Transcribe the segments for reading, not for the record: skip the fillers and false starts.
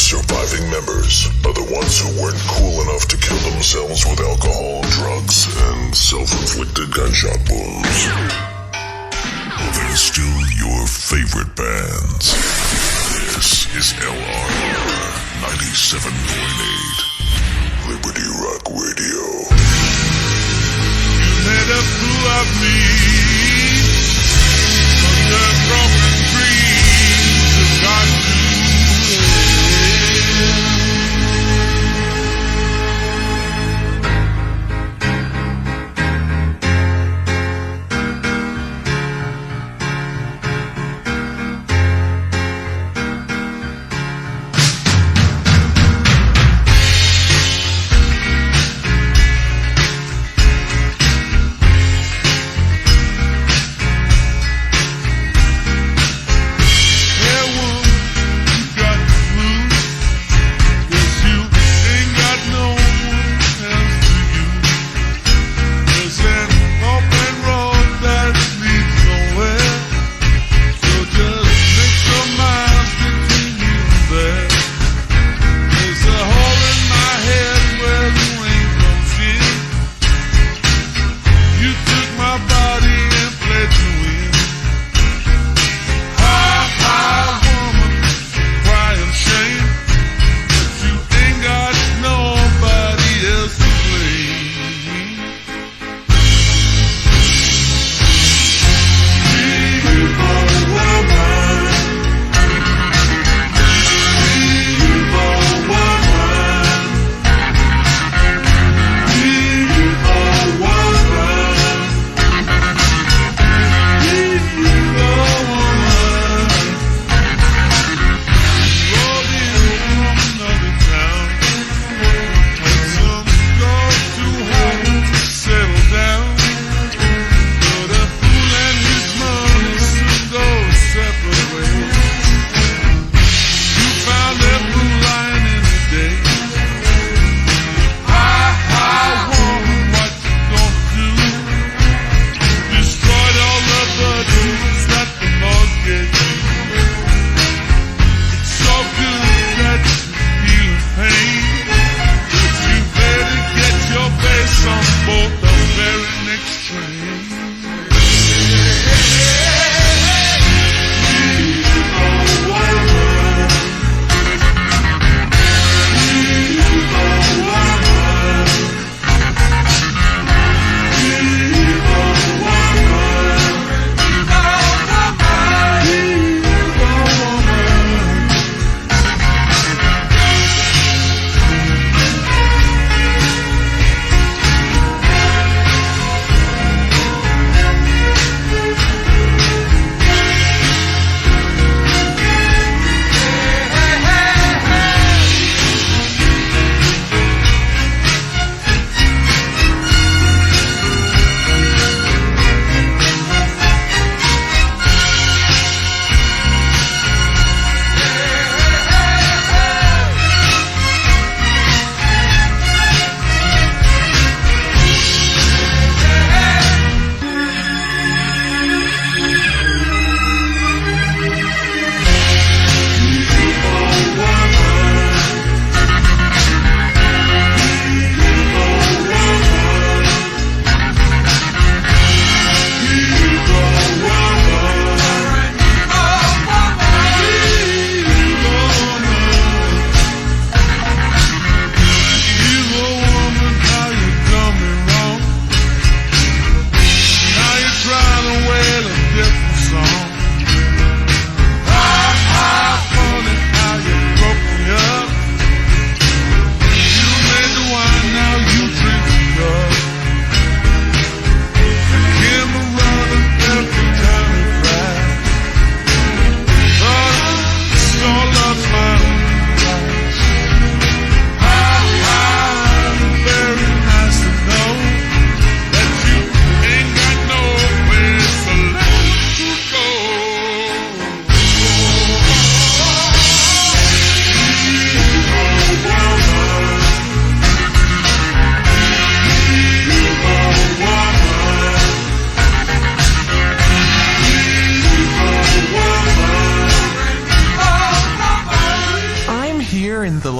surviving members are the ones who weren't cool enough to kill themselves with alcohol, drugs, and self-inflicted gunshot wounds. But they're still your favorite bands. This is LRR 97.8, Liberty Rock Radio. You made a fool of me, but the broken dreams have got to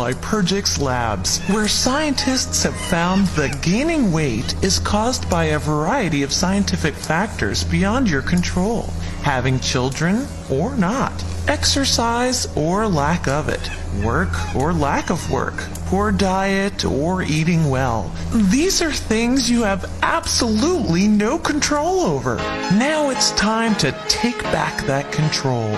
Liturgic's labs, where scientists have found that gaining weight is caused by a variety of scientific factors beyond your control. Having children or not, exercise or lack of it, work or lack of work, poor diet or eating well. These are things you have absolutely no control over. Now it's time to take back that control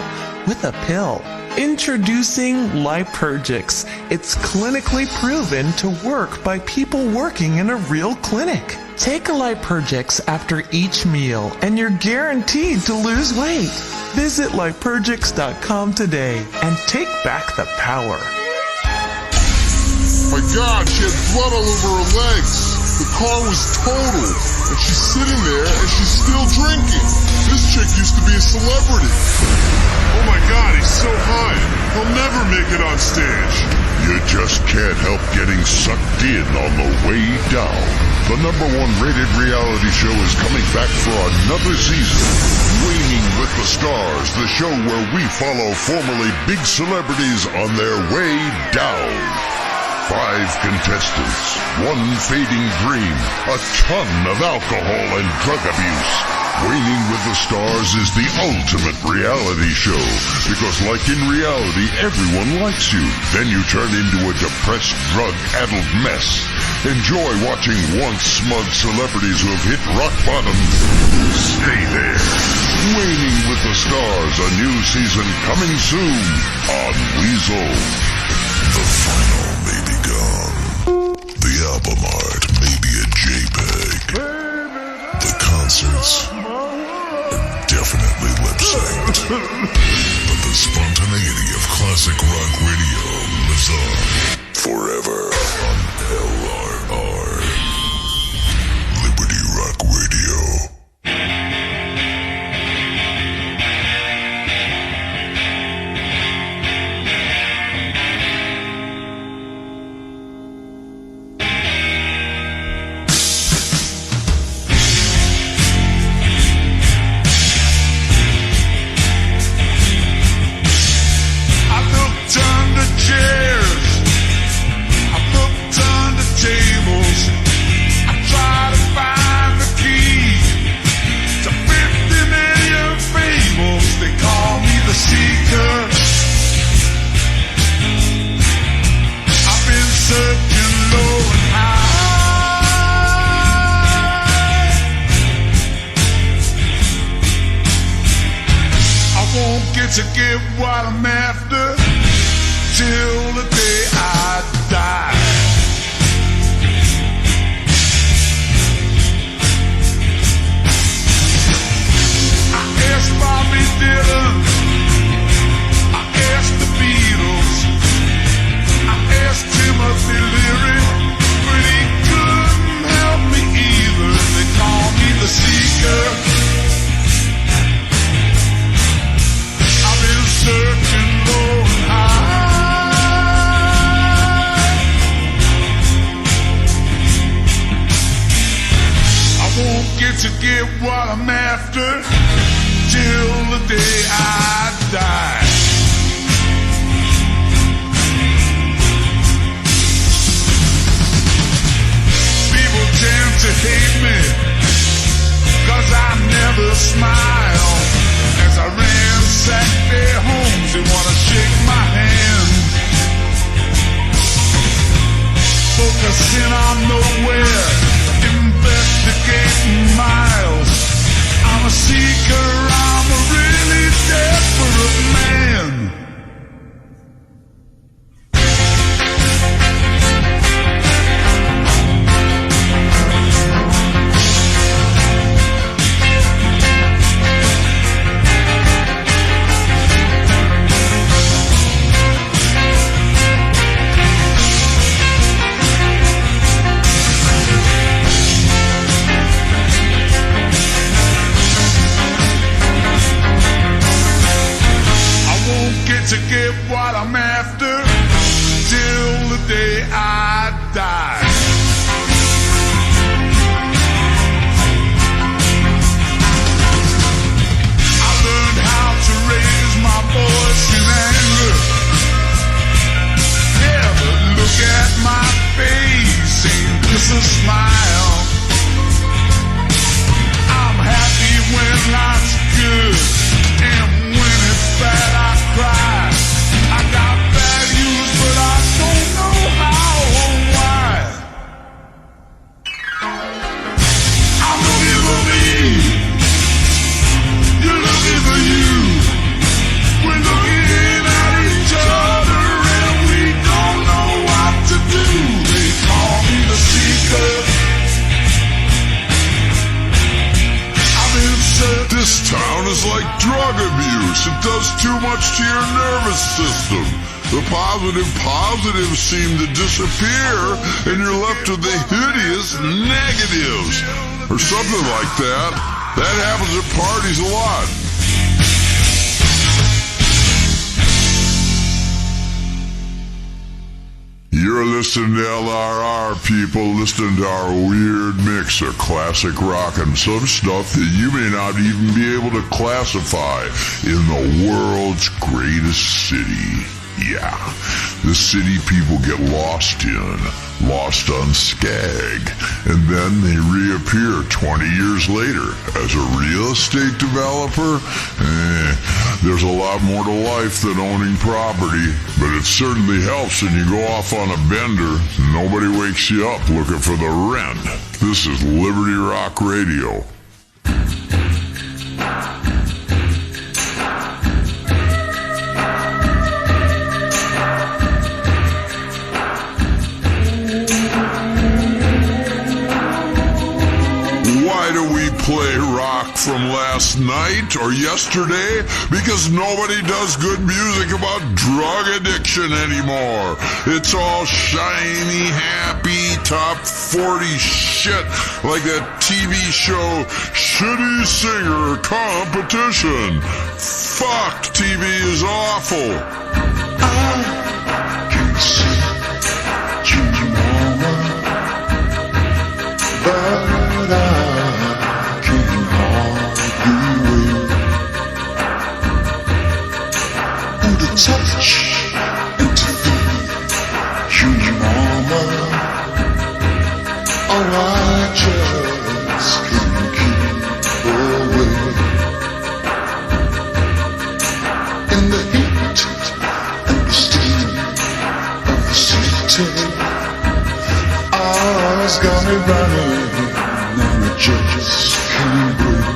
with a pill. Introducing Liturgix. It's clinically proven to work by people working in a real clinic. Take a Liturgix after each meal and you're guaranteed to lose weight. Visit Liturgix.com today and take back the power. My God, she had blood all over her legs. The car was totaled, and she's sitting there, and she's still drinking. This chick used to be a celebrity. Oh my God, he's so high. He'll never make it on stage. You just can't help getting sucked in on the way down. The #1 rated reality show is coming back for another season. Waning with the Stars, the show where we follow formerly big celebrities on their way down. 5 contestants, 1 fading dream, a ton of alcohol and drug abuse. Waning with the Stars is the ultimate reality show, because like in reality, everyone likes you. Then you turn into a depressed, drug-addled mess. Enjoy watching once smug celebrities who have hit rock bottom. Stay there. Waning with the Stars, a new season coming soon on Weasel. The final may be gone. The album art may be a JPEG. The concerts are definitely lip-synced. But the spontaneity of classic rock radio lives on forever on LRR. Liberty Rock Radio. To get what I'm after till the day I die. I asked Bobby Dylan, I asked the Beatles, I asked Timothy Leary, but he couldn't help me either. They call me the Seeker. Searching low and high. I won't get what I'm after till the day I die. People tend to hate me 'cause I never smile. As I ransack their homes, they wanna shake my hand. Focusing on nowhere, investigating miles. I'm a seeker, I'm a really desperate man. To get what I'm after till the day I die. I learned how to raise my voice in anger. Yeah, but much to your nervous system. The positives seem to disappear, and you're left with the hideous negatives. Or something like that. That happens at parties a lot. You're listening to LRR, people, listening to our weird mix of classic rock and some stuff that you may not even be able to classify in the world's greatest city. Yeah, the city people get lost in, lost on Skag, and then they reappear 20 years later as a real estate developer. There's a lot more to life than owning property, but it certainly helps when you go off on a bender. Nobody wakes you up looking for the rent. This is Liberty Rock Radio. Play rock from last night or yesterday because nobody does good music about drug addiction anymore. It's all shiny, happy, top 40 shit like that TV show Shitty Singer Competition. Fuck, TV is awful. I can see you, mama, but I can hardly wait. And to touch and to feel you, mama, oh, I just couldn't keep away. In the heat and the steam of the city, eyes got me running and I just can't breathe.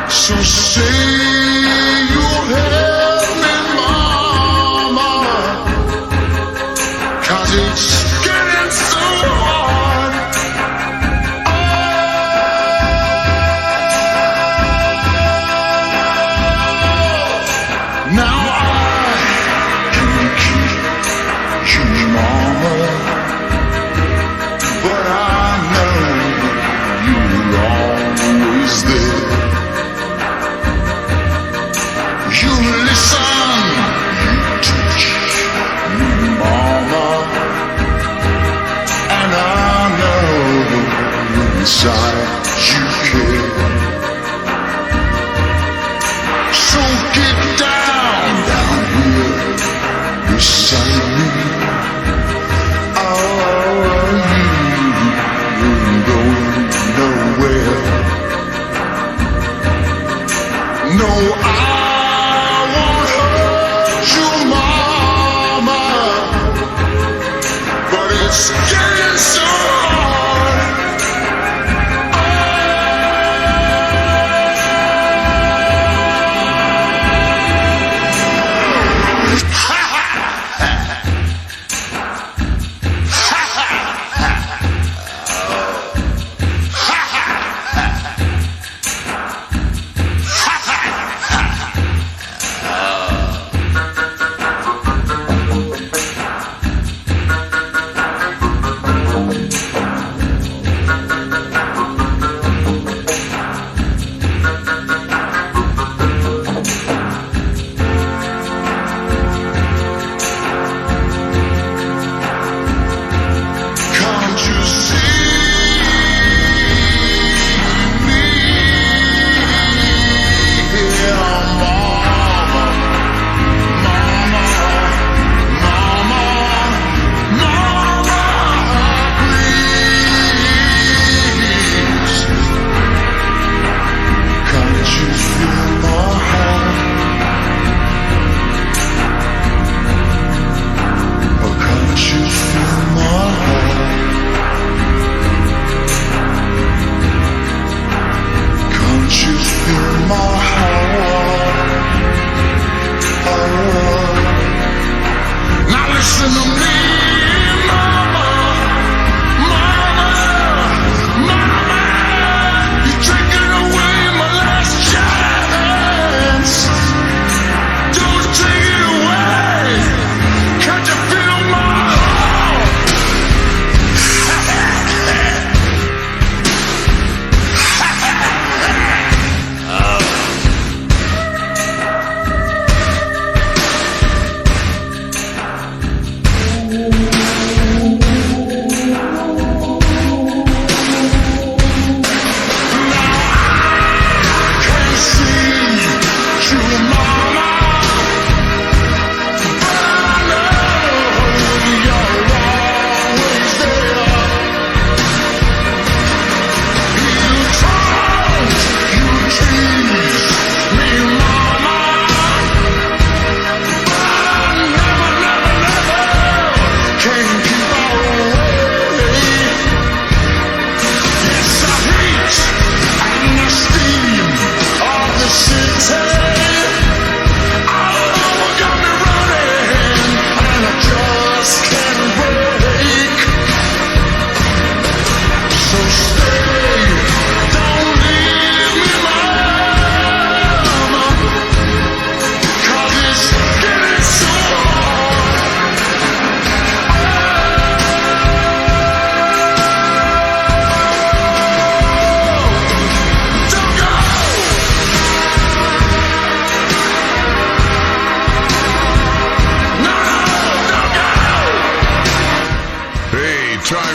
So say you'll help me, mama, 'cause it's getting so hard. Now I can keep you, mama, but I know you're always there. You listen, you teach me, mama, and I know inside you care. So get down here beside me. Oh, you ain't going nowhere. No, I won't hurt you, mama, but it's getting so hard.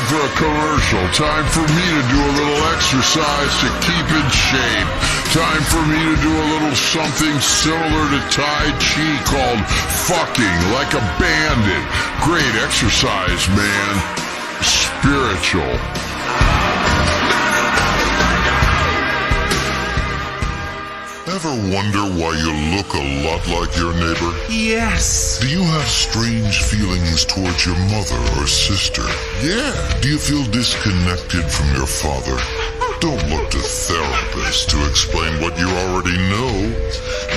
for a commercial. Time for me to do a little exercise to keep in shape. Time for me to do a little something similar to Tai Chi called fucking like a bandit. Great exercise, man. Spiritual. Ever wonder why you look a lot like your neighbor? Yes. Do you have strange feelings towards your mother or sister? Yeah. Do you feel disconnected from your father? Don't look to therapists to explain what you already know.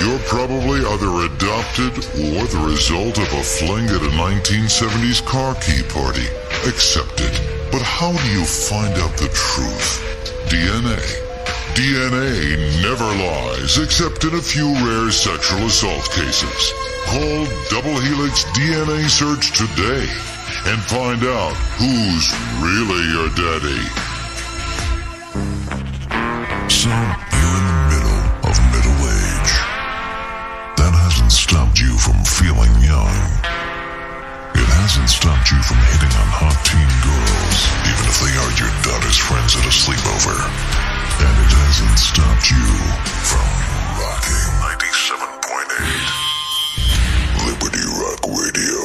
You're probably either adopted or the result of a fling at a 1970s car key party. Accept it. But how do you find out the truth? DNA. DNA never lies, except in a few rare sexual assault cases. Call Double Helix DNA Search today and find out who's really your daddy. So, you're in the middle of middle age. That hasn't stopped you from feeling young. It hasn't stopped you from hitting on hot teen girls, even if they are your daughter's friends at a sleepover. And it hasn't stopped you from rocking 97.8 Liberty Rock Radio.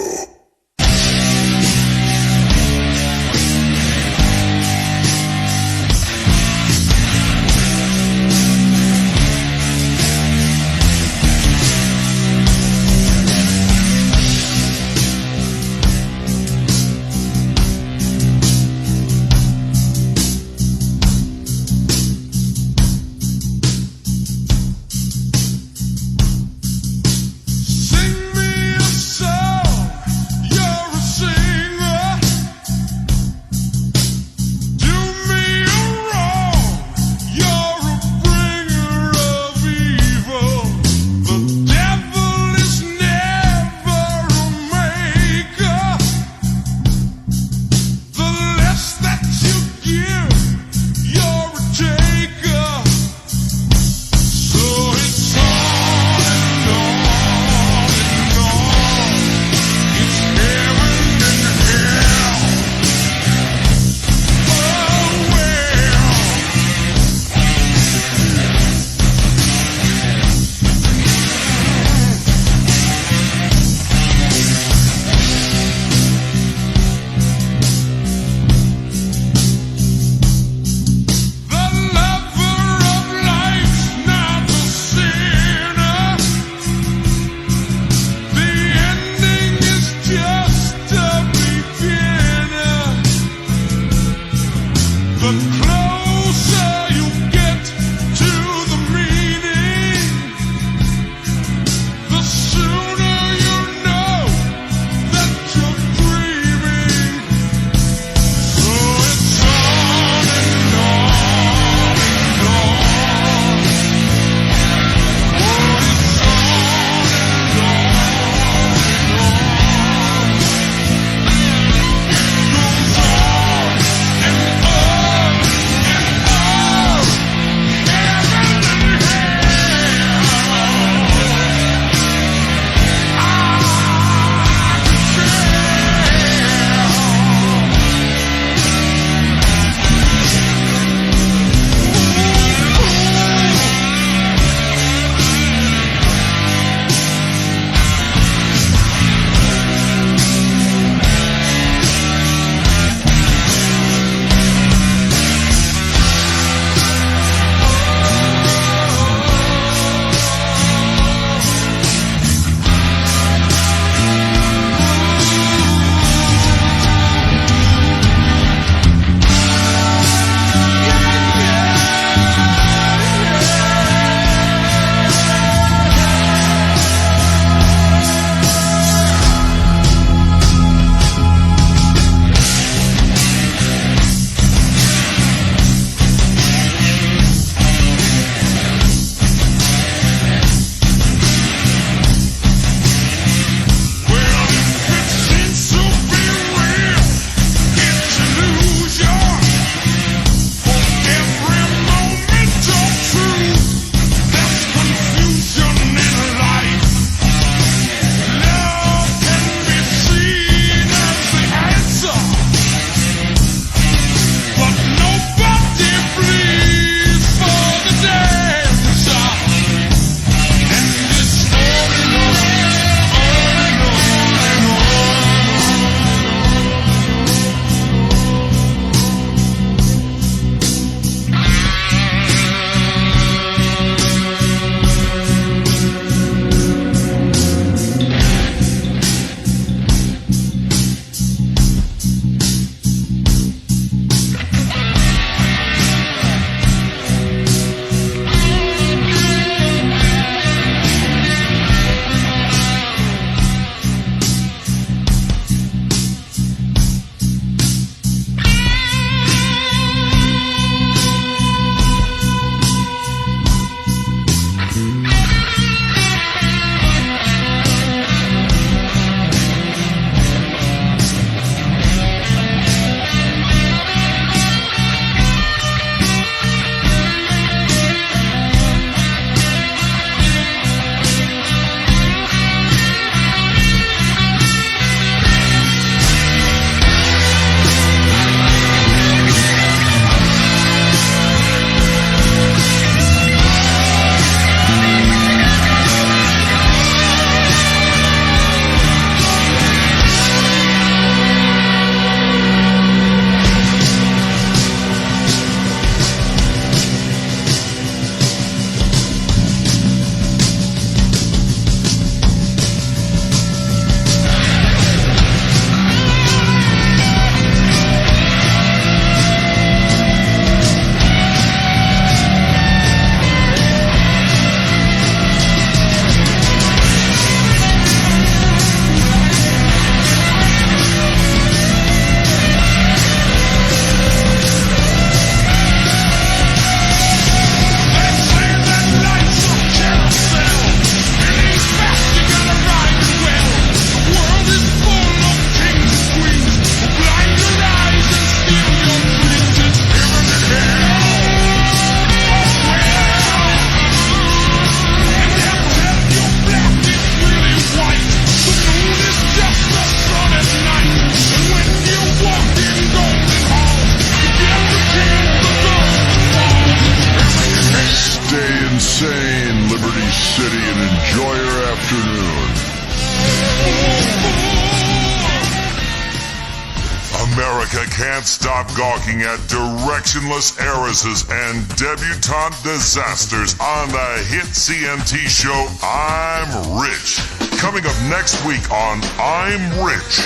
America can't stop gawking at directionless heiresses and debutante disasters on the hit CMT show I'm Rich. Coming up next week on I'm Rich.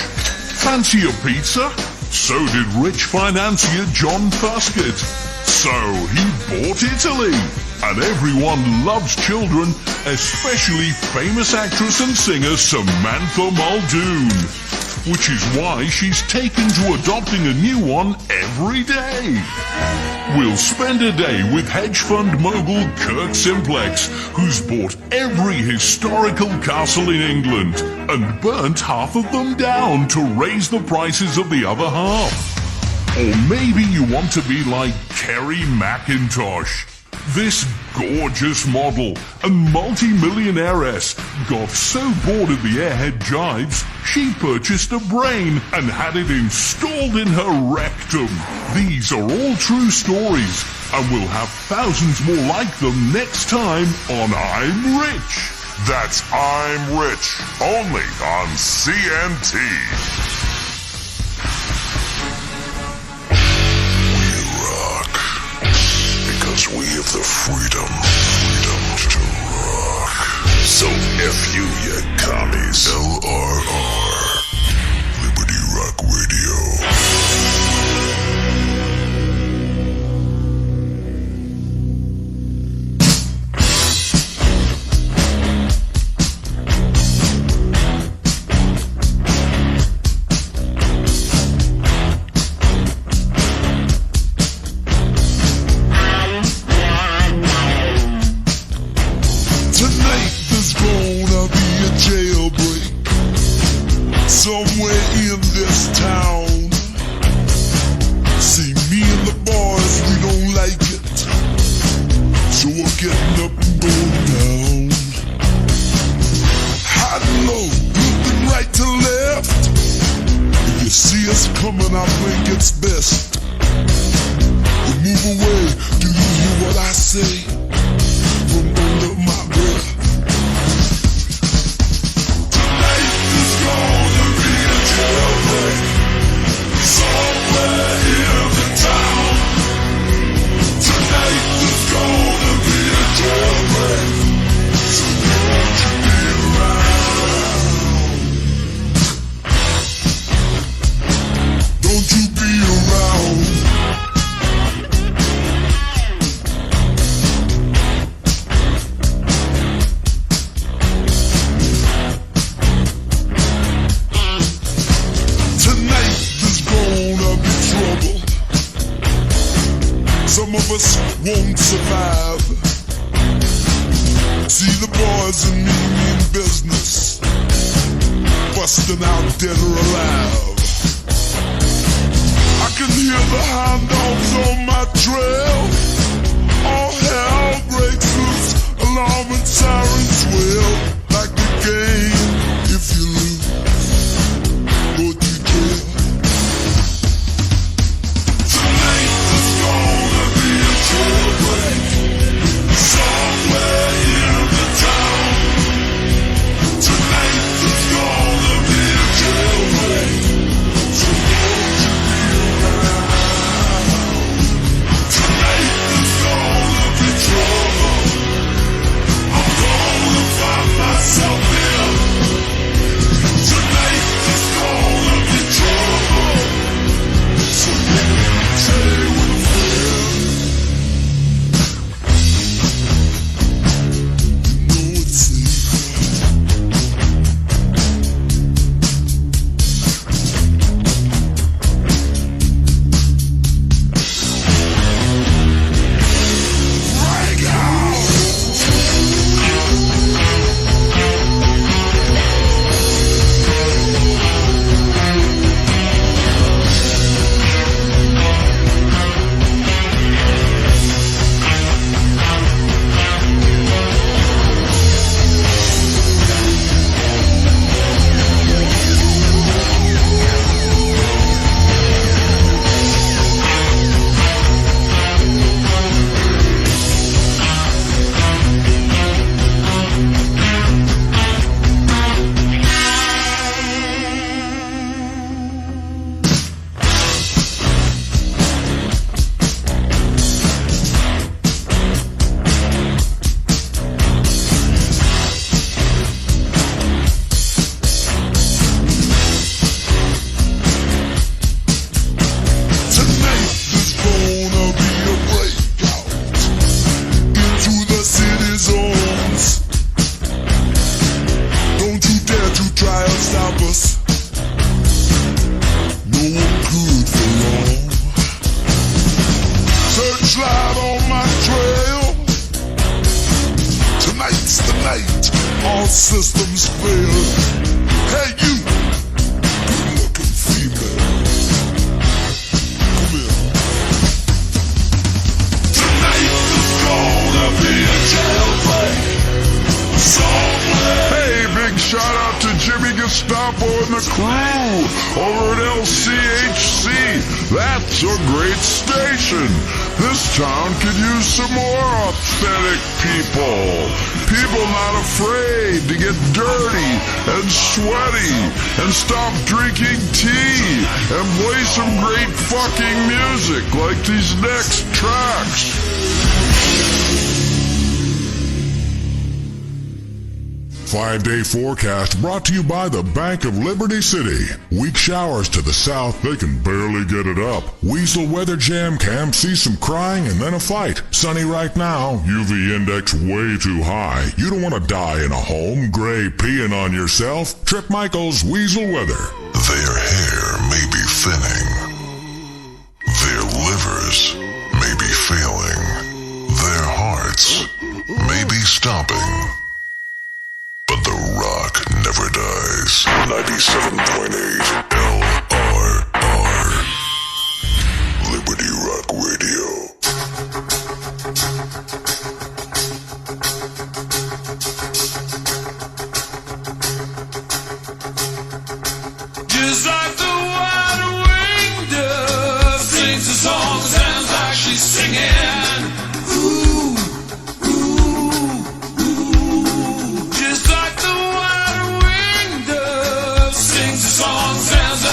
Fancy a pizza? So did rich financier John Fuskett. So he bought Italy. And everyone loves children, especially famous actress and singer Samantha Muldoon. Which is why she's taken to adopting a new one every day. We'll spend a day with hedge fund mogul Kirk Simplex, who's bought every historical castle in England and burnt half of them down to raise the prices of the other half. Or maybe you want to be like Kerry McIntosh. This gorgeous model and multi-millionairess got so bored of the airhead jives, she purchased a brain and had it installed in her rectum. These are all true stories, and we'll have thousands more like them next time on I'm Rich. That's I'm Rich, only on CMT. We have the freedom to rock. So F you commies. LRR, Liberty Rock Radio. Somewhere in this town, see me and the boys, we don't like it, so we're getting up and going down. High and low, looking right to left. If you see us coming, I think it's best we move away. Do you hear what I say? From under my breath. Somewhere in the town, tonight is gonna be a jailbreak. So won't you be around? Don't you be around? Some of us won't survive. See the boys and me in business, busting out dead or alive. I can hear the hound dogs on my trail. All hell breaks loose, alarm and sirens wail. Like the game, if you lose, go to jail. Tonight is gonna be a jailbreak. Somewhere in the town. Tonight is gonna be a jailbreak. So won't you be around? Tonight is gonna be trouble. I'm gonna find my try and stop us. No one could for long. Searchlight on my trail. Tonight's the night, all systems fail. Hey you, good-looking female, come here. Tonight is gonna be a jailbreak somewhere. Hey, big shout out to Jimmy Gestapo and the crew over at LCHC. That's a great station. This town could use some more authentic people. People not afraid to get dirty and sweaty and stop drinking tea and play some great fucking music like these next tracks. 5-day forecast brought to you by the Bank of Liberty City. Weak showers to the south, they can barely get it up. Weasel weather jam cam sees some crying and then a fight. Sunny right now, UV index way too high. You don't want to die in a home, gray peeing on yourself. Trip Michael's Weasel weather. Their hair may be thinning. Their livers may be failing. Their hearts may be stopping. But the rock never dies. 97.8 LRR. Liberty Rock Radio. Just like the wide-winged dove sings a song, sounds like she's singing. Ooh, ooh, ooh. Just like the wide-winged dove sings a song, sounds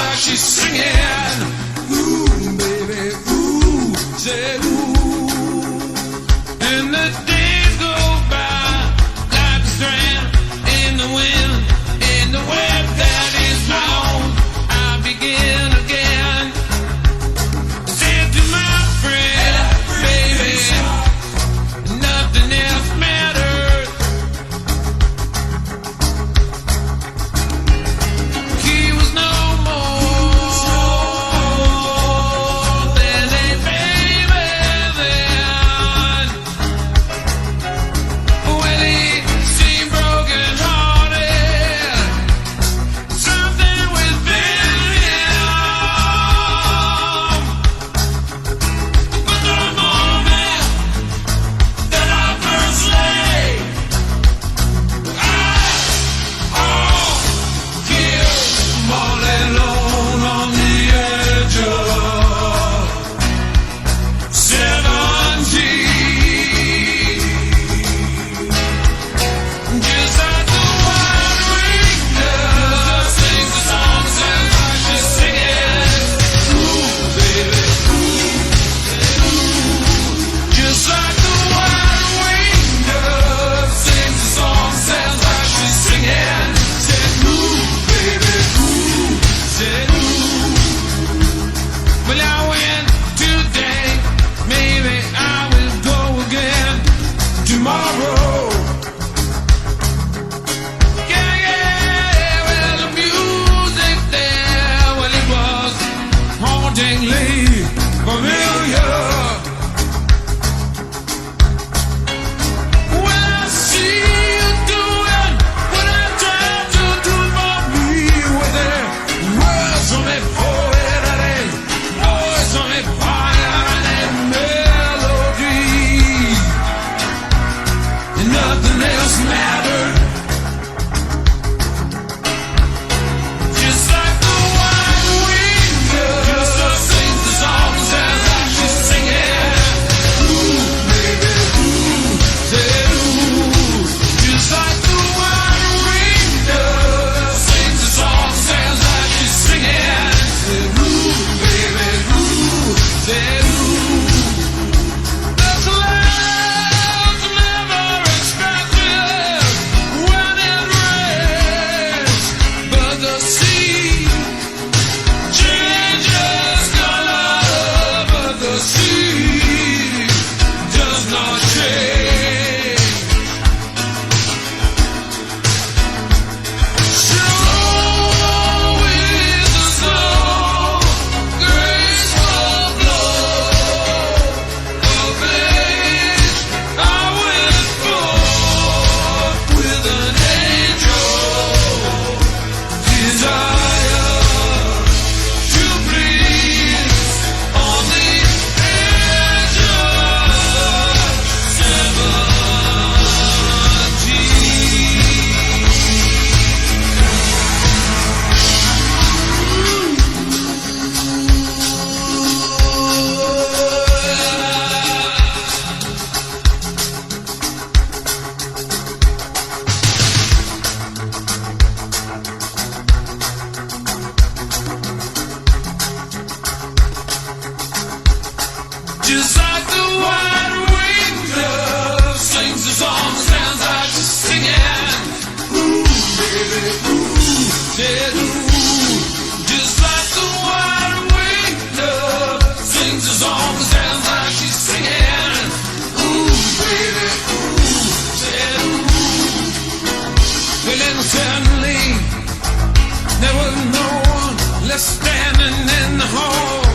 Said, ooh, just like the wide awake dove sings a song that sounds like she's singing. Ooh, baby, ooh, said, ooh. Well, then suddenly there was no one left standing in the hall.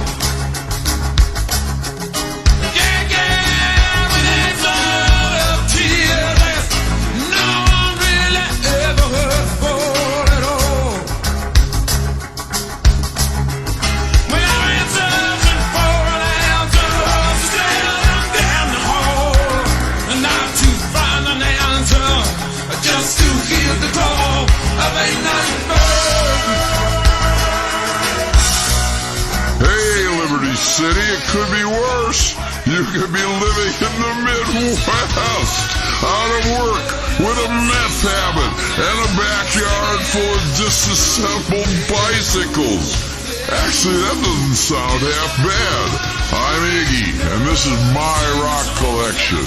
City, it could be worse. You could be living in the Midwest, out of work, with a meth habit, and a backyard full of disassembled bicycles. Actually, that doesn't sound half bad. I'm Iggy, and this is my rock collection.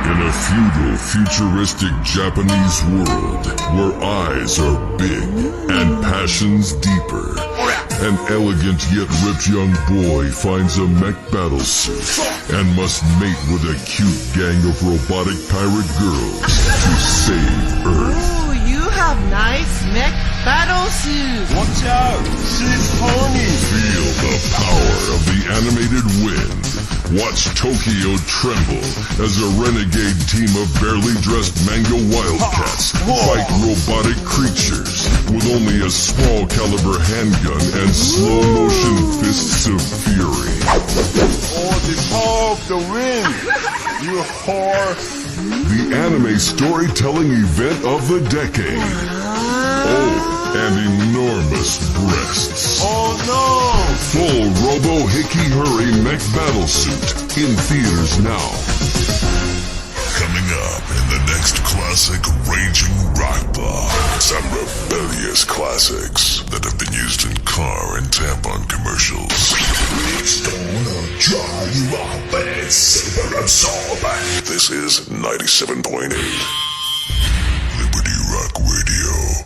In a feudal, futuristic Japanese world where eyes are big and passions deeper, an elegant yet ripped young boy finds a mech battlesuit and must mate with a cute gang of robotic pirate girls to save Earth. Ooh, you have nice mech battlesuit. Watch out! She's horny! Feel the power of the animated wind. Watch Tokyo tremble as a renegade team of barely dressed mango wildcats fight robotic creatures with only a small caliber handgun and slow motion fists of fury. Oh, the power of the wind! You whore! The anime storytelling event of the decade. Oh, and enormous breasts. Oh no! Full Robo Hickey Hurry Mech Battlesuit in theaters now. Coming up in the next classic raging rock block. Some rebellious classics that have been used in car and tampon commercials. It's gonna dry you up and super absorb. This is 97.8 Liberty Rock Radio.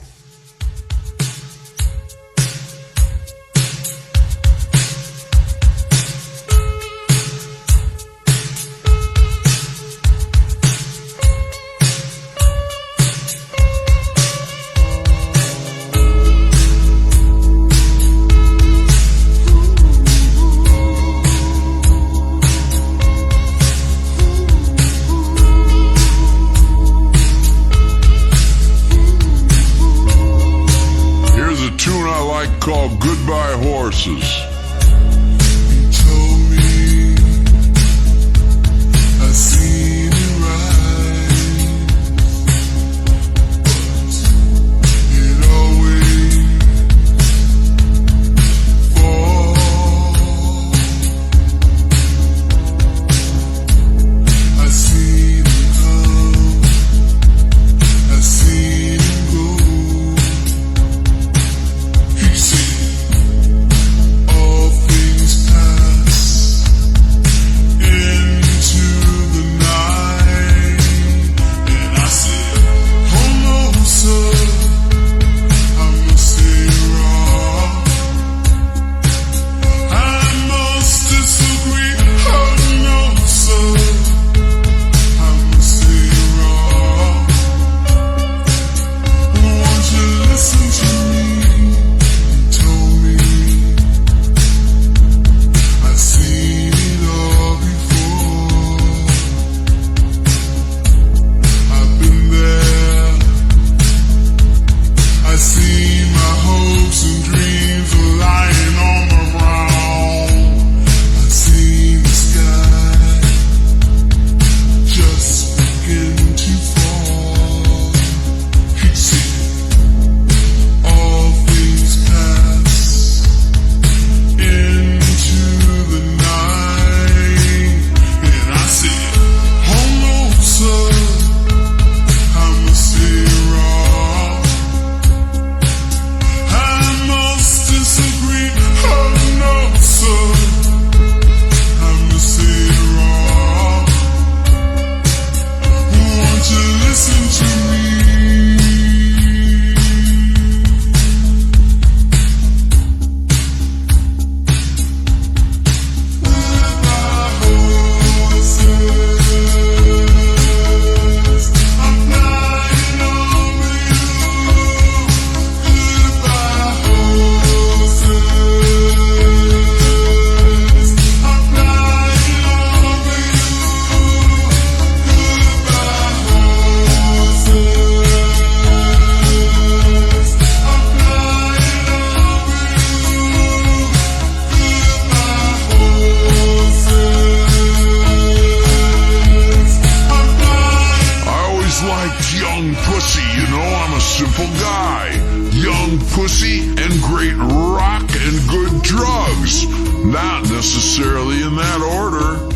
sexy and great rock and good drugs. Not necessarily in that order.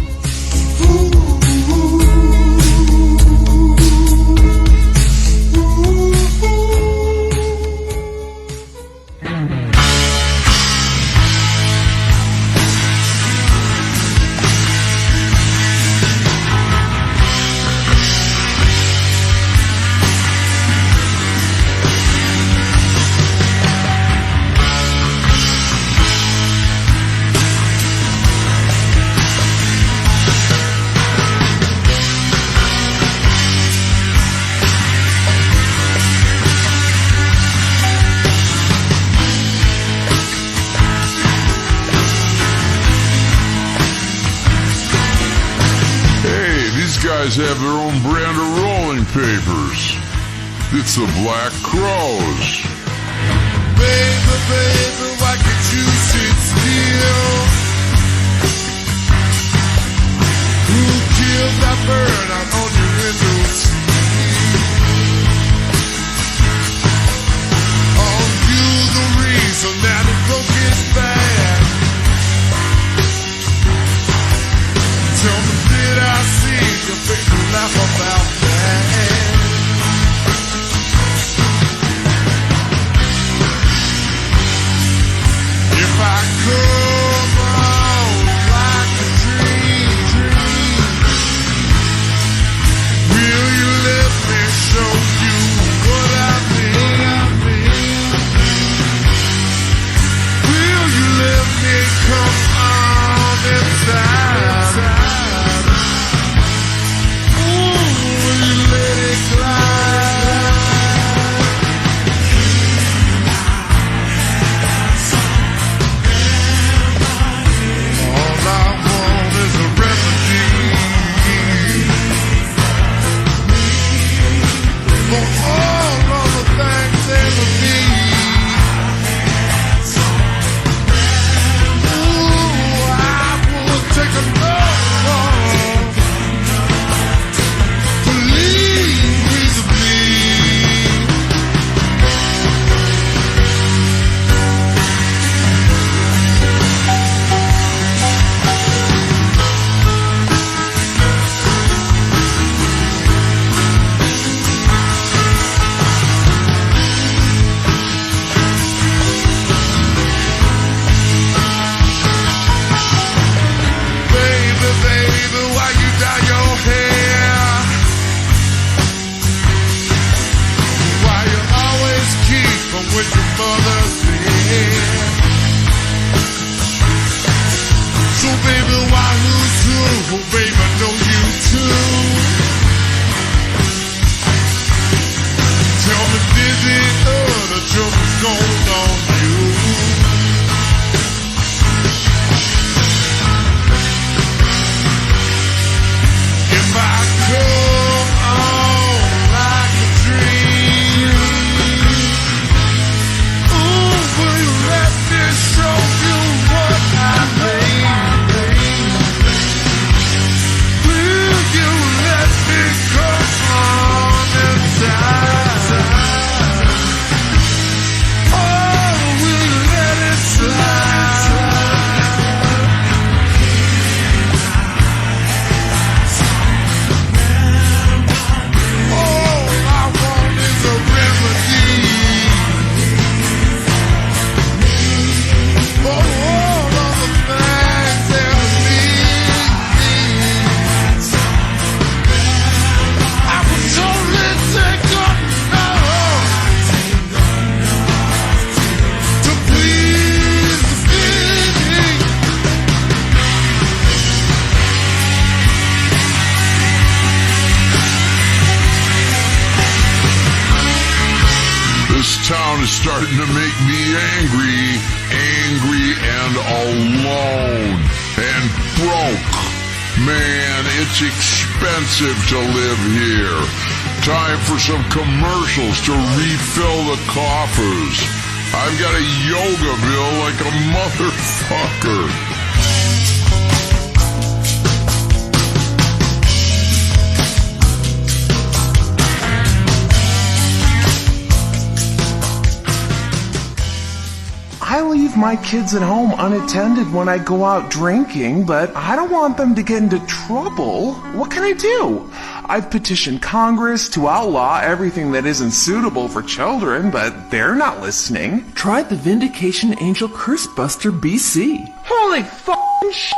Guys have their own brand of rolling papers. It's the Black Crows. Baby, baby, why can't you sit still? Who killed that bird out on your windowsill? Are you the reason that it broke his back? Tell me, did I see your face and laugh about that? If I come on like a dream, will you let me show you what I mean? Will you let me come on inside? Town is starting to make me angry and alone and broke. Man, it's expensive to live here. Time for some commercials to refill the coffers. I've got a yoga bill like a motherfucker. leave my kids at home unattended when I go out drinking, but I don't want them to get into trouble. What can I do? I've petitioned Congress to outlaw everything that isn't suitable for children, but they're not listening. Try the Vindication Angel Curse Buster BC. Holy f***ing shit!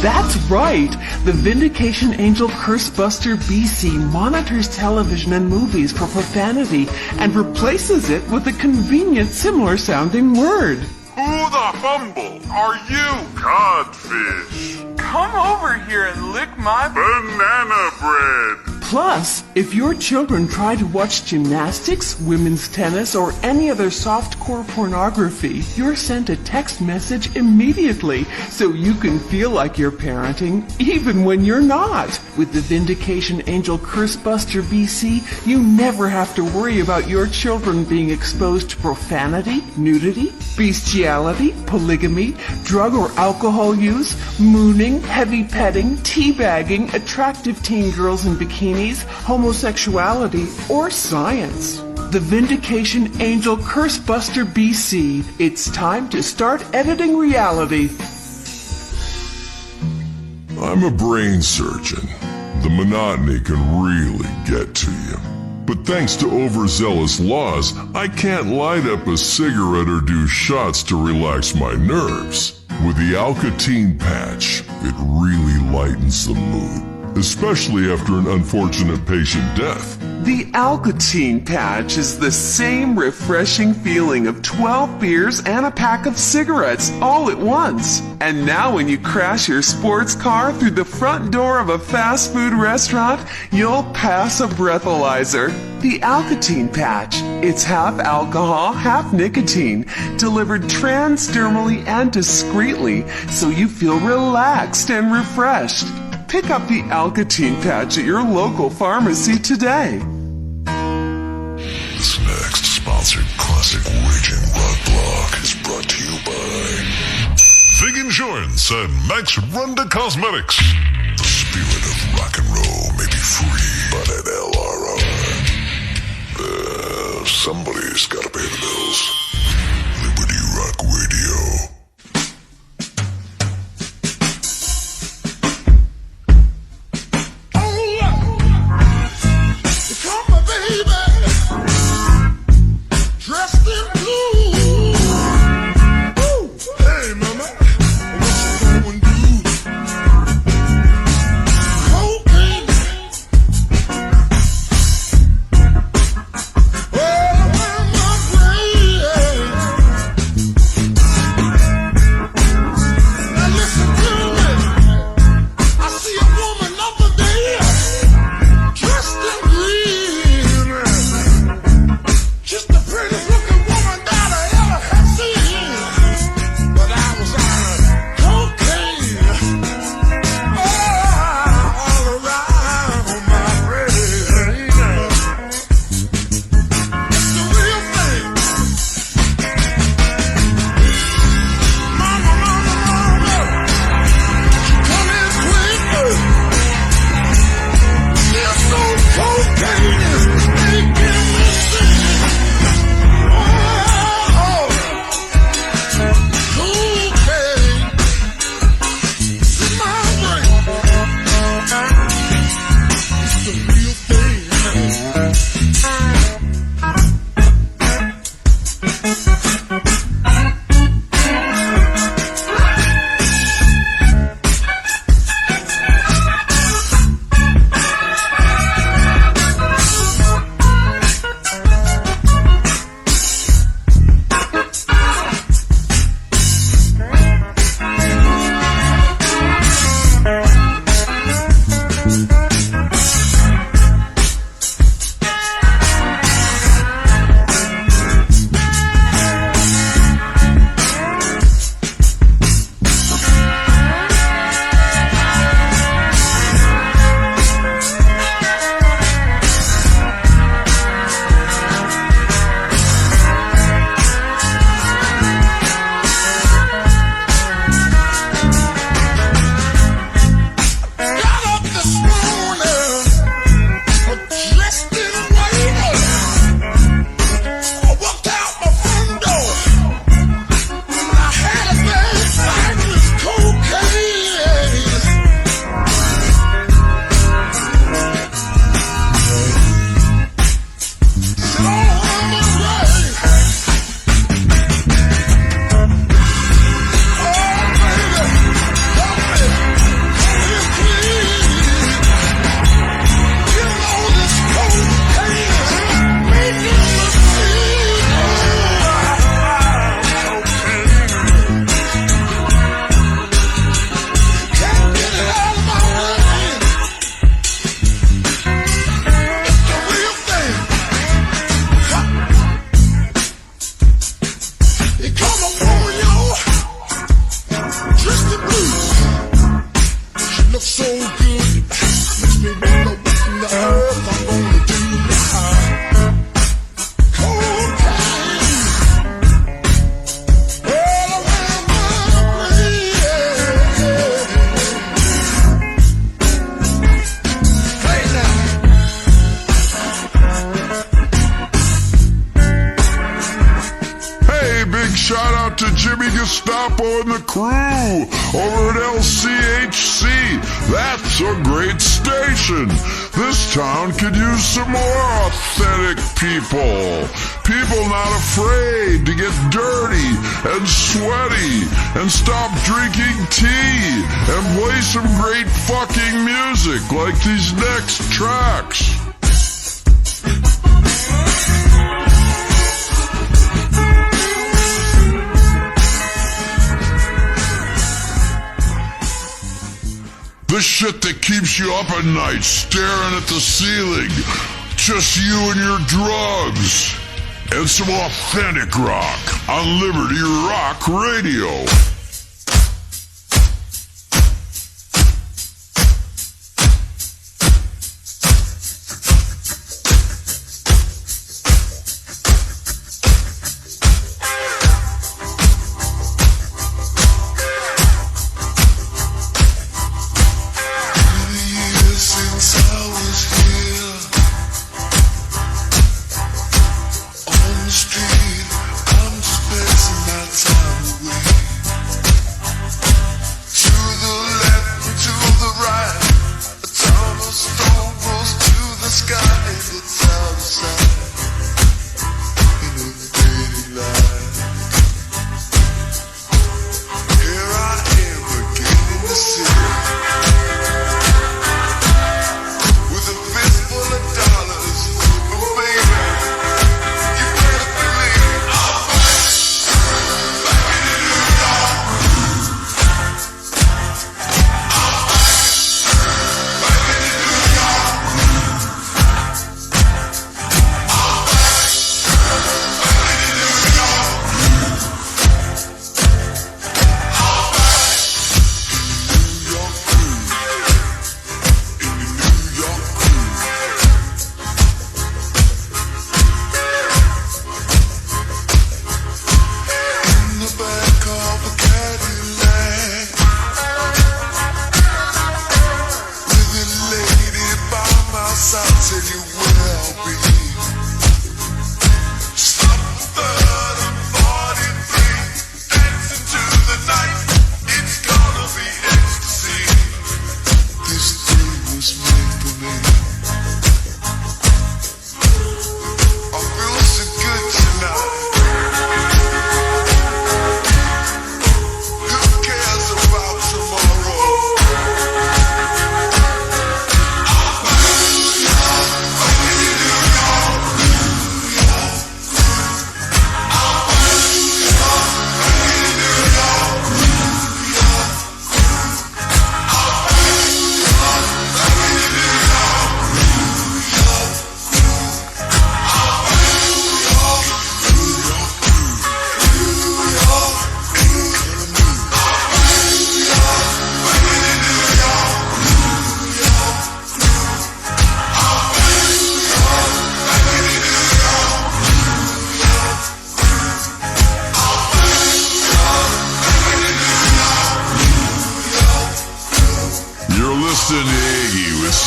That's right! The Vindication Angel Curse Buster BC monitors television and movies for profanity and replaces it with a convenient similar sounding word. Who the humble are you, codfish? Come over here and lick my Banana bread. Plus, if your children try to watch gymnastics, women's tennis, or any other softcore pornography, you're sent a text message immediately so you can feel like you're parenting even when you're not. With the Vindication Angel Curse Buster BC, you never have to worry about your children being exposed to profanity, nudity, bestiality, polygamy, drug or alcohol use, mooning, heavy petting, teabagging, attractive teen girls in bikinis, homosexuality, or science. The Vindication Angel Curse Buster BC. It's time to start editing reality. I'm a brain surgeon. The monotony can really get to you. But thanks to overzealous laws, I can't light up a cigarette or do shots to relax my nerves. With the Alcatine patch, it really lightens the mood, especially after an unfortunate patient death. The Alcatine patch is the same refreshing feeling of 12 beers and a pack of cigarettes all at once. And now when you crash your sports car through the front door of a fast food restaurant, you'll pass a breathalyzer. The Alcatine patch. It's half alcohol, half nicotine, delivered transdermally and discreetly so you feel relaxed and refreshed. Pick up the Alcatine patch at your local pharmacy today. This next sponsored classic raging rock block is brought to you by Fig Insurance and Max Runda Cosmetics. The spirit of rock and roll may be free, but at LRR, somebody's gotta pay the bills. Liberty Rock Radio. Oh, my brain. Harpo and the crew over at LCHC. That's a great station. This town could use some more authentic people. People not afraid to get dirty and sweaty and stop drinking tea and play some great fucking music like these next tracks. The shit that keeps you up at night staring at the ceiling. Just you and your drugs. And some authentic rock on Liberty Rock Radio.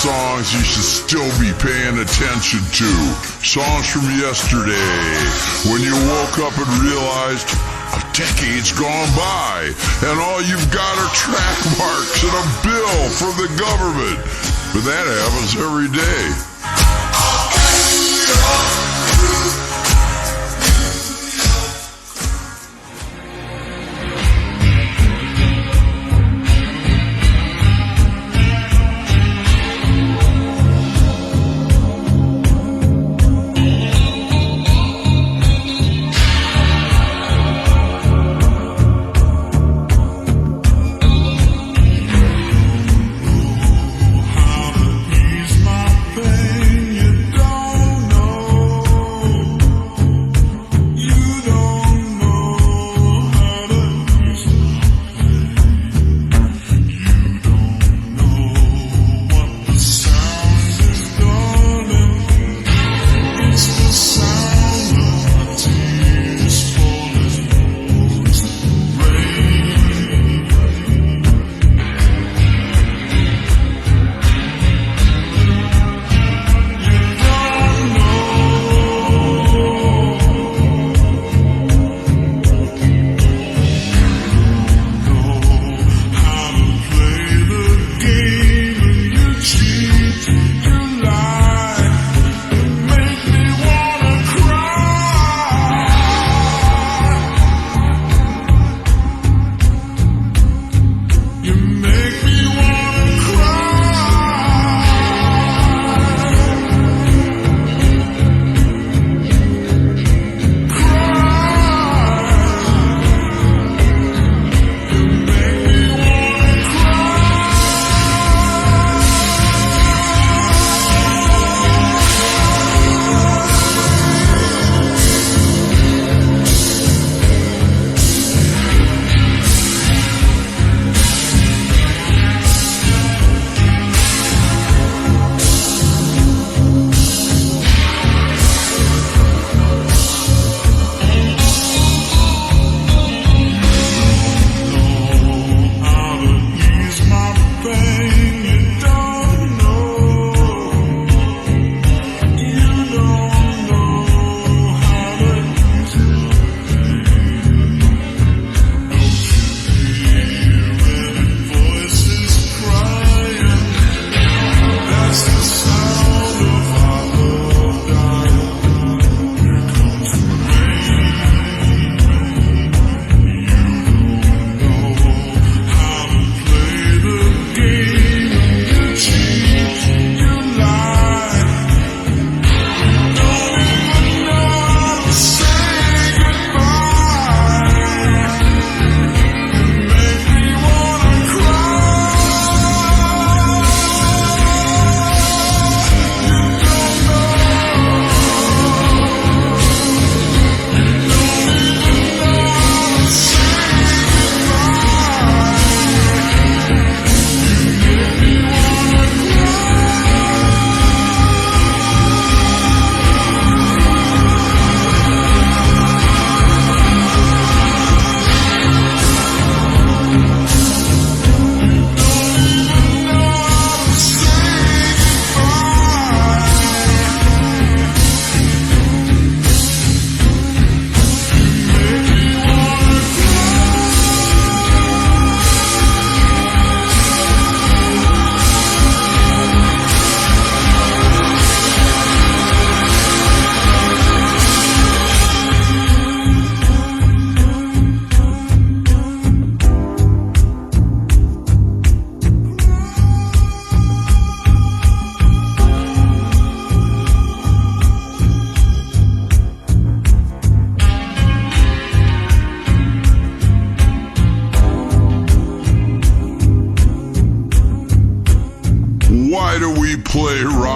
Songs you should still be paying attention to. Songs from yesterday, when you woke up and realized a decade's gone by and all you've got are track marks and a bill from the government. But that happens every day. Ease my pain, you don't know.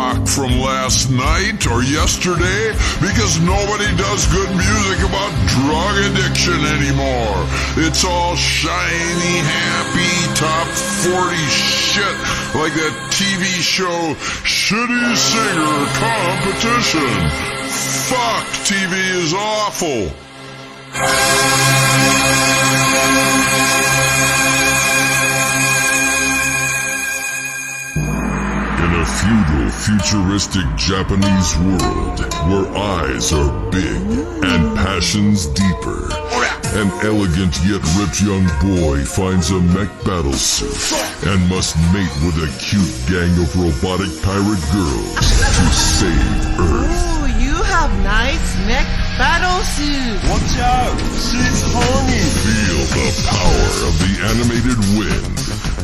rock from last night or yesterday because nobody does good music about drug addiction anymore. It's all shiny, happy, top 40 shit like that TV show Shitty Singer Competition. Fuck, TV is awful. In a feudal, futuristic Japanese world where eyes are big and passions deeper, an elegant yet ripped young boy finds a mech battle suit and must mate with a cute gang of robotic pirate girls to save Earth. Ooh, you have nice mech battle suit. Watch out! She's horny! Feel the power of the animated wind.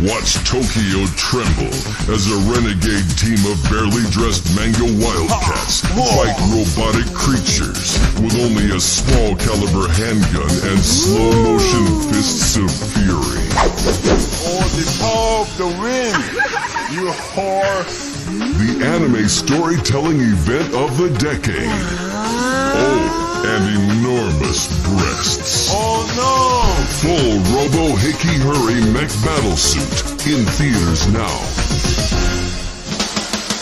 Watch Tokyo tremble as a renegade team of barely dressed manga wildcats fight robotic creatures with only a small caliber handgun and slow motion fists of fury. Oh, the power of the wind! You whore! The anime storytelling event of the decade. Oh, and enormous breasts. Oh no! Full Robo Hickey Hurry Mech Battle Suit in theaters now.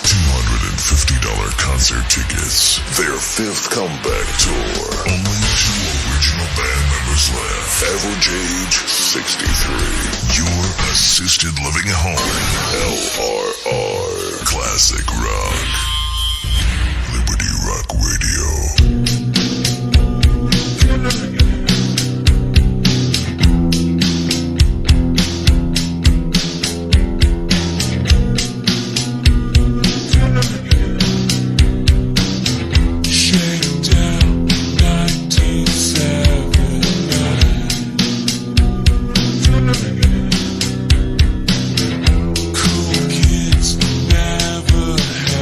$250 concert tickets. Their fifth comeback tour. Only 2 original band members left. Average age 63. Your assisted living home. LRR. Classic rock. Liberty Rock Radio. Cool kids never had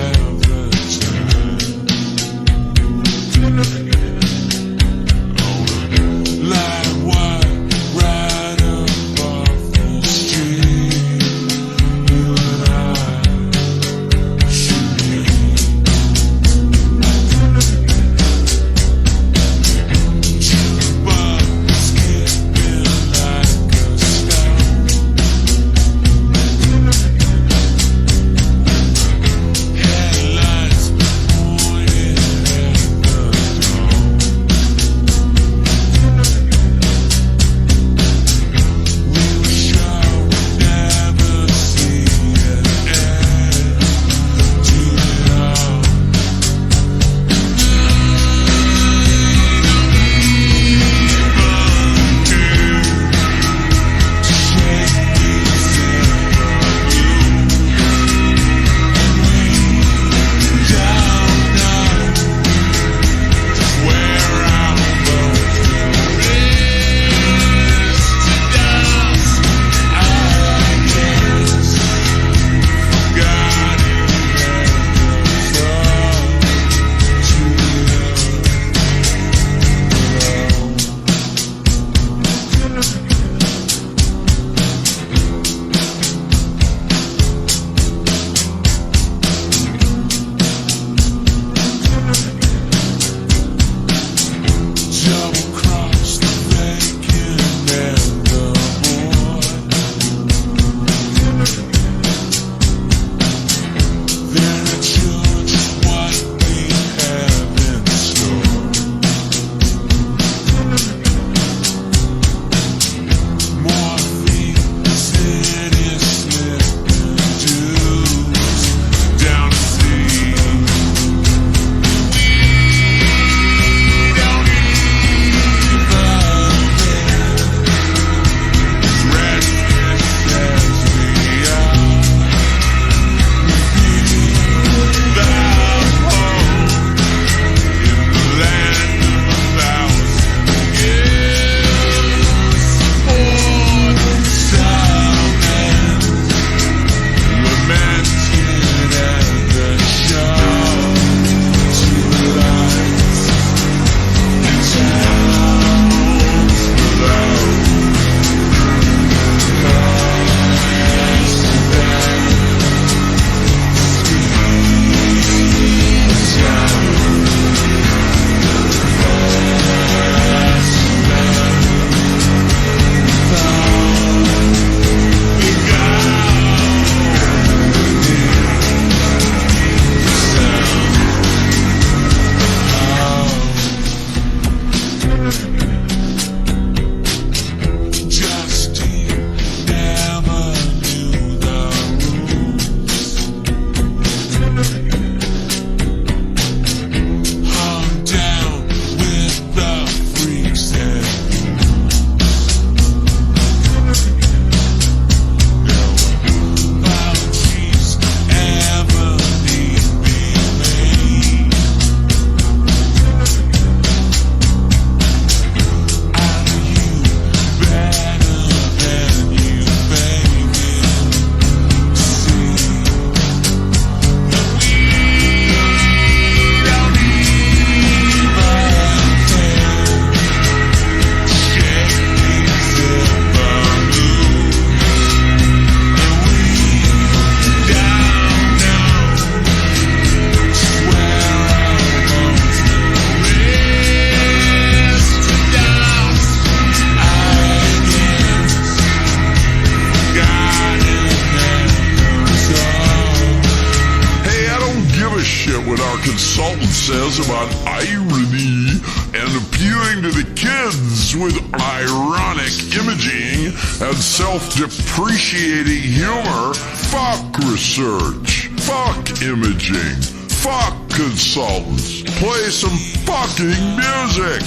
consultant says about irony and appealing to the kids with ironic imaging and self-depreciating humor. Fuck research. Fuck imaging. Fuck consultants. Play some fucking music.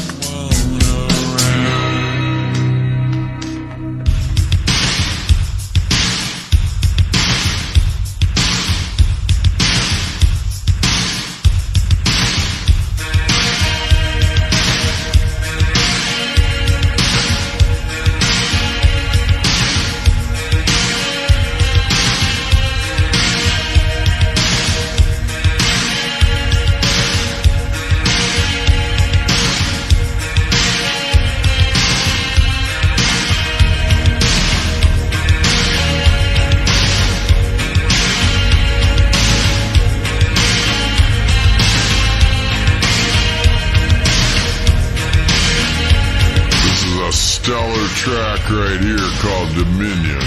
Stellar track right here called Dominion.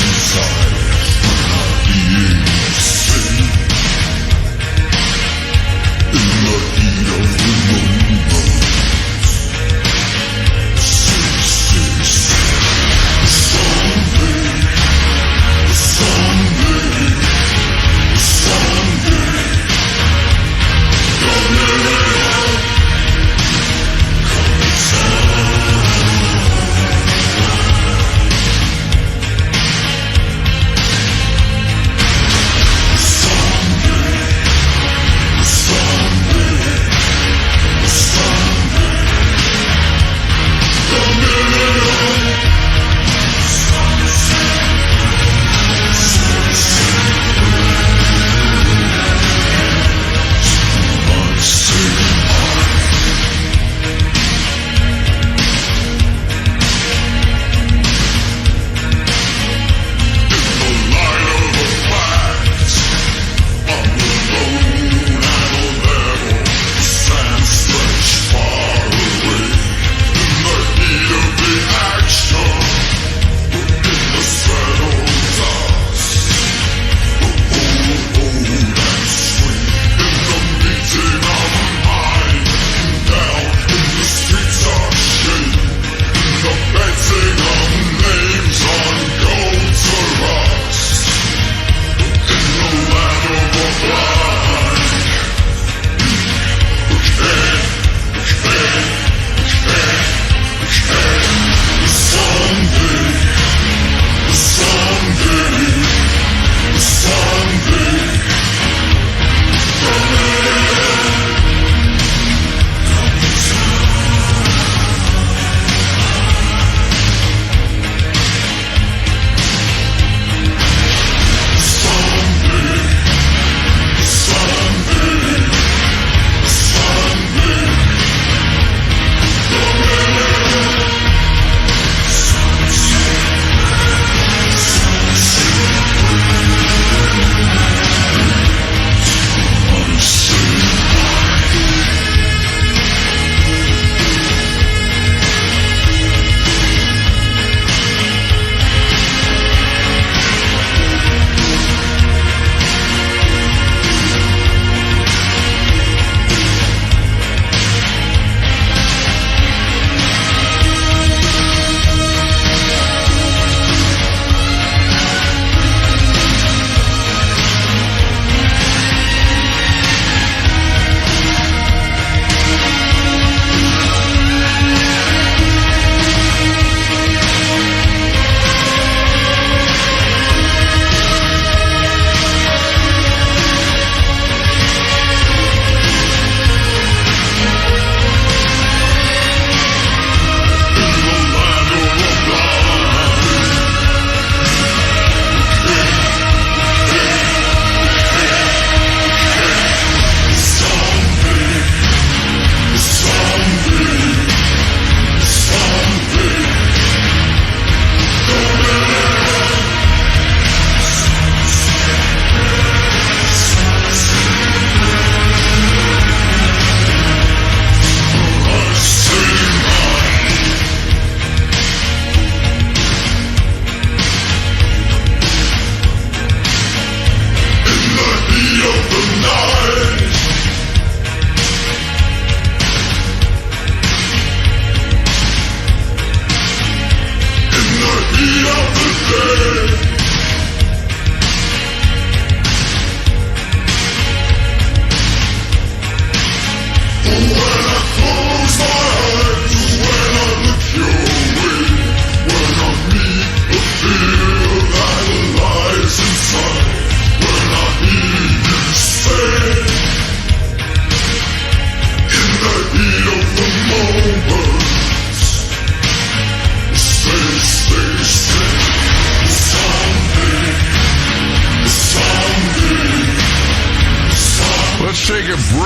Inside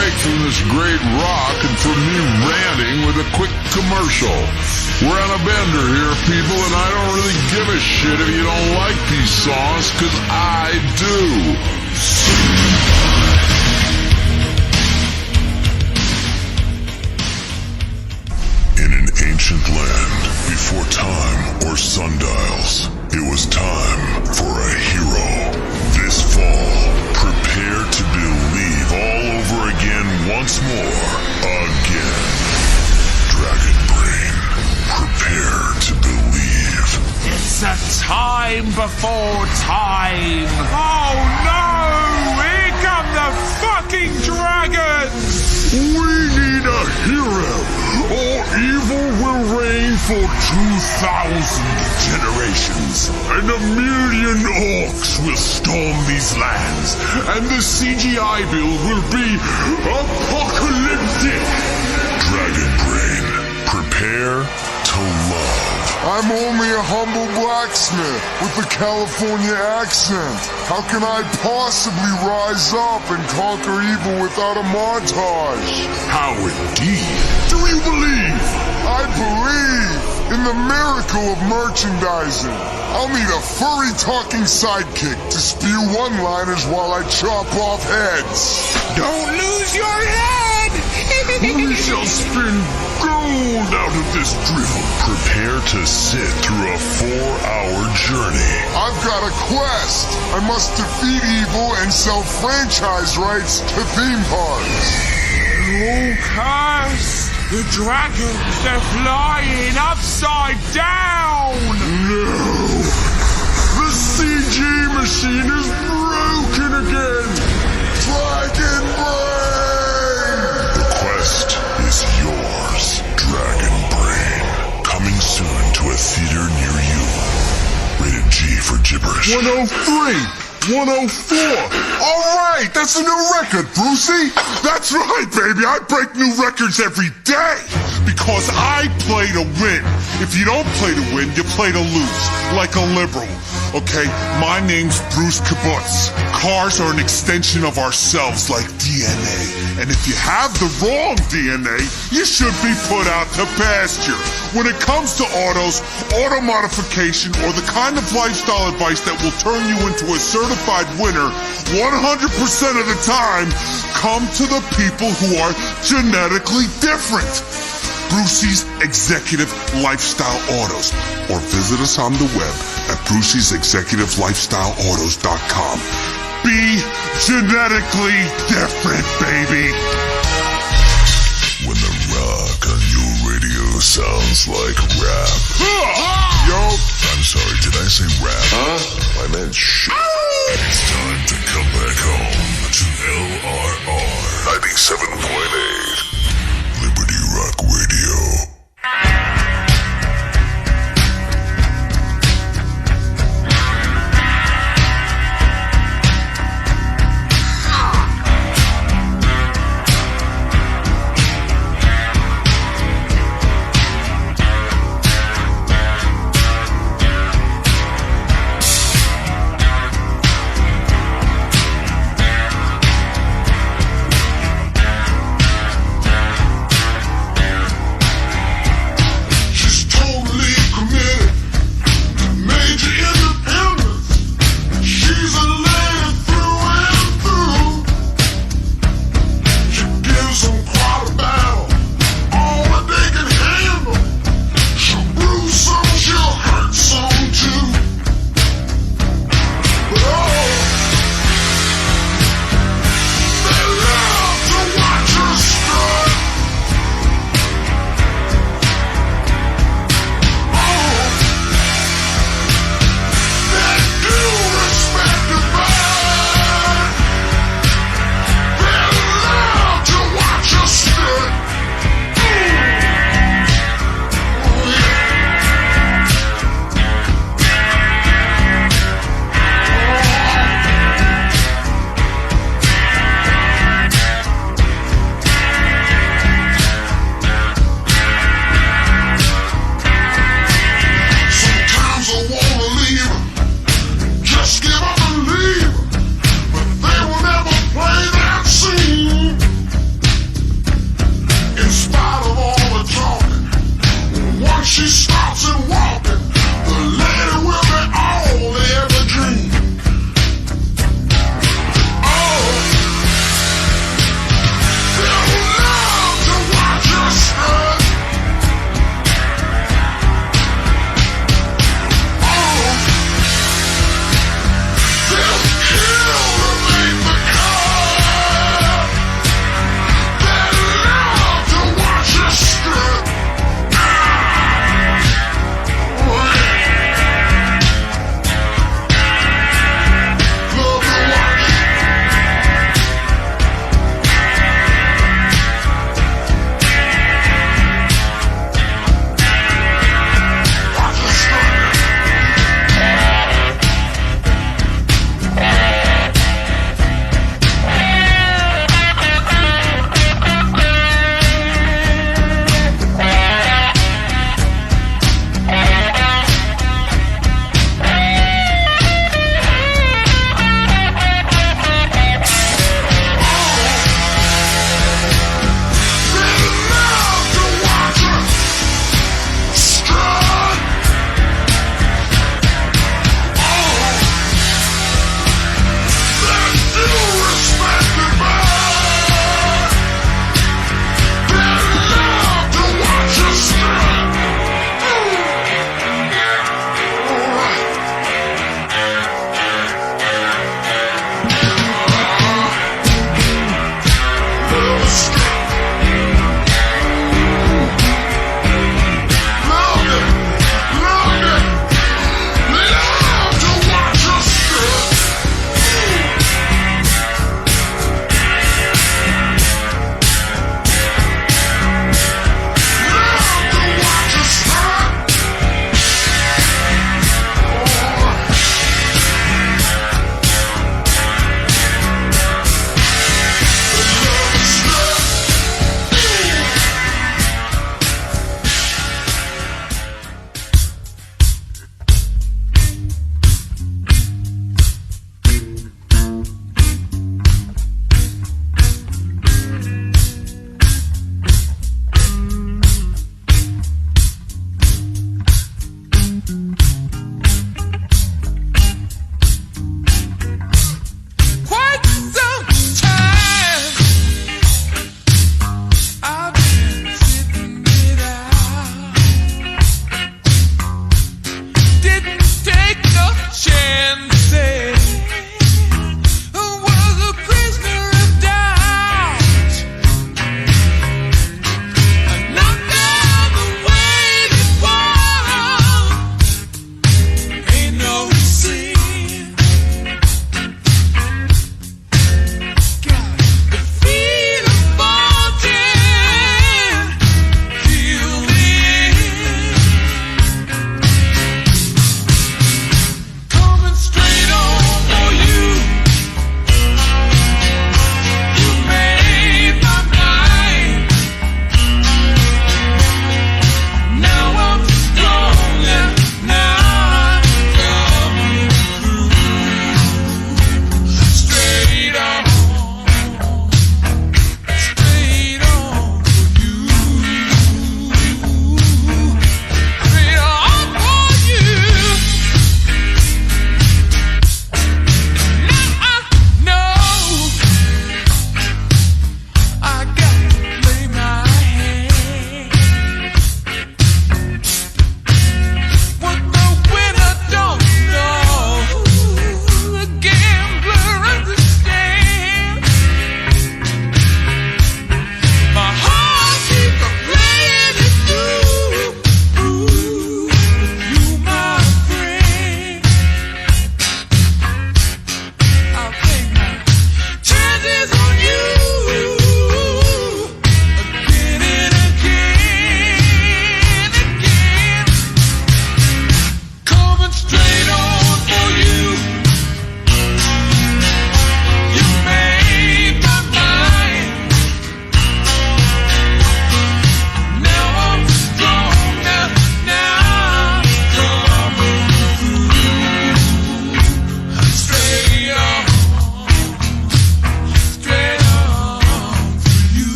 break from this great rock and from me ranting with a quick commercial. We're on a bender here, people, and I don't really give a shit if you don't like these songs, 'cause I do. In an ancient land, before time or sundials, it was time for a hero. This fall, prepare to believe all over again once more. Again. Dragon Brain, prepare to believe. It's a time before time. Oh no! Here come the fucking dragons! We need a hero, or evil will reign for 2,000 generations. And 1,000,000 orcs will storm these lands, and the CGI build will be apocalyptic. Dragon Brain, prepare to love. I'm only a humble blacksmith with a California accent. How can I possibly rise up and conquer evil without a montage? How indeed do you believe? I believe in the miracle of merchandising. I'll need a furry talking sidekick to spew one-liners while I chop off heads. Don't lose your head! We shall spin gold out of this drivel. Prepare to sit through a 4-hour journey. I've got a quest. I must defeat evil and sell franchise rights to theme parks. Lucas! The dragons, they're flying upside down! No! The CG machine is broken again! Dragon Brain! The quest is yours, Dragon Brain. Coming soon to a theater near you. Rated G for gibberish. 103! 104! Alright, that's a new record, Brucey! That's right, baby! I break new records every day! Because I play to win. If you don't play to win, you play to lose. Like a liberal. Okay? My name's Bruce Kibbutz. Cars are an extension of ourselves like DNA. And if you have the wrong DNA, you should be put out to pasture. When it comes to autos, auto modification, or the kind of lifestyle advice that will turn you into a certified winner, 100% of the time, come to the people who are genetically different. Brucey's Executive Lifestyle Autos. Or visit us on the web at bruceysexecutivelifestyleautos.com. Be genetically different, baby. When the rock on your radio sounds like rap. Yo, I'm sorry, did I say rap? I meant shit. It's time to come back home to LRR 97.8. Liberty Rock Radio.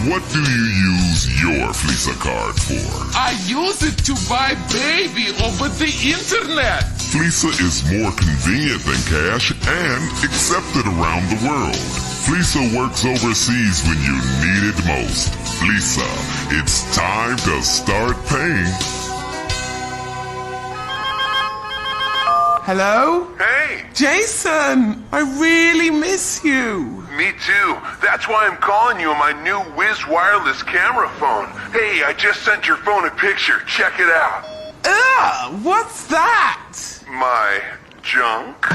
what do you use your Fleesa card for? I use it to buy baby over the internet. Fleesa is more convenient than cash and accepted around the world. Fleesa works overseas when you need it most. Fleesa, it's time to start paying. Hello? Hey, Jason, I really miss you. me too. That's why I'm calling you on my new Wiz wireless camera phone. Hey, I just sent your phone a picture. Check it out. Ugh, what's that? My junk?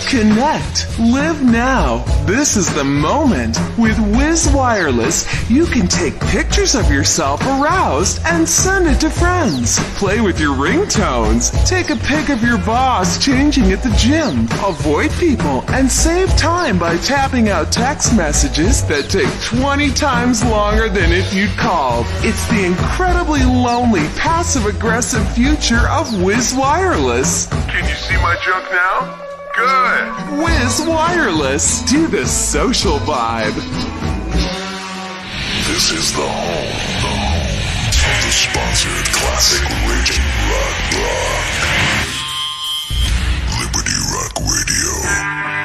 Connect. Live now. This is the moment. With Wiz Wireless, you can take pictures of yourself aroused and send it to friends. Play with your ringtones. Take a pic of your boss changing at the gym. Avoid people and save time by tapping out text messages that take 20 times longer than if you'd called. It's the incredibly lonely, passive-aggressive future of Wiz Wireless. Can you see my junk now? Good. Wiz Wireless. Do the social vibe. This is the home of the sponsored classic raging rock. Liberty Rock Radio.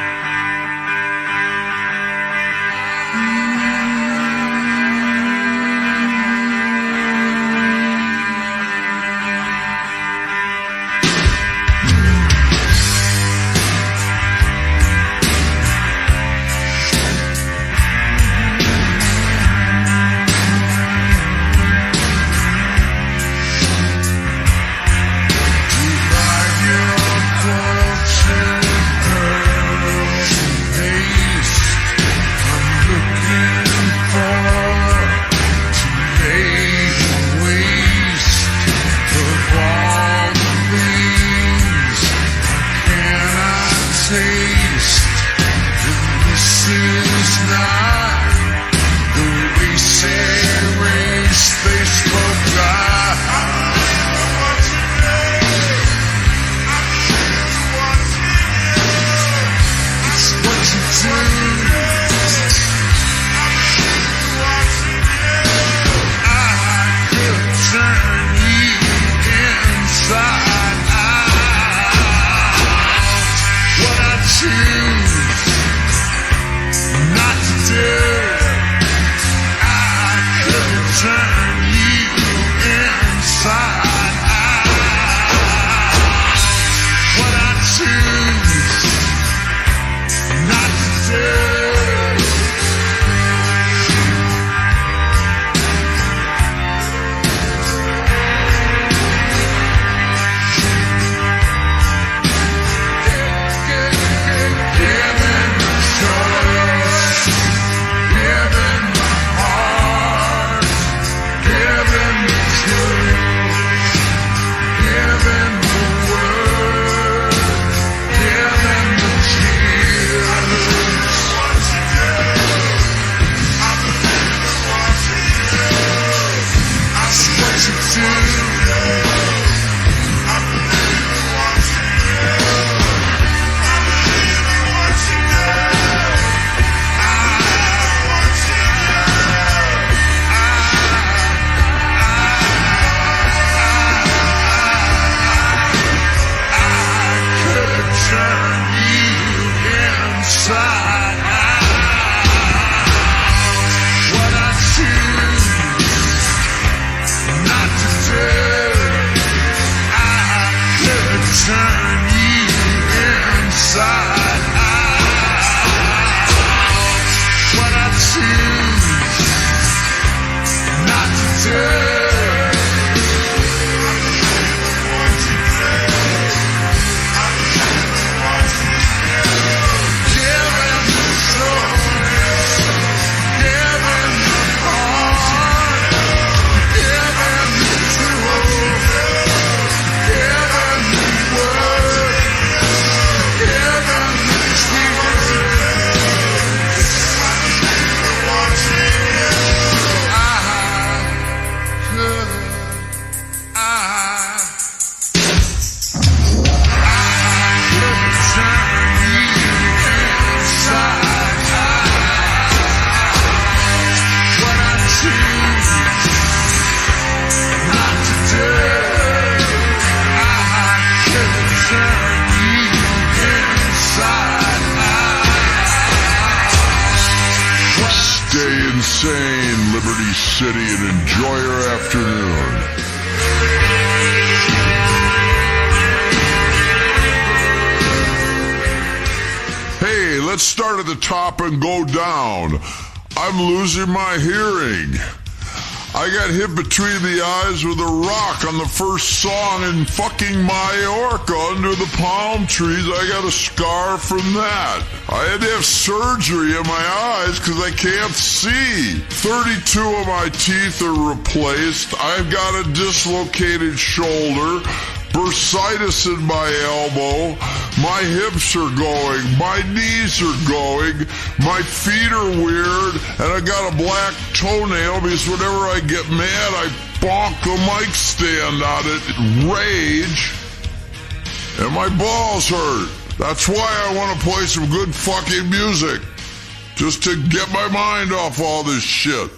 insane Liberty City and enjoy your afternoon. Hey, let's start at the top and go down. I'm losing my hearing. I got hit between the eyes with a rock on the first song in fucking Mallorca under the palm trees. I got a scar from that. I had to have surgery in my eyes because I can't see. 32 of my teeth are replaced. I've got a dislocated shoulder. Bursitis in my elbow, my hips are going, my knees are going, my feet are weird, and I got a black toenail because whenever I get mad, I bonk the mic stand on it, rage, and my balls hurt. That's why I want to play some good fucking music, just to get my mind off all this shit.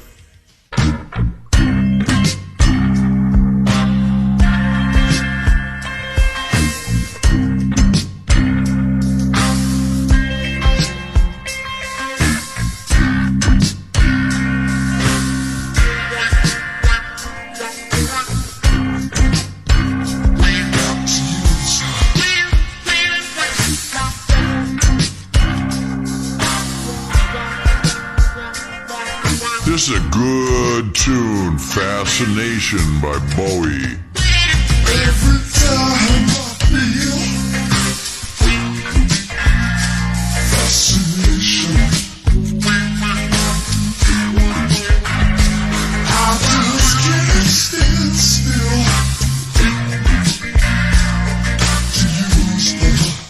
This is a good tune, Fascination by Bowie. Every time I feel fascination, I just can't stand still to use them.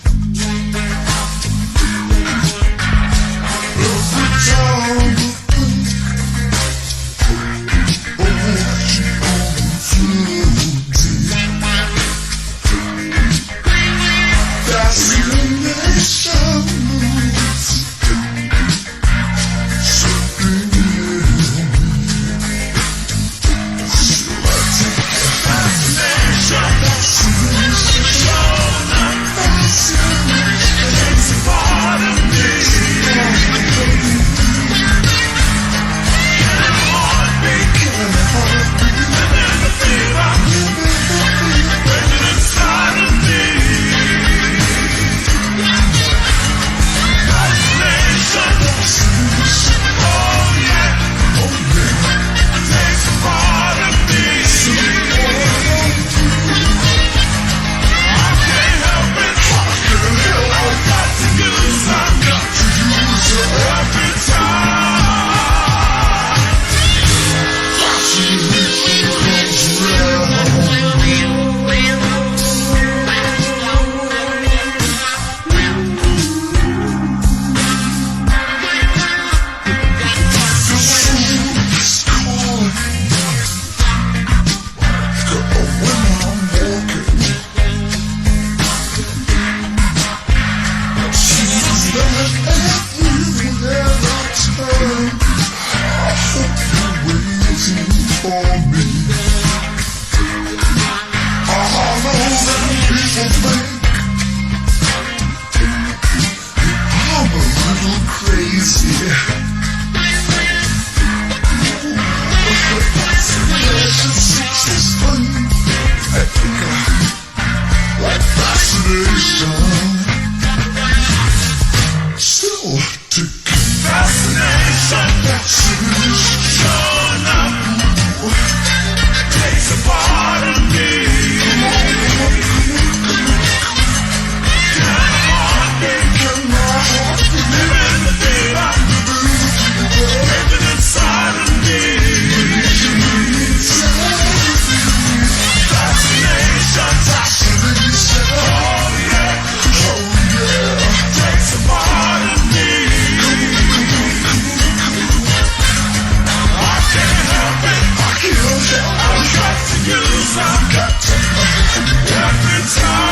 Every time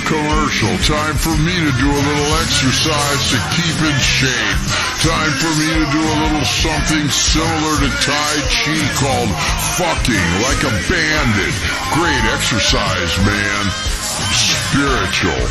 commercial. Time for me to do a little exercise to keep in shape. Time for me to do a little something similar to Tai Chi called fucking like a bandit. Great exercise, man. Spiritual.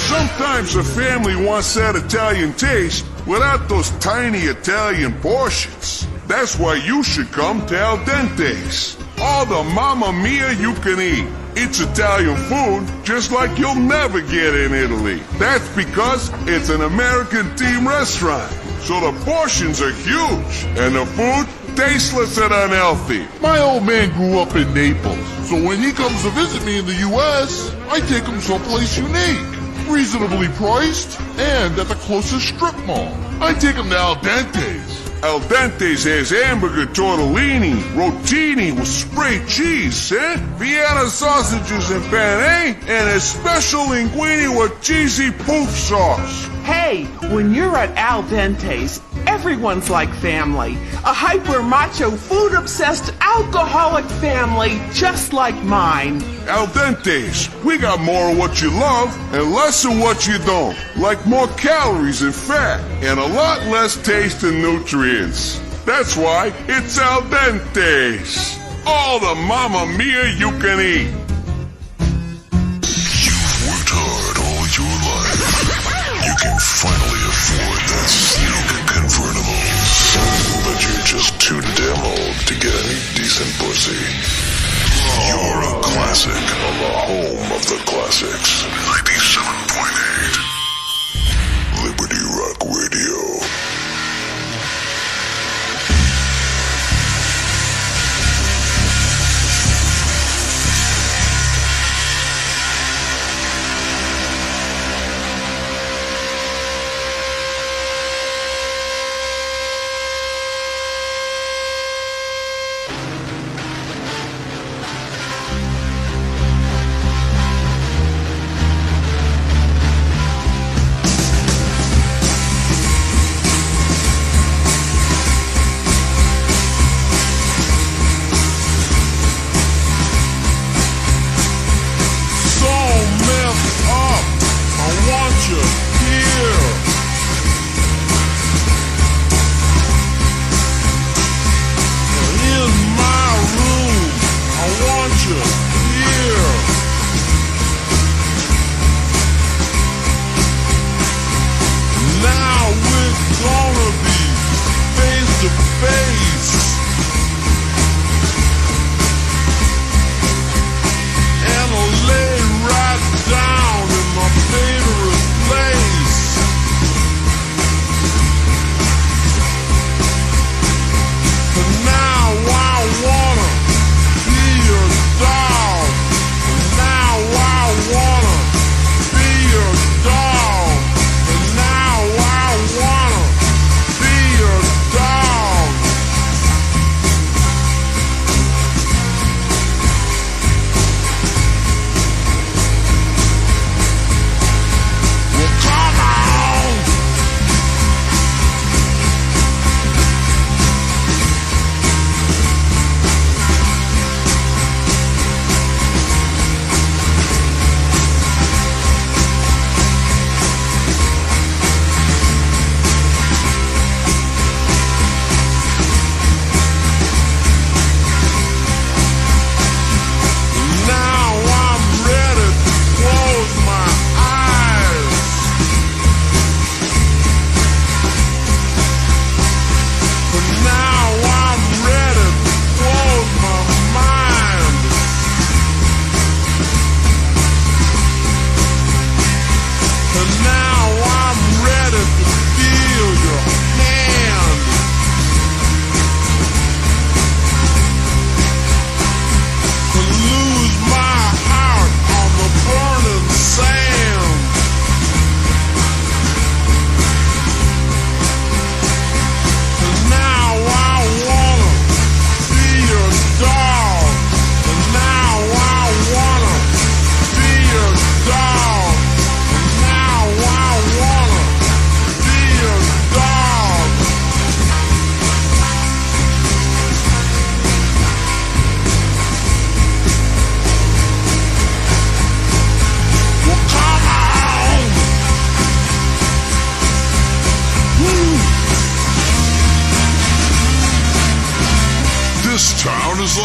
Sometimes a family wants that Italian taste without those tiny Italian portions. That's why you should come to Al Dente's. All the mamma mia you can eat. It's Italian food just like you'll never get in Italy. That's because it's an American team restaurant. So the portions are huge and the food tasteless and unhealthy. My old man grew up in Naples, so when he comes to visit me in the U.S., I take him someplace unique, reasonably priced, and at the closest strip mall. I take him to Al Dente's. Al Dente's has hamburger tortellini, rotini with sprayed cheese, Vienna sausages and penne, and a special linguine with cheesy poof sauce. Hey, when you're at Al Dente's, everyone's like family. A hyper macho, food obsessed, alcoholic family just like mine. Al Dente's, we got more of what you love and less of what you don't. Like more calories and fat and a lot less taste and nutrients. That's why it's Al Dente's. All the mamma mia you can eat. You've worked hard all your life. You can finally afford that sleek convertible. But you're just too damn old to get any decent pussy. You're a classic on the home of the classics. 97.8 Liberty Rock Radio.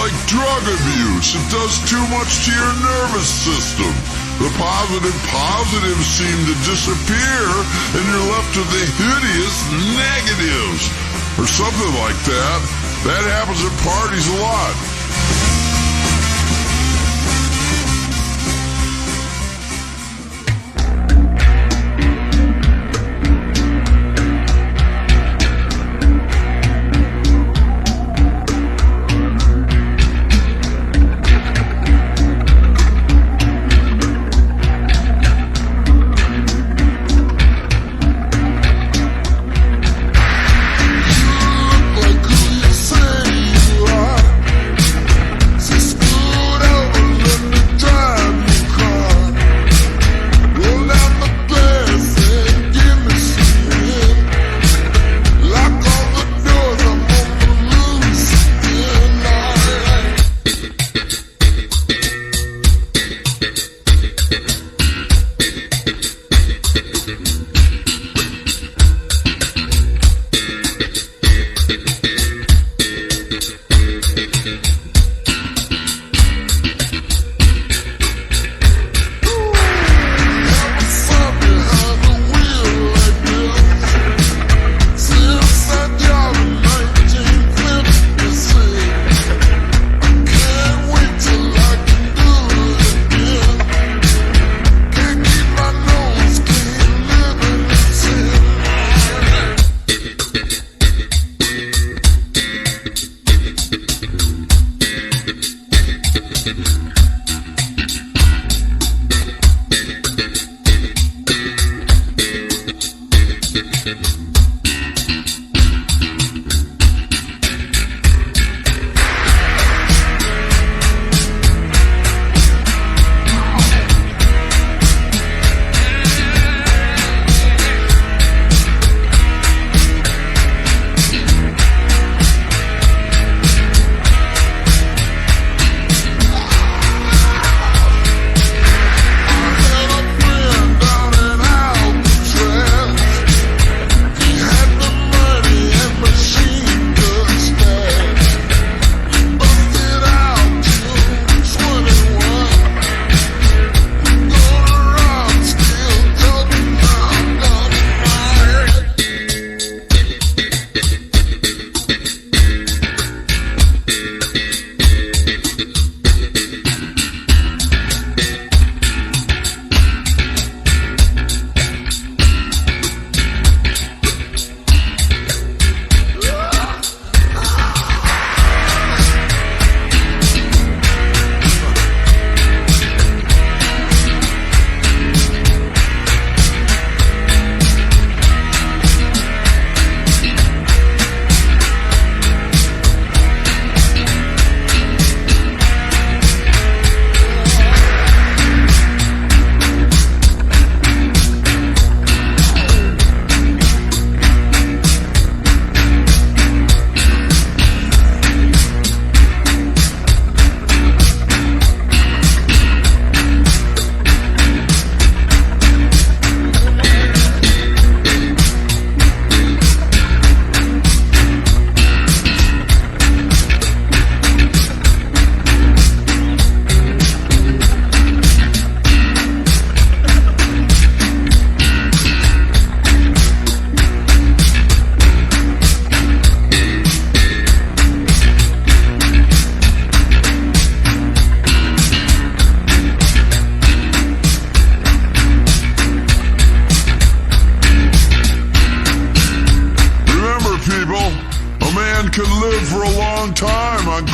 like drug abuse. It does too much to your nervous system. The positives seem to disappear, and you're left with the hideous negatives. Or something like that. That happens at parties a lot.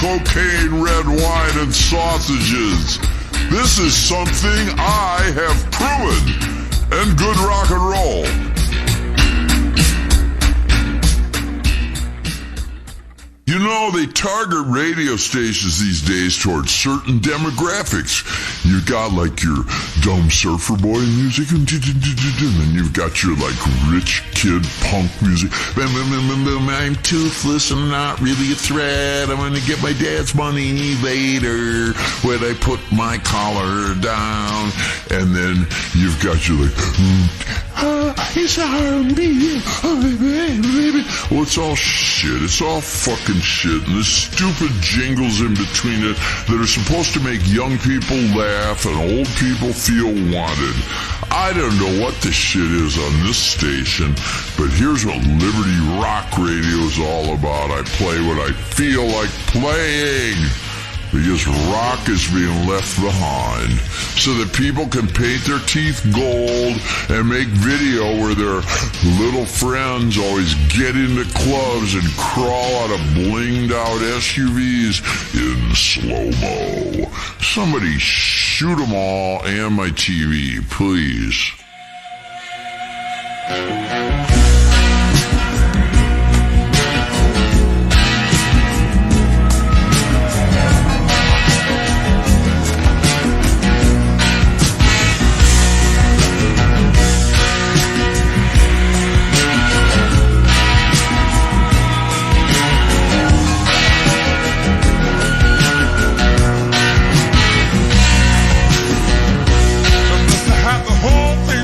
cocaine, red wine, and sausages. This is something I have proven. And good rock and roll. You know, they target radio stations these days towards certain demographics. You got like your dumb surfer boy music, and then you've got your like rich kid punk music. I'm toothless, I'm not really a threat. I'm gonna get my dad's money later when I put my collar down. And then you've got your like, It's R&B, baby. Well, it's all shit. It's all fucking shit. And there's stupid jingles in between it that are supposed to make young people laugh and old people feel wanted. I don't know what this shit is on this station, but here's what Liberty Rock Radio is all about. I play what I feel like playing, because rock is being left behind so that people can paint their teeth gold and make video where their little friends always get into clubs and crawl out of blinged out SUVs in slow-mo. Somebody shoot them all and my TV, please. Had the whole thing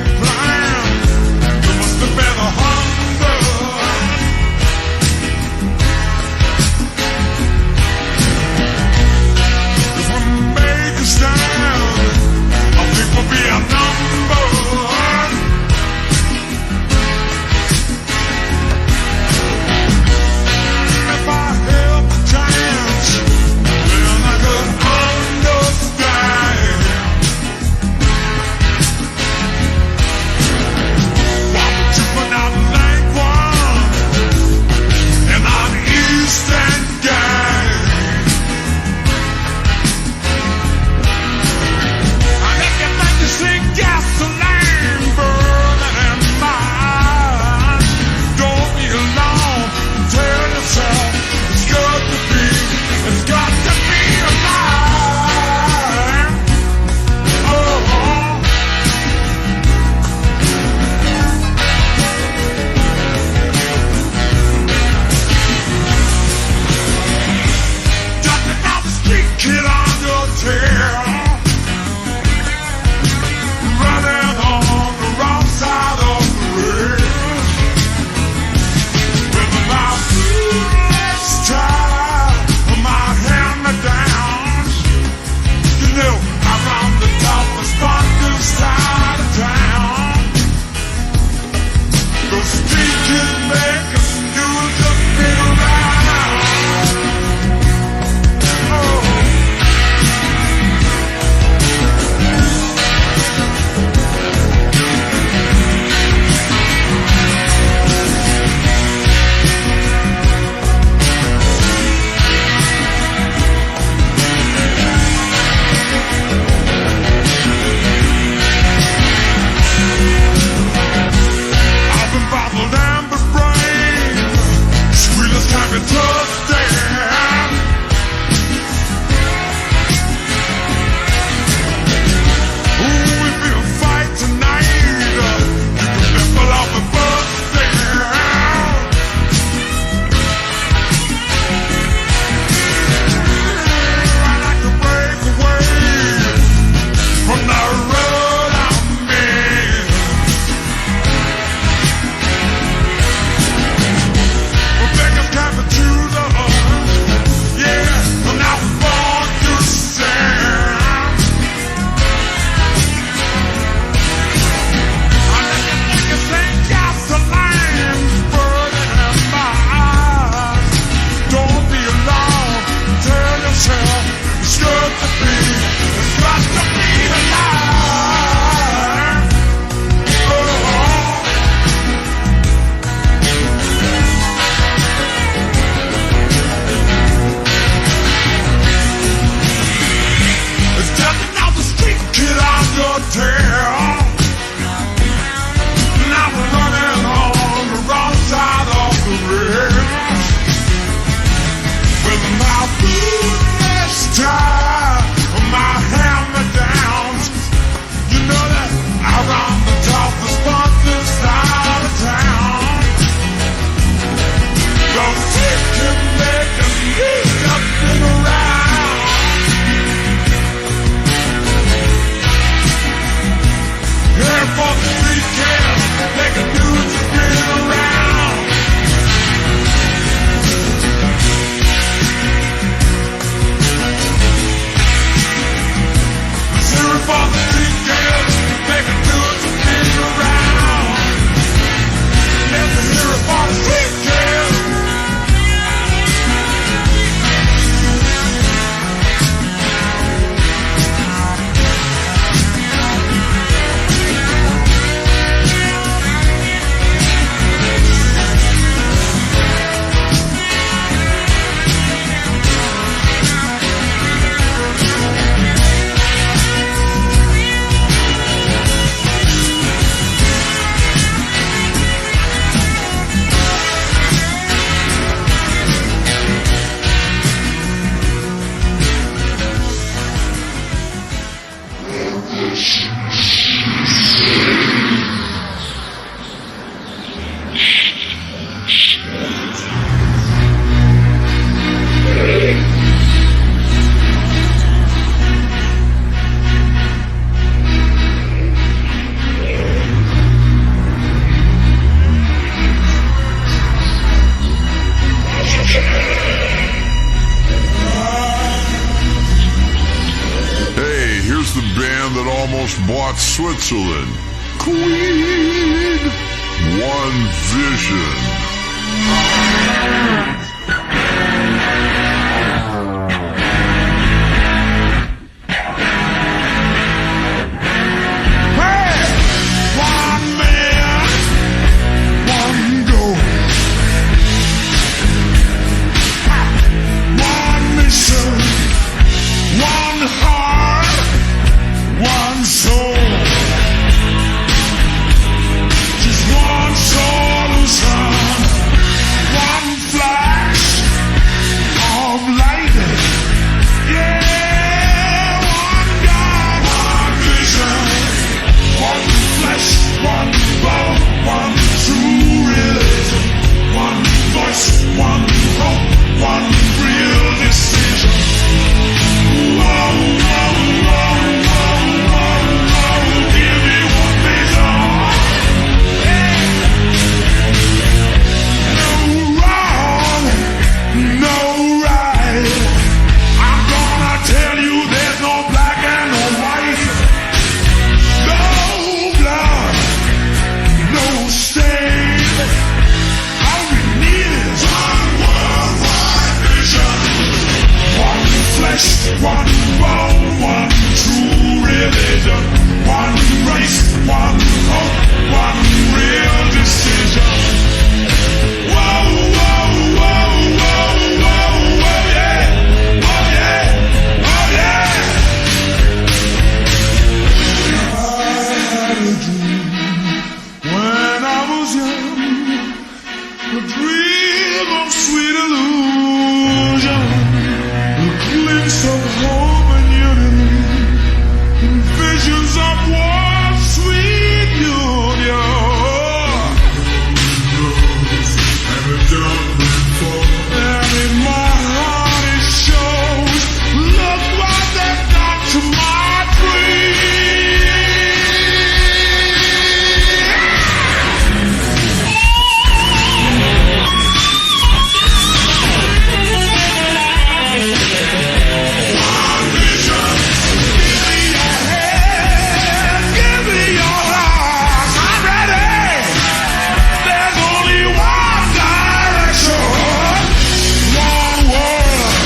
almost bought Switzerland. Queen! One vision. One man, one goal. One mission, one heart, one soul. Just one solution, one flash of light. Yeah, one God, one vision, one flesh, one bone, one true religion, one voice, one hope, one real decision. Whoa, whoa, whoa, whoa, whoa, whoa, give me one vision. No wrong, no right. I'm gonna tell you there's no black and no white. No blood, no stain. All we need is one worldwide vision. One flesh, one bone, one true religion. One race, one hope, one real decision. Whoa, whoa, whoa, whoa, whoa, whoa, yeah. Oh yeah, oh yeah. I had a dream when I was young, a dream of sweet illusion, a glimpse of hope and unity, and visions of one sweet union. And the diamond falls, and in my heart it shows. Look what they've done to my dream. One vision, give me your hand, give me your heart. I'm ready. There's only one direction, one world,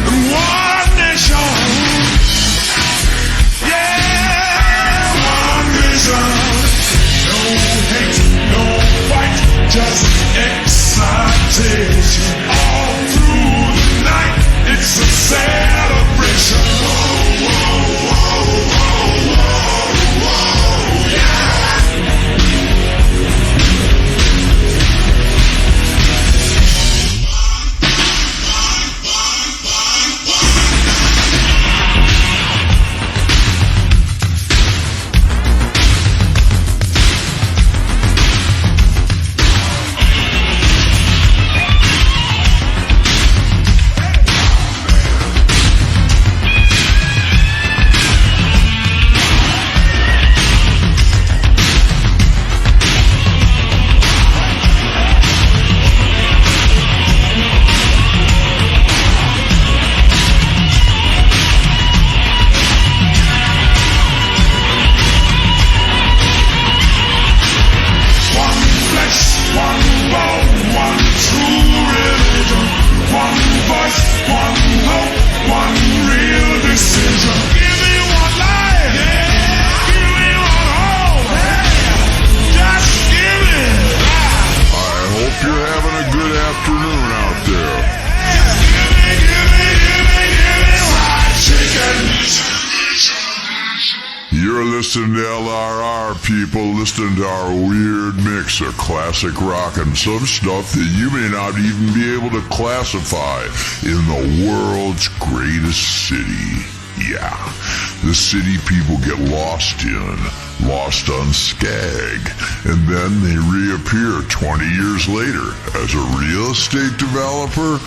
and one nation. Yeah, one vision. No hate, no fight, just excitation. All through the night, it's a celebration. Whoa, whoa, whoa, whoa, whoa, whoa, yeah. One flesh, one bone, one true religion, one voice, one hope, one real decision. Give me one life, yeah. Give me one hope, yeah. Just give it. I hope you're having a good afternoon out there. Give me fried chicken. You're listening to LRR, people, listening to our weird mix of classic rock and some stuff that you may not even be able to classify in the world's greatest city. Yeah, the city people get lost in, lost on Skag, and then they reappear 20 years later as a real estate developer.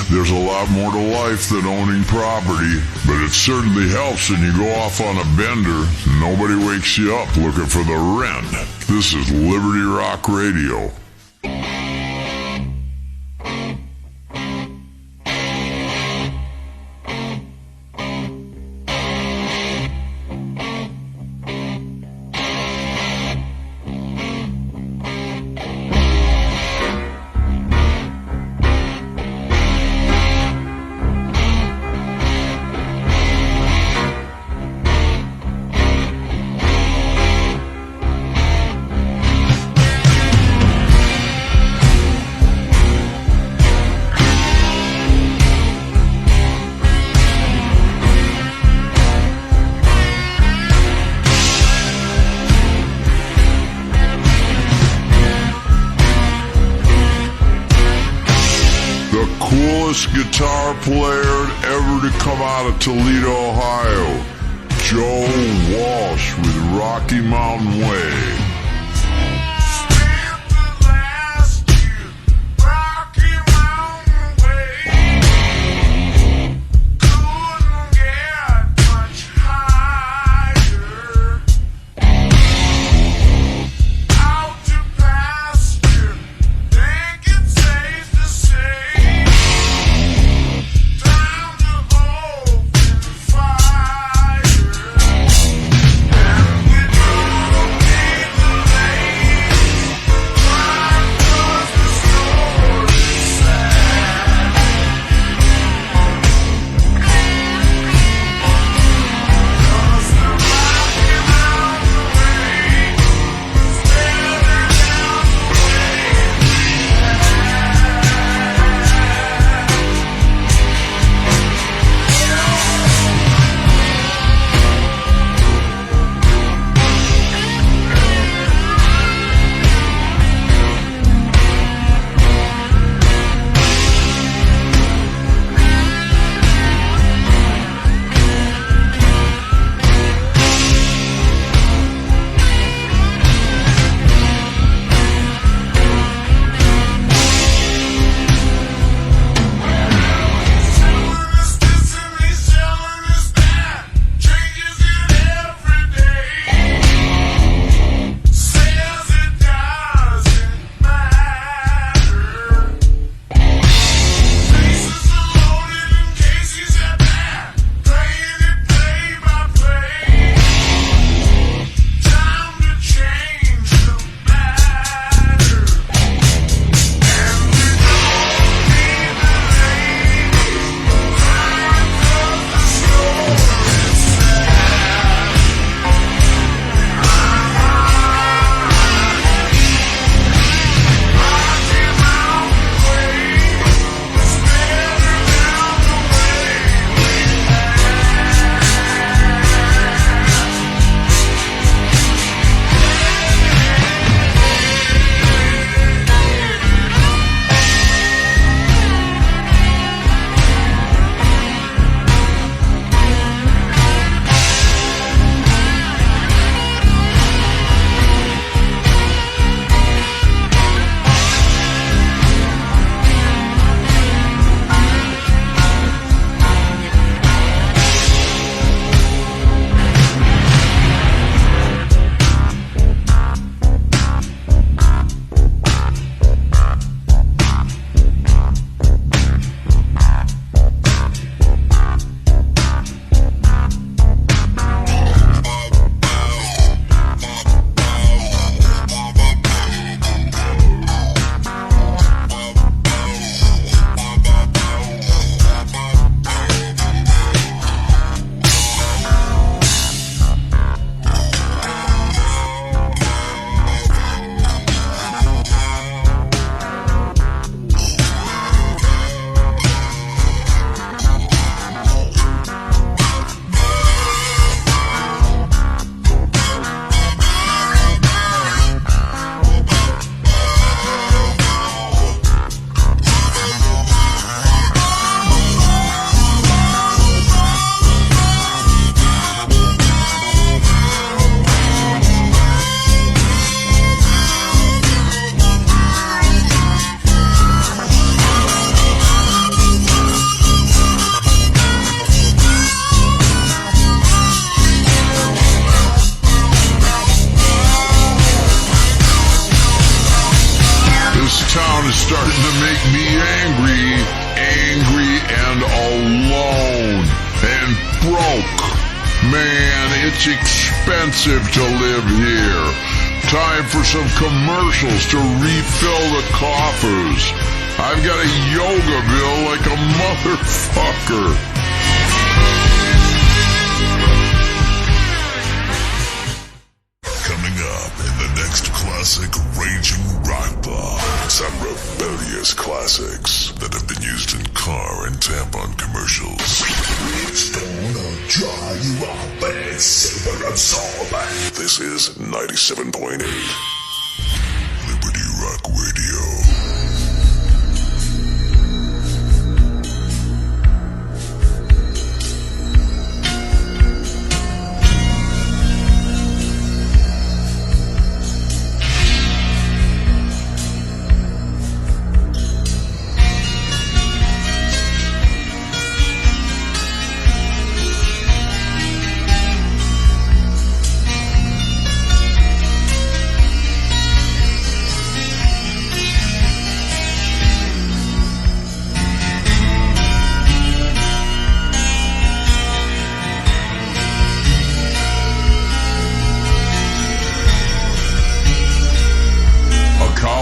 There's a lot more to life than owning property, but it certainly helps when you go off on a bender and nobody wakes you up looking for the rent. This is Liberty Rock Radio. coolest guitar player ever to come out of Toledo, Ohio. Joe Walsh with Rocky Mountain Way. Man, it's expensive to live here. Time for some commercials to refill the coffers. I've got a yoga bill like a motherfucker. Coming up in the next classic Raging Rock Bar, some rebellious classics that have been used in car and tampon commercials. It's gonna dry you up and silver absorb. This is 97.8 Liberty Rock Radio.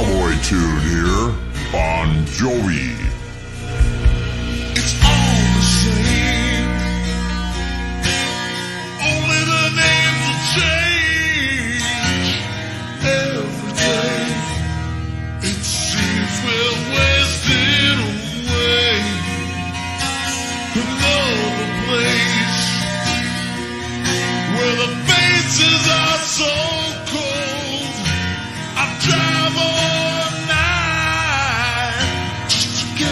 cowboy tune here. Bon Jovi. It's all the same. Only the names will change every day. It seems we're wasting away. Another place where the faces are so cold. I drive all night just to get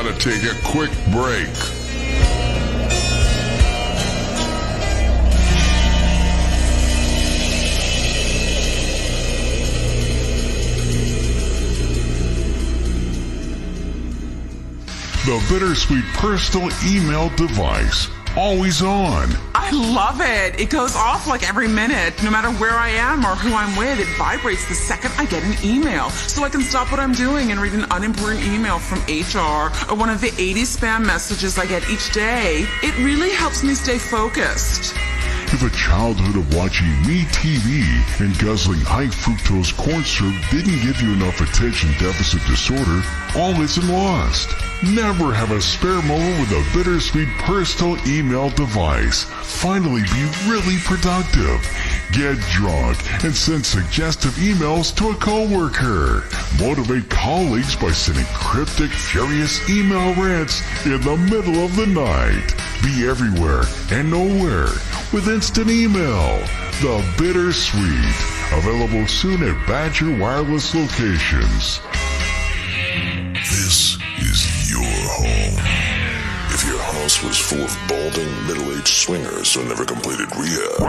gotta take a quick break. The Bittersweet personal email device. Always on. I love it. It goes off like every minute. No matter where I am or who I'm with, it vibrates the second I get an email. So I can stop what I'm doing and read an unimportant email from HR or one of the 80 spam messages I get each day. It really helps me stay focused. If a childhood of watching MeTV and guzzling high fructose corn syrup didn't give you enough attention deficit disorder, all isn't lost. Never have a spare moment with a Bittersweet personal email device. Finally be really productive. Get drunk and send suggestive emails to a coworker. Motivate colleagues by sending cryptic, furious email rants in the middle of the night. Be everywhere and nowhere with instant email. The Bittersweet. Available soon at Badger Wireless locations. This is your home. If your house was full of balding, middle-aged swingers who never completed rehab.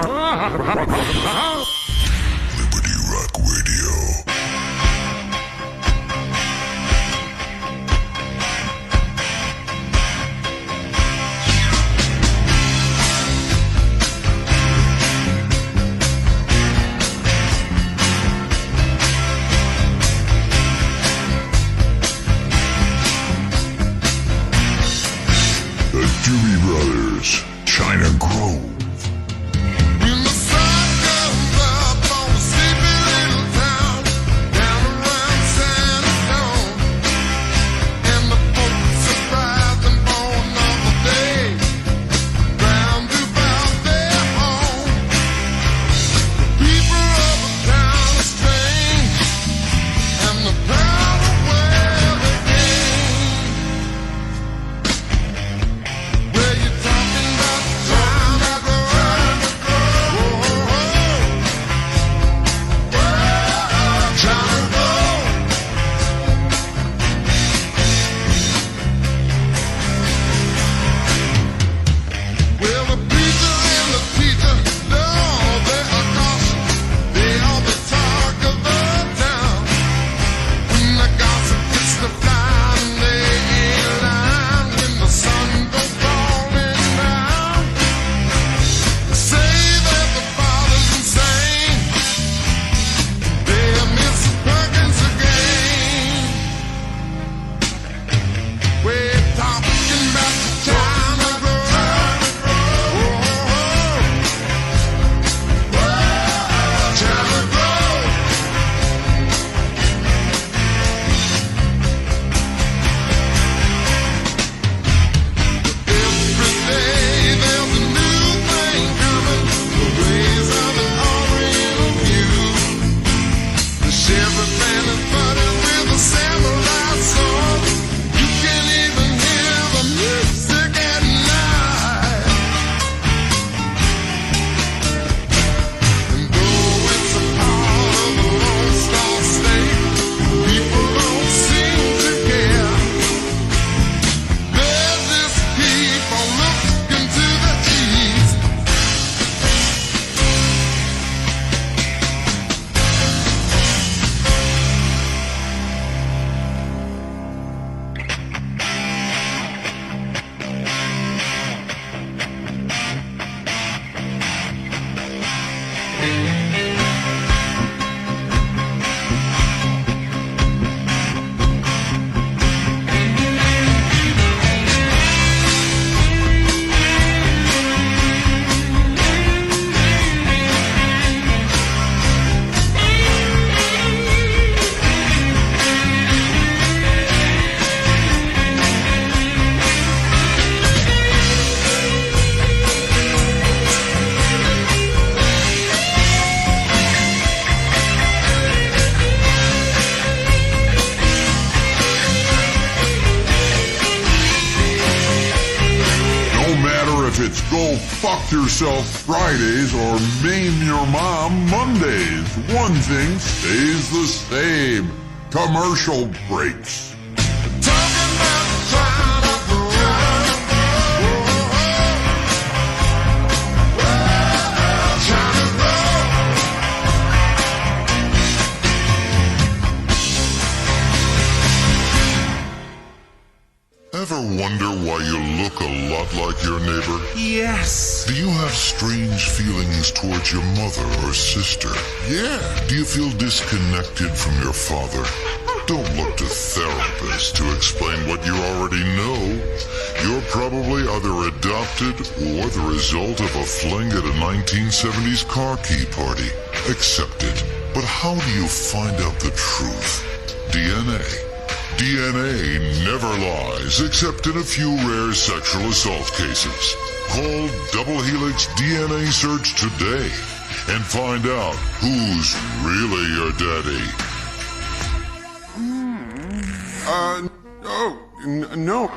Liberty Rock Radio. Doobie Brothers, China Grove. When the sun comes up on the sleepy little town down around San Antonio, and the folks are rising for another day, round about their home. The people of the town are strange, and the proud of where they came. Where you talking about China Grove? China Grove. Well, the preacher and the teacher, they are cautious. They are the talk of the town. When the gossip gets to flying, they ain't lying. When the sun goes falling down, say that the father's insane. They're Mrs. Perkins again. We're talking about the China Grove. China Grove. Every day there's a new thing coming. The ways of an oriental view. The sheriff and his buddies with a samurai sword. You can even hear the music at night. And though it's a part of the Lone Star State, people don't seem to care. They just keep on looking to the east. No matter if it's Go Fuck Yourself Fridays or Maim Your Mom Mondays, one thing stays the same. Commercial breaks. Talking about China ever wonder why you look a lot like your neighbor? Yes. Do you have strange feelings towards your mother or sister? Yeah. Do you feel disconnected from your father? Don't look to therapists to explain what you already know. You're probably either adopted or the result of a fling at a 1970s car key party. Accept it. But how do you find out the truth? DNA. DNA never lies, except in a few rare sexual assault cases. Call Double Helix DNA Search today and find out who's really your daddy. No.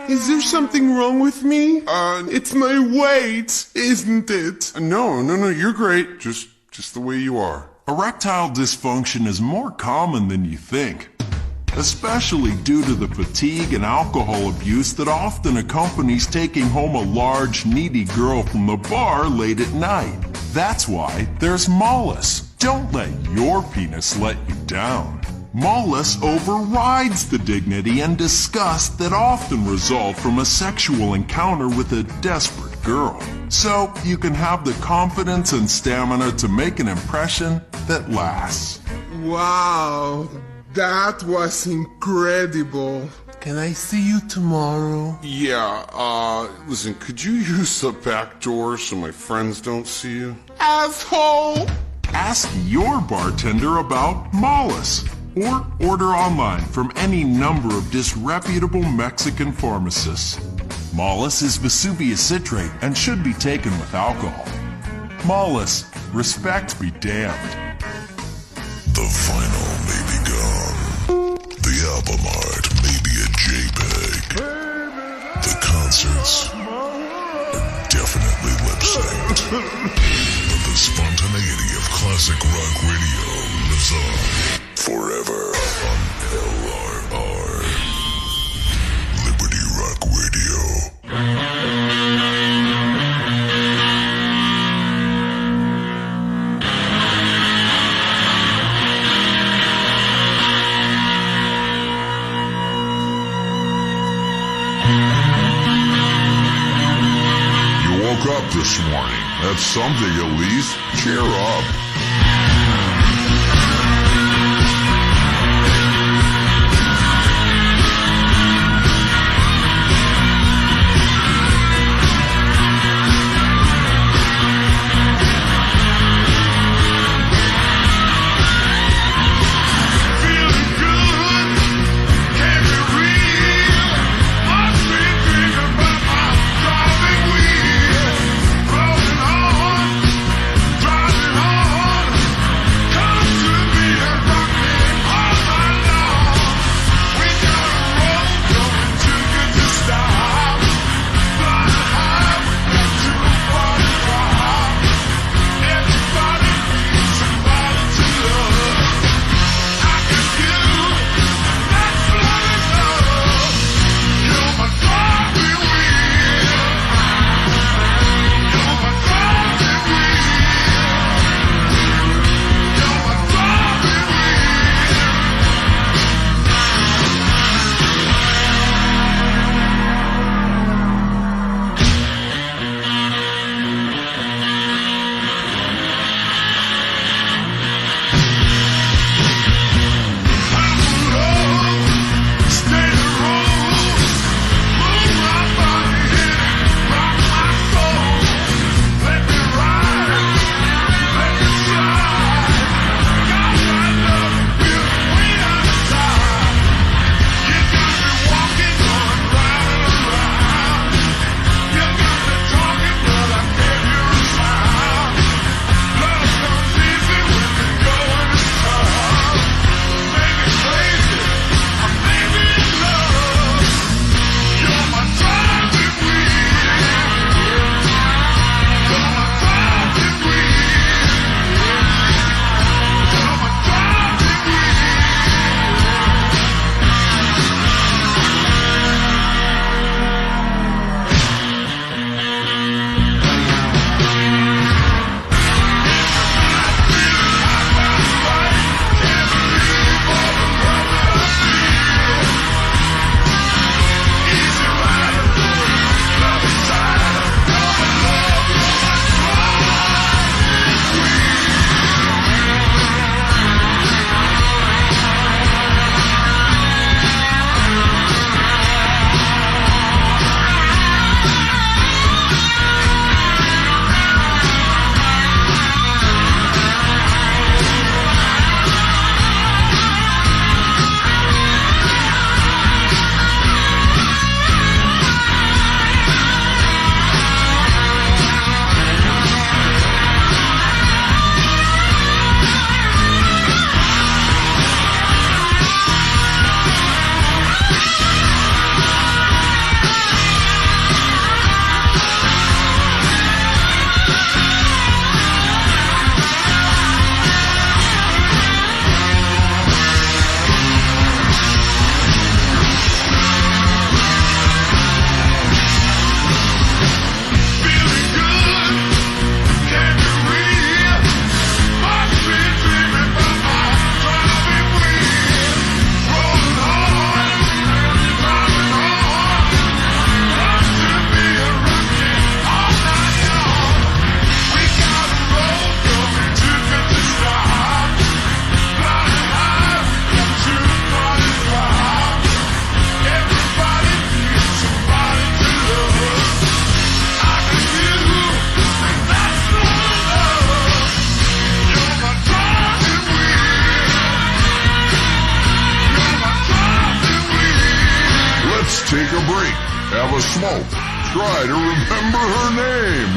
Is there something wrong with me? It's my weight, isn't it? No, you're great. Just the way you are. Erectile dysfunction is more common than you think, especially due to the fatigue and alcohol abuse that often accompanies taking home a large, needy girl from the bar late at night. That's why there's Mollus. Don't let your penis let you down. Mollus overrides the dignity and disgust that often result from a sexual encounter with a desperate girl. So you can have the confidence and stamina to make an impression that lasts. Wow, that was incredible. Can I see you tomorrow? Yeah, listen, could you use the back door so my friends don't see you? Asshole! Ask your bartender about Mollus, or order online from any number of disreputable Mexican pharmacists. Mollus is Vesuvius citrate and should be taken with alcohol. Mollus, respect be damned. The vinyl may be gone. The album art may be a JPEG. The concerts are definitely lip-synced. But the spontaneity of classic rock radio lives on forever on LRR. Liberty Rock Radio. Woke up this morning. That's something at least. Cheer up. Feeling good, can't be real. I've been thinking about my driving wheel. Rolling on, driving on. have a smoke. Try to remember her name.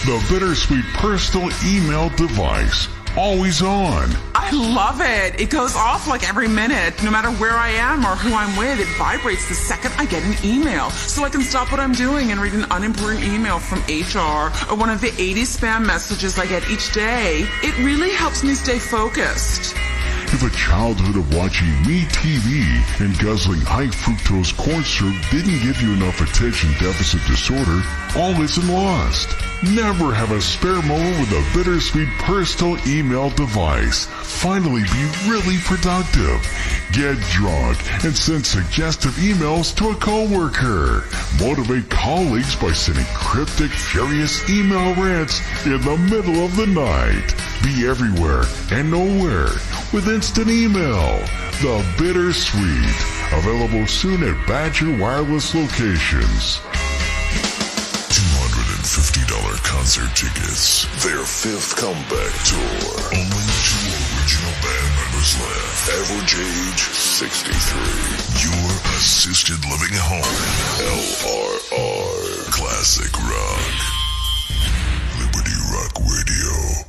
The Bittersweet personal email device. Always on. I love it. It goes off like every minute. No matter where I am or who I'm with, it vibrates the second I get an email. So I can stop what I'm doing and read an unimportant email from HR or one of the 80 spam messages I get each day. It really helps me stay focused. If a childhood of watching MeTV and guzzling high fructose corn syrup didn't give you enough attention deficit disorder, all isn't lost. Never have a spare moment with a Bittersweet personal email device. Finally be really productive. Get drunk and send suggestive emails to a coworker. Motivate colleagues by sending cryptic, furious email rants in the middle of the night. Be everywhere and nowhere with instant email. The Bittersweet. Available soon at Badger Wireless locations. $250 concert tickets. Their 5th comeback tour. Only 2 original band members left. Average age 63. Your assisted living home. LRR. Classic rock. Liberty Rock Radio.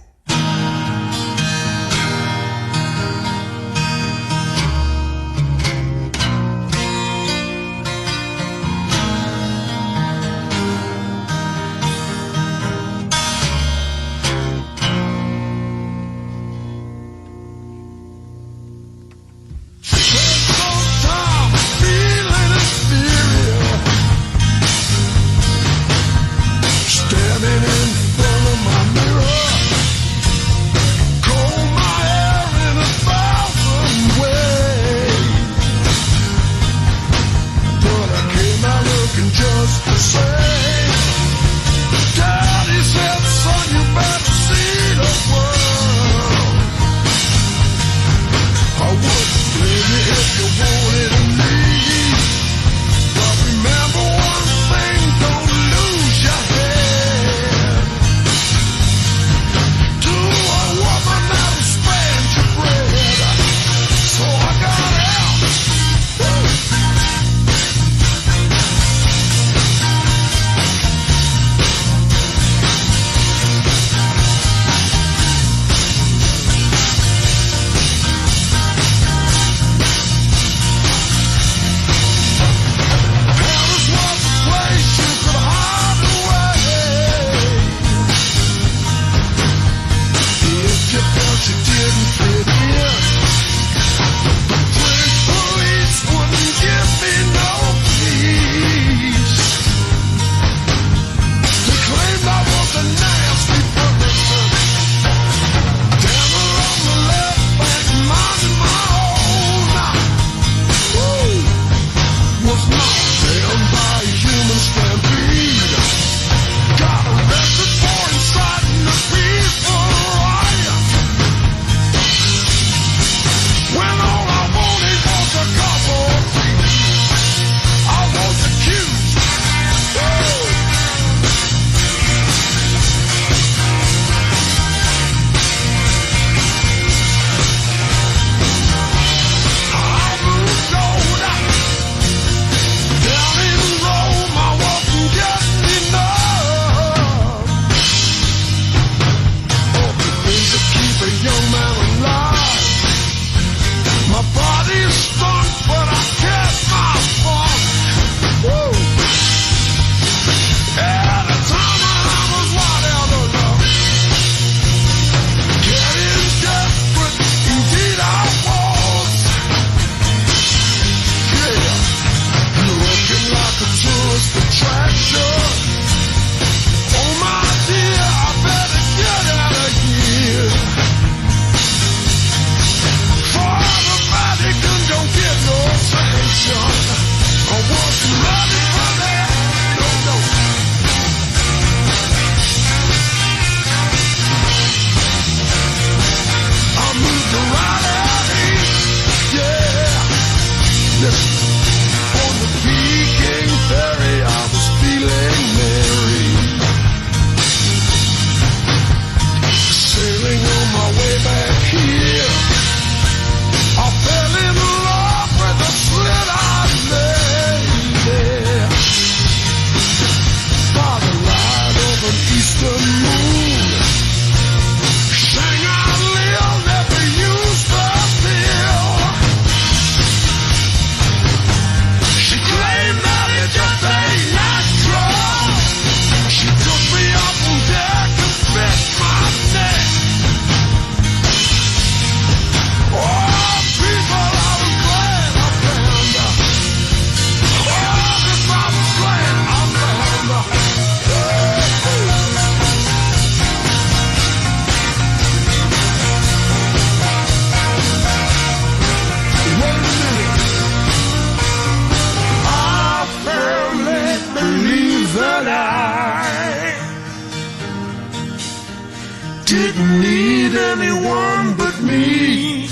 didn't need anyone but me.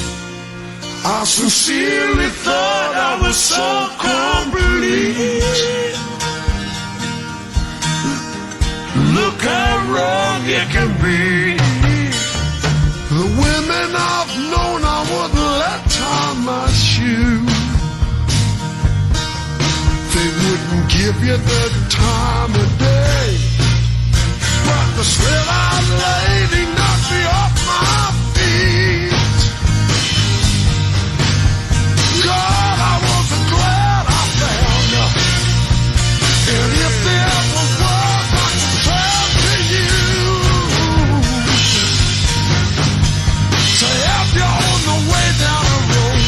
I sincerely thought I was so complete. Look how wrong it can be. The women I've known I wouldn't let tie my shoe. They wouldn't give you the time of day, but the sweet-eyed lady knocked me off my feet. God, I was glad I found her. And if there was words I could tell to you, to help you on the way down the road,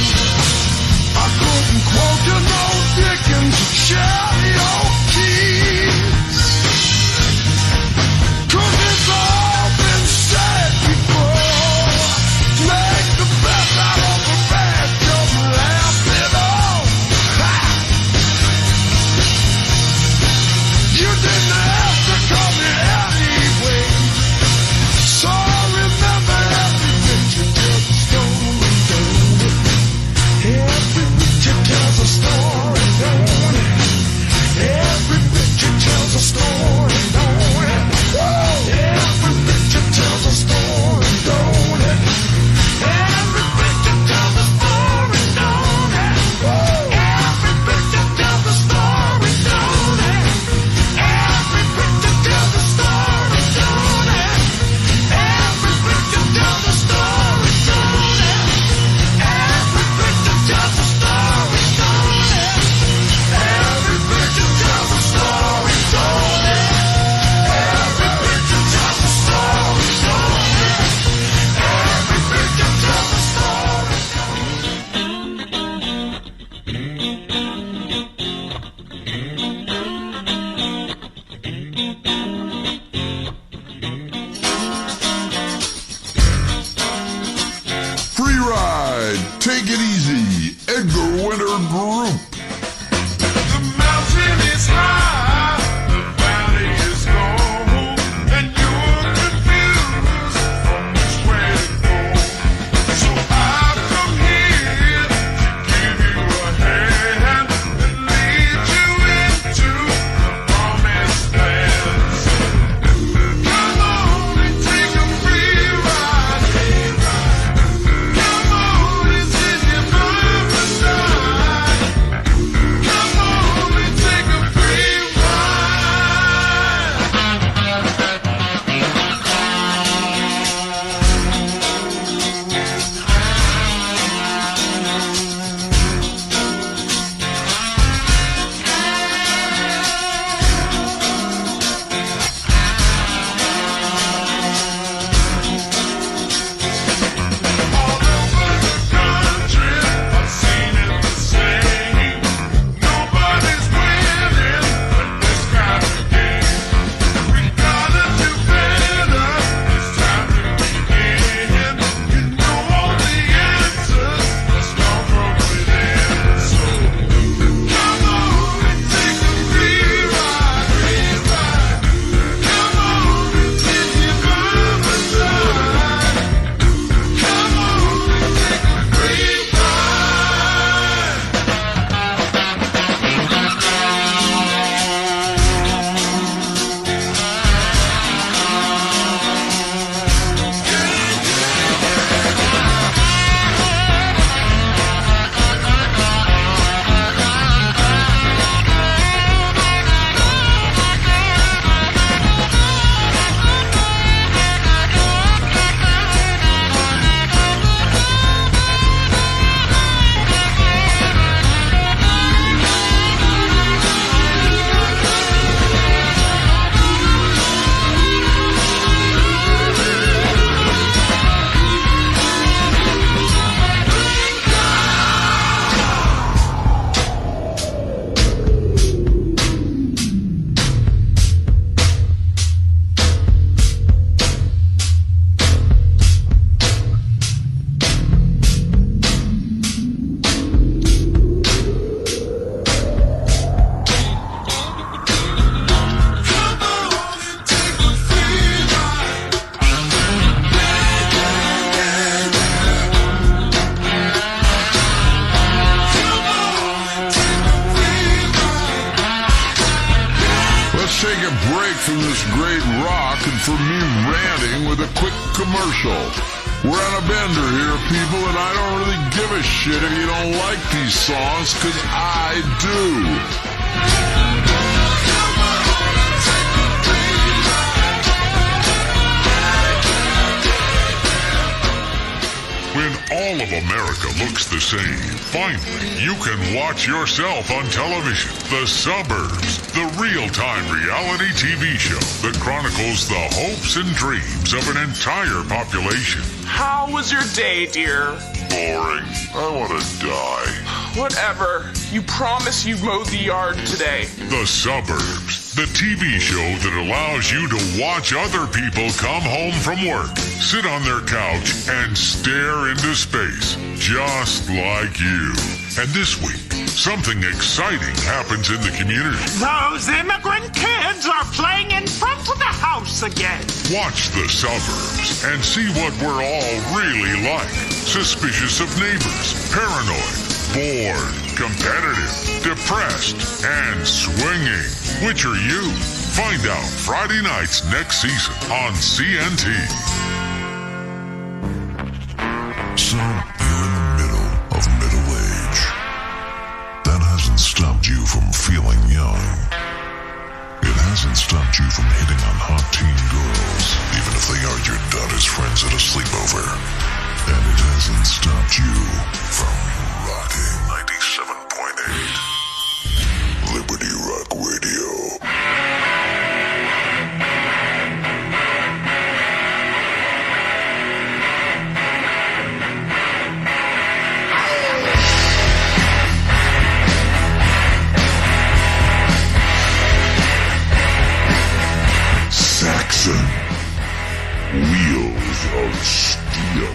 I couldn't quote you no Dickens or Cherokee. from this great rock and for me ranting with a quick commercial. We're on a bender here, people, and I don't really give a shit if you don't like these songs, 'cause I do. When all of America looks the same, finally, you can watch yourself on television. The Suburbs, the real-time reality TV show that chronicles the hopes and dreams of an entire population. How was your day, dear? Boring. I want to die. Whatever. You promised you'd mow the yard today. The Suburbs, the TV show that allows you to watch other people come home from work, sit on their couch, and stare into space, just like you. And this week, something exciting happens in the community. Those immigrant kids are playing in front of the house again. Watch The Suburbs and see what we're all really like. Suspicious of neighbors, paranoid, bored, competitive, depressed, and swinging. Which are you? Find out Friday nights next season on CNT. So, you're in the middle of middle age. That hasn't stopped you from feeling young. It hasn't stopped you from hitting on hot teen girls, even if they are your daughter's friends at a sleepover. And it hasn't stopped you from rocking 97.8 Liberty Rock Radio. Saxon, Wheels of Steel.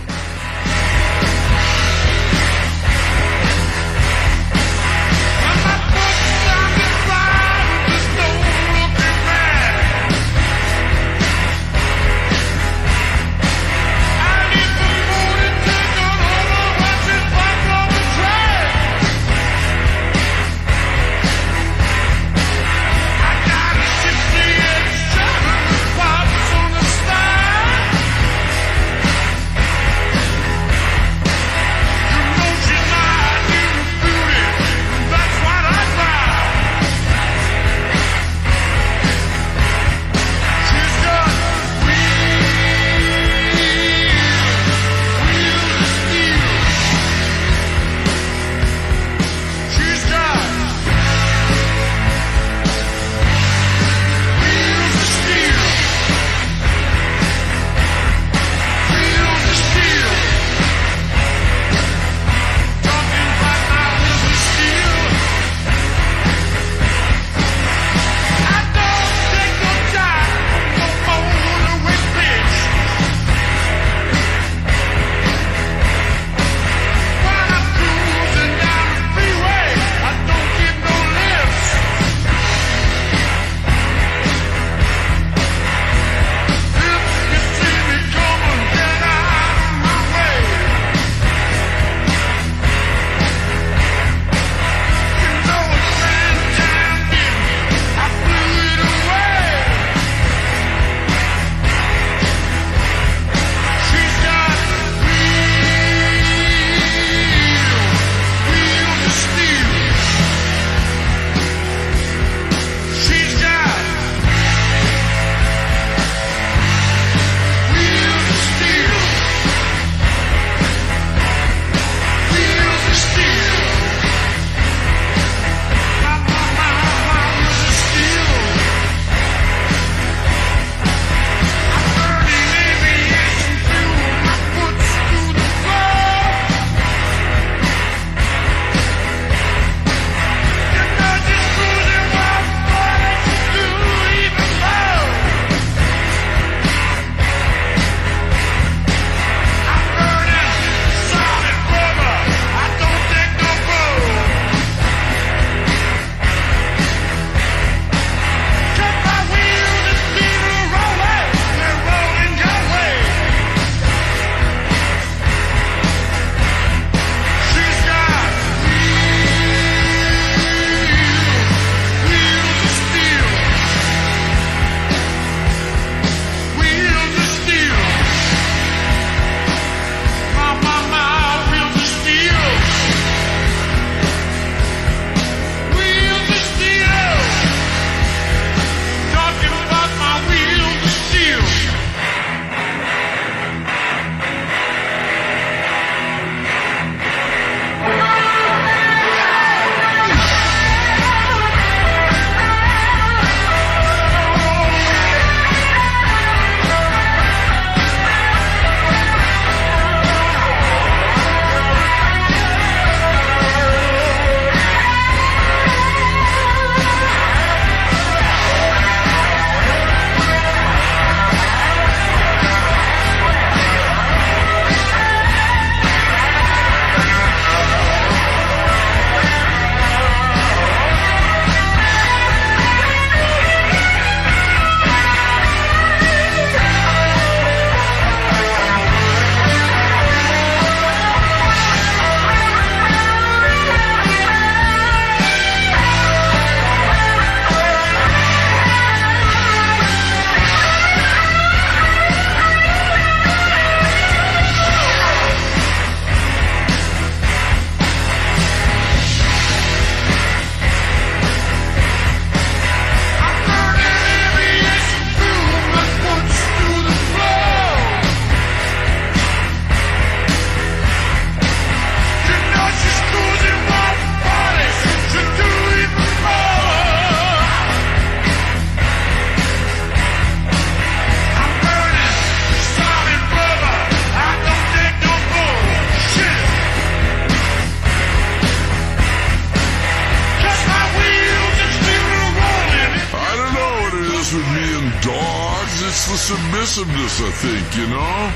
dogs. It's the submissiveness, I think, you know?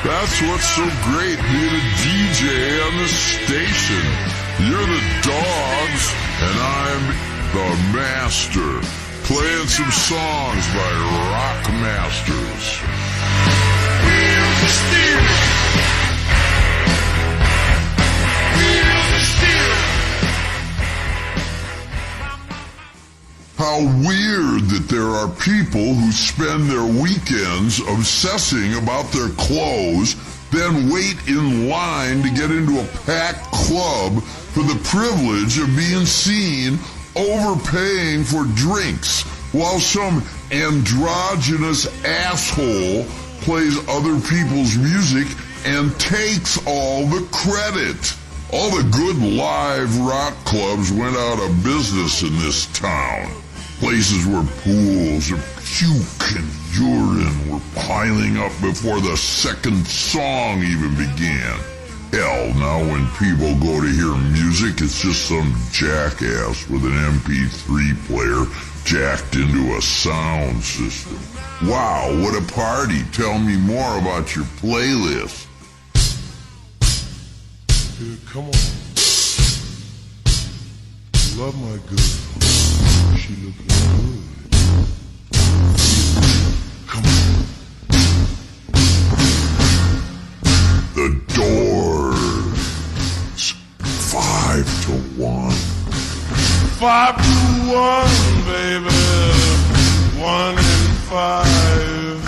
That's what's so great being a DJ on the station. You're the dogs, and I'm the master. Playing some songs by rock masters. Wheels of steel. Wheels of steel. How weird that there are people who spend their weekends obsessing about their clothes, then wait in line to get into a packed club for the privilege of being seen overpaying for drinks while some androgynous asshole plays other people's music and takes all the credit. All the good live rock clubs went out of business in this town. Places where pools of puke and urine were piling up before the second song even began. Hell, now when people go to hear music, it's just some jackass with an MP3 player jacked into a sound system. Wow, what a party. Tell me more about your playlist. Yeah, come on. Love my girl. She looking good. Come on. The Doors. 5 to 1. 5 to 1, baby. 1 and 5.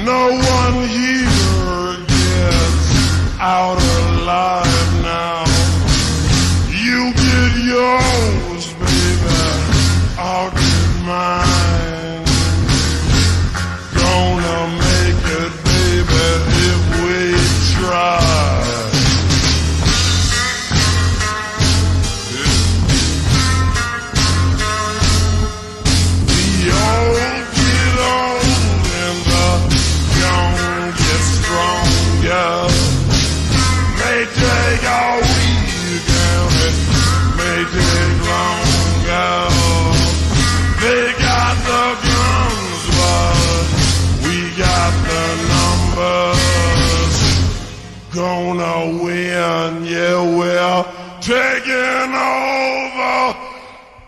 No one here gets out alive now. You get yours, baby. I'll get mine. Gonna make it, baby, if we try. The old get old and the young get stronger. May take a week and it may take longer. They got the guns, but we got the numbers. Gonna win, yeah, we're taking over.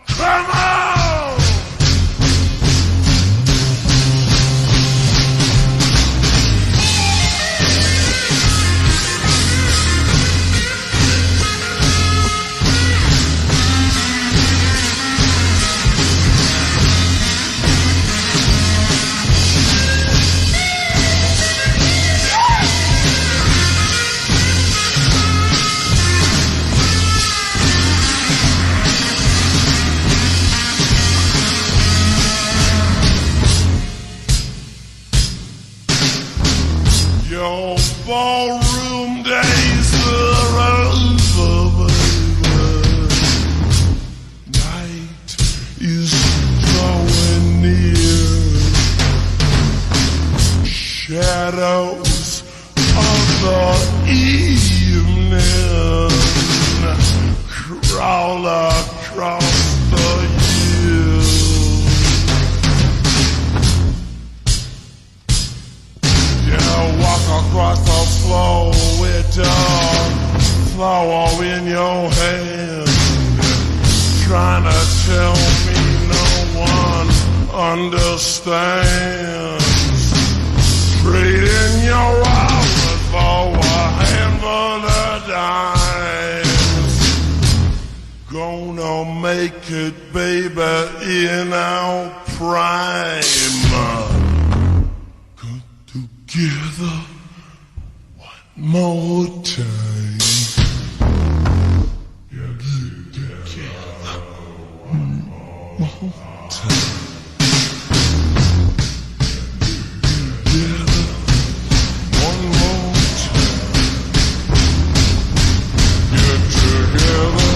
Come on! Your ballroom days are over, baby. Night is drawing near. Shadows of the evening crawl across the hills. Walk across the floor with your flower in your hand, trying to tell me no one understands. Trading your wallet for a handful of dimes. Gonna make it, baby, in our prime. Together one more time. Together one more time. Together one more time. Get together.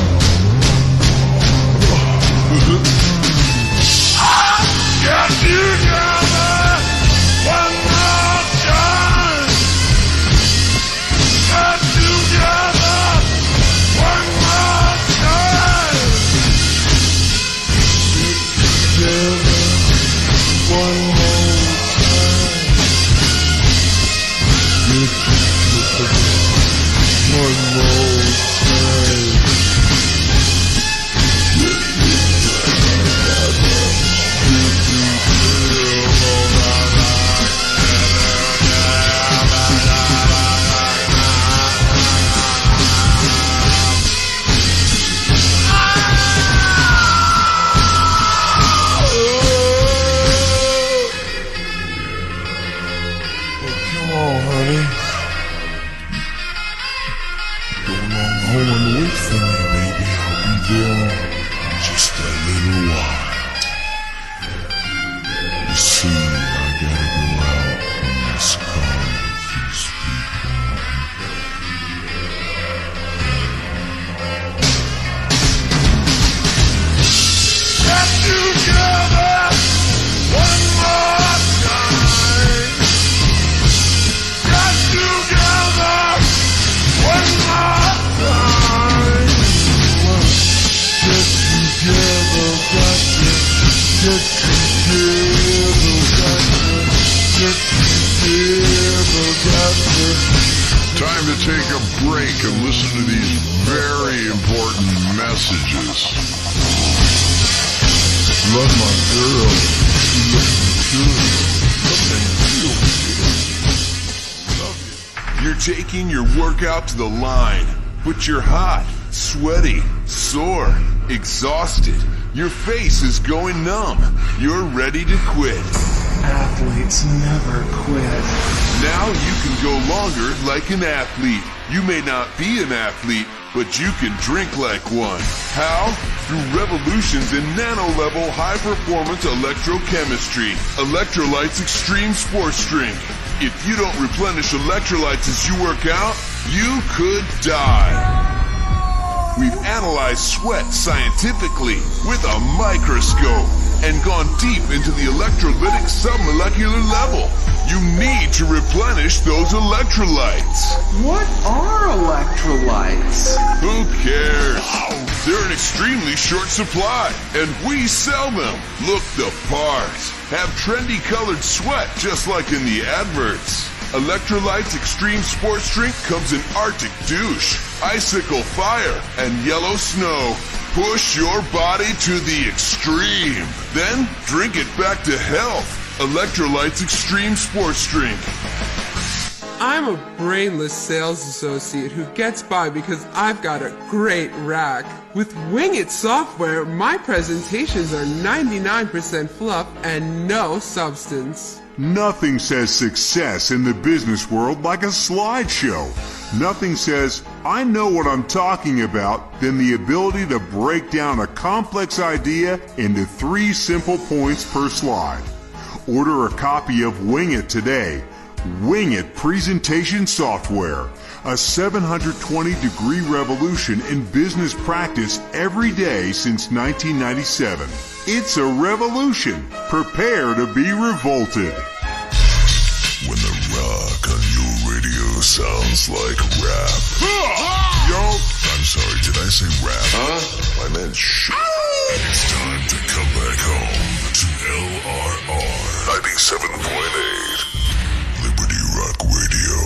Get together one more time. Get together one more time. Get together. Time to take a break and listen to these very important messages. Love my girl. She looks good. You're taking your workout to the line, but you're hot, sweaty, sore, exhausted. Your face is going numb. You're ready to quit. Athletes never quit. Now you can go longer like an athlete. You may not be an athlete, but you can drink like one. How? Through revolutions in nano-level high-performance electrochemistry. Electrolytes Extreme Sports Drink. If you don't replenish electrolytes as you work out, you could die. We've analyzed sweat scientifically with a microscope and gone deep into the electrolytic submolecular level. You need to replenish those electrolytes. What are electrolytes? Who cares? They're in extremely short supply, and we sell them. Look the part. Have trendy colored sweat just like in the adverts. Electrolytes Extreme Sports Drink comes in Arctic Douche, Icicle Fire, and Yellow Snow. Push your body to the extreme. Then drink it back to health. Electrolytes Extreme Sports Drink. I'm a brainless sales associate who gets by because I've got a great rack. With Wing It software, my presentations are 99% fluff and no substance. Nothing says success in the business world like a slideshow. Nothing says, I know what I'm talking about, than the ability to break down a complex idea into 3 simple points per slide. Order a copy of Wing It today. Wing It presentation software. A 720-degree revolution in business practice every day since 1997. It's a revolution. Prepare to be revolted. When the rock on your radio sounds like rap. Yo! I'm sorry, did I say rap? Huh? I meant shit. It's time to come back home to LRR 97.8 Liberty Rock Radio.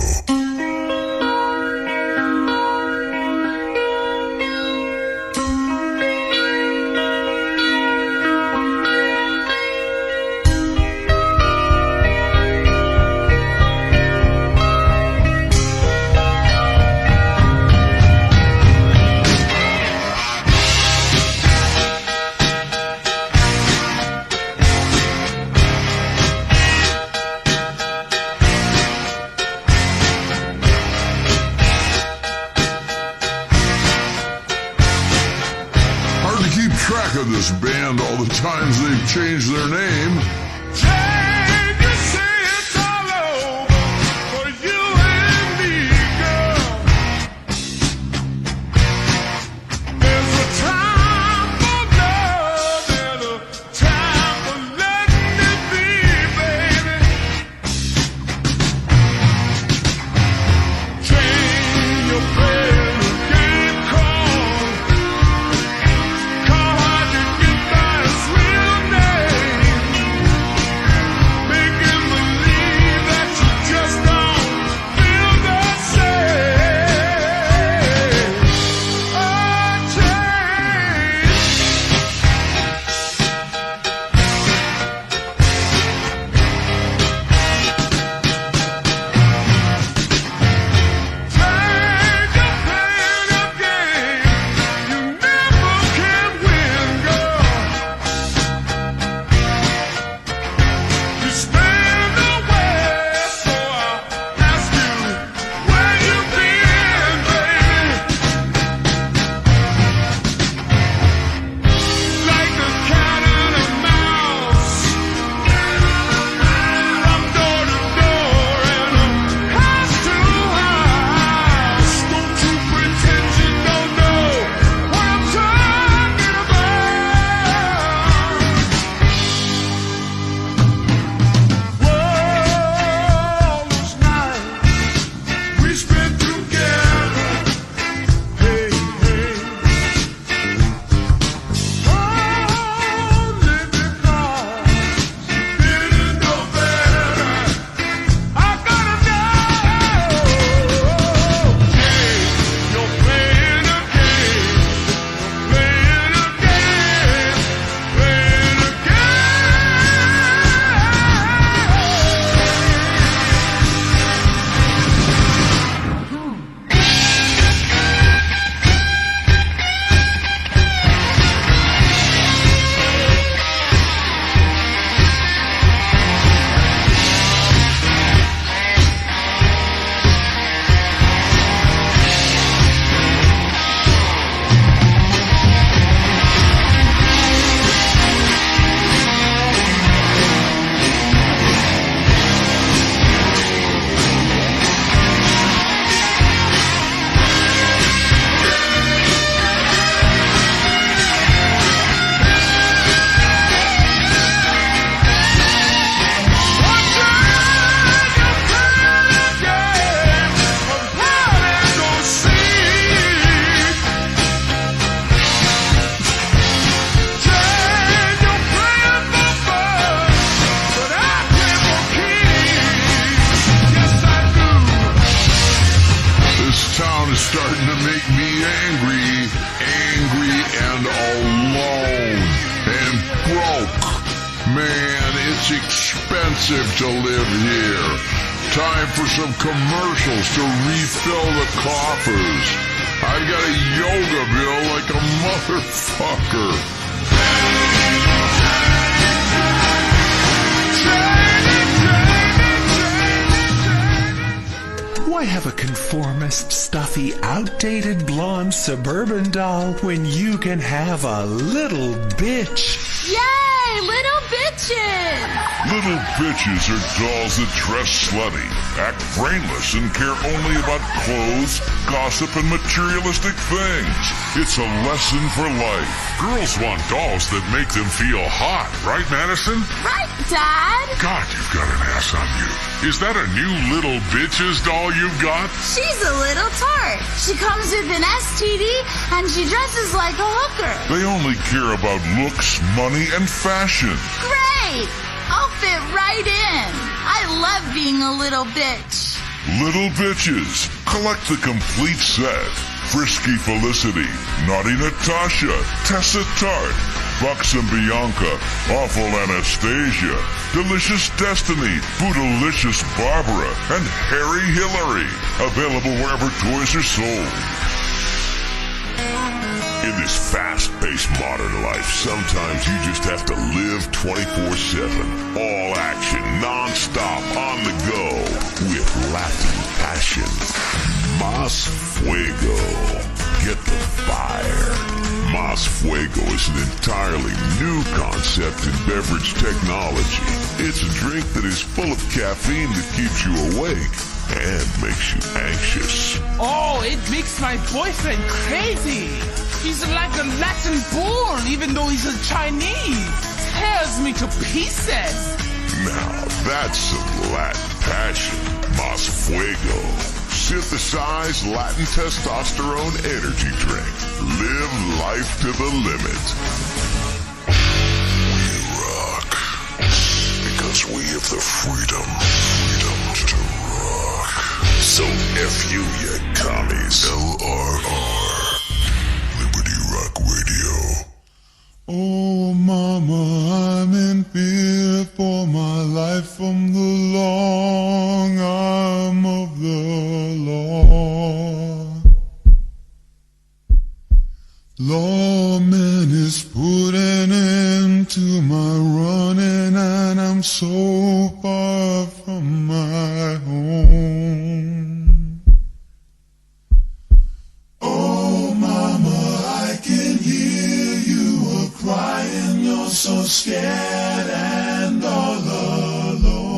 Track of this band all the times they've changed their name. Can you say it's all over for you and me, girl? There's a time for love and a time for letting it be, baby. Change your friend who can't call. Call hard to get by his real name. broke. Man, it's expensive to live here. Time for some commercials to refill the coffers. I've got a yoga bill like a motherfucker. Why have a conformist, stuffy, outdated blonde suburban doll when you can have a little bitch? Yay, little bitches! Little bitches are dolls that dress slutty, act brainless, and care only about clothes, gossip, and materialistic things. It's a lesson for life. Girls want dolls that make them feel hot, right, Madison? Right, Dad? God, you've got an ass on you. Is that a new Little Bitches doll you've got? She's a little tart. She comes with an STD and she dresses like a hooker. They only care about looks, money, and fashion. Great! I'll fit right in. I love being a little bitch. Little Bitches. Collect the complete set. Frisky Felicity, Naughty Natasha, Tessa Tart, Buxom Bianca, Awful Anastasia, Delicious Destiny, Bootylicious Barbara, and Harry Hillary. Available wherever toys are sold. In this fast-paced modern life, sometimes you just have to live 24/7. All action, non-stop, on the go, with Latin passion. Mas Fuego. Get the fire. Mas Fuego is an entirely new concept in beverage technology. It's a drink that is full of caffeine that keeps you awake and makes you anxious. Oh, it makes my boyfriend crazy. He's like a Latin bull, even though he's a Chinese. Tears me to pieces. Now that's some Latin passion. Mas Fuego. Synthesized Latin testosterone energy drink. Live life to the limit. We rock. Because we have the freedom to rock. So F you commies. LRR. Liberty Rock Radio. Oh, Mama, I'm in fear for my life from the long arm of the law. Lawman is putting an end to my running, and I'm so far from my home. Oh, Mama, I can hear you crying. You're so scared and all alone.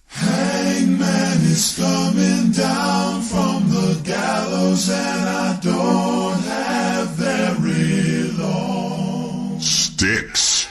Hangman is coming down from the gallows, and I don't have very long. Sticks.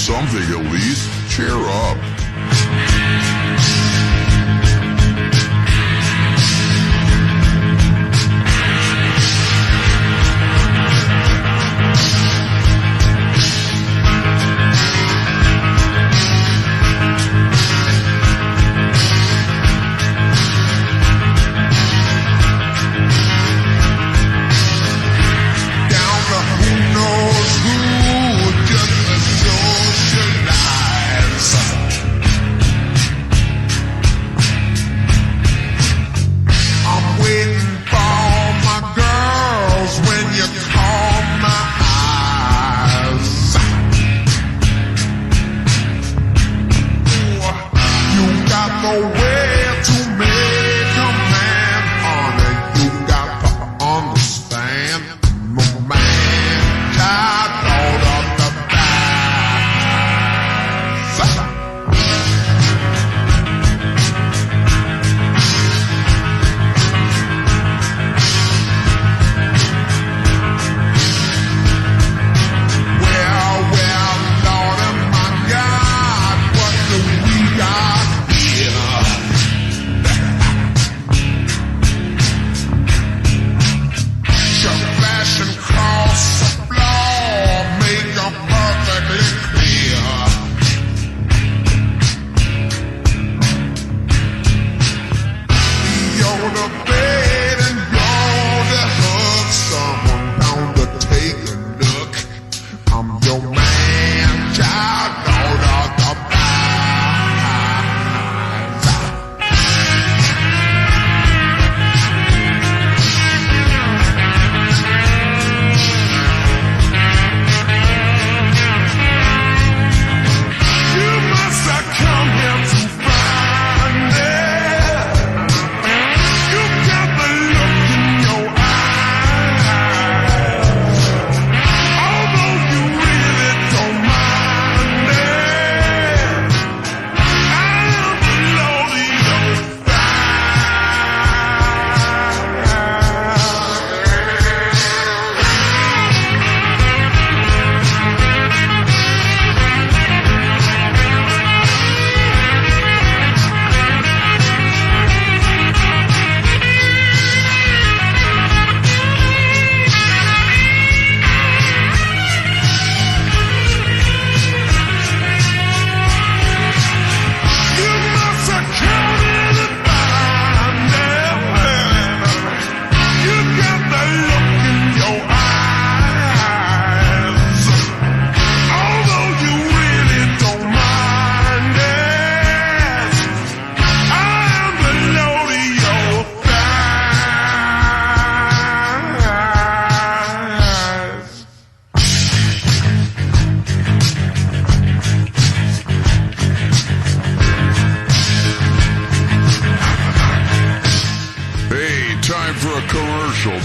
something at least. Cheer up.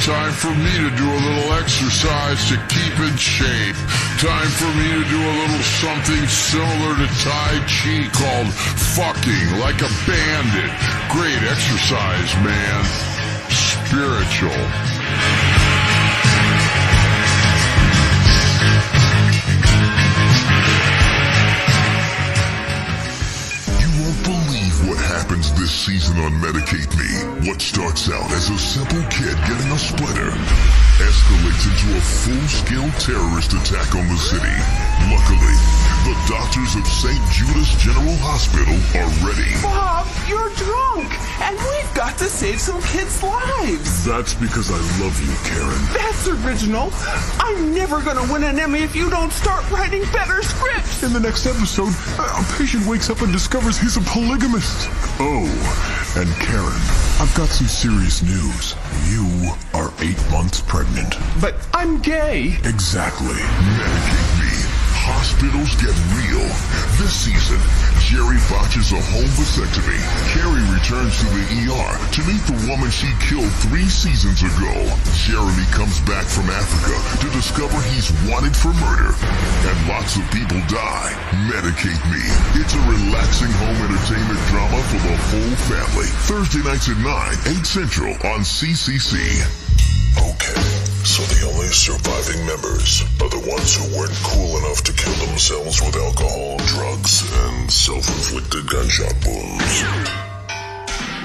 Time for me to do a little exercise to keep in shape. Time for me to do a little something similar to Tai Chi called fucking like a bandit. Great exercise, man. Spiritual. What happens this season on Medicate Me? What starts out as a simple kid getting a splinter escalates into a full-scale terrorist attack on the city. Luckily, the doctors of St. Judas General Hospital are ready. Bob, you're drunk, and we've got to save some kids' lives. That's because I love you, Karen. That's original. I'm never gonna win an Emmy if you don't start writing better scripts. In the next episode, a patient wakes up and discovers he's a polygamist. Oh, and Karen, I've got some serious news. You are 8 months pregnant. But I'm gay. Exactly. Medicate Me. Hospitals get real. This season, Jerry botches a home vasectomy. Carrie returns to the ER to meet the woman she killed 3 seasons ago. Jeremy comes back from Africa to discover he's wanted for murder. And lots of people die. Medicate Me. It's a relaxing home entertainment drama for the whole family. Thursday nights at 9, 8 Central on CCC. Okay, So the only surviving members are the ones who weren't cool enough to kill themselves with alcohol, drugs, and self-inflicted gunshot wounds.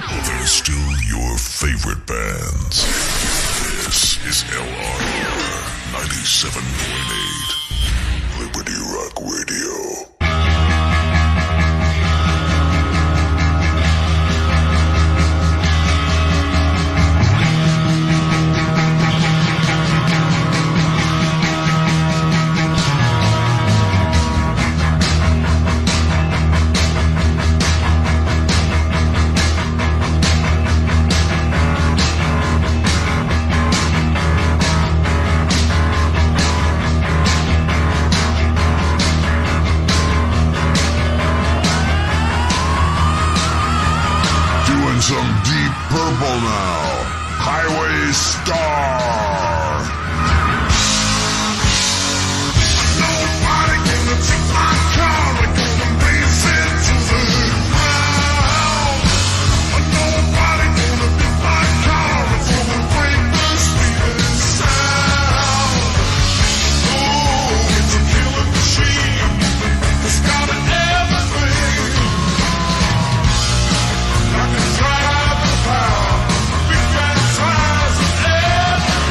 But they're still your favorite bands. This is LRR 97.8, Liberty Rock Radio. Some Deep Purple now. Highway Star. Nobody gonna take my car, we're gonna race it to the ground. Nobody gonna beat my car, it's gonna break the speeding sound. Oh, it's a killing machine, it's got everything. I can drive the power, big fat tires and everything.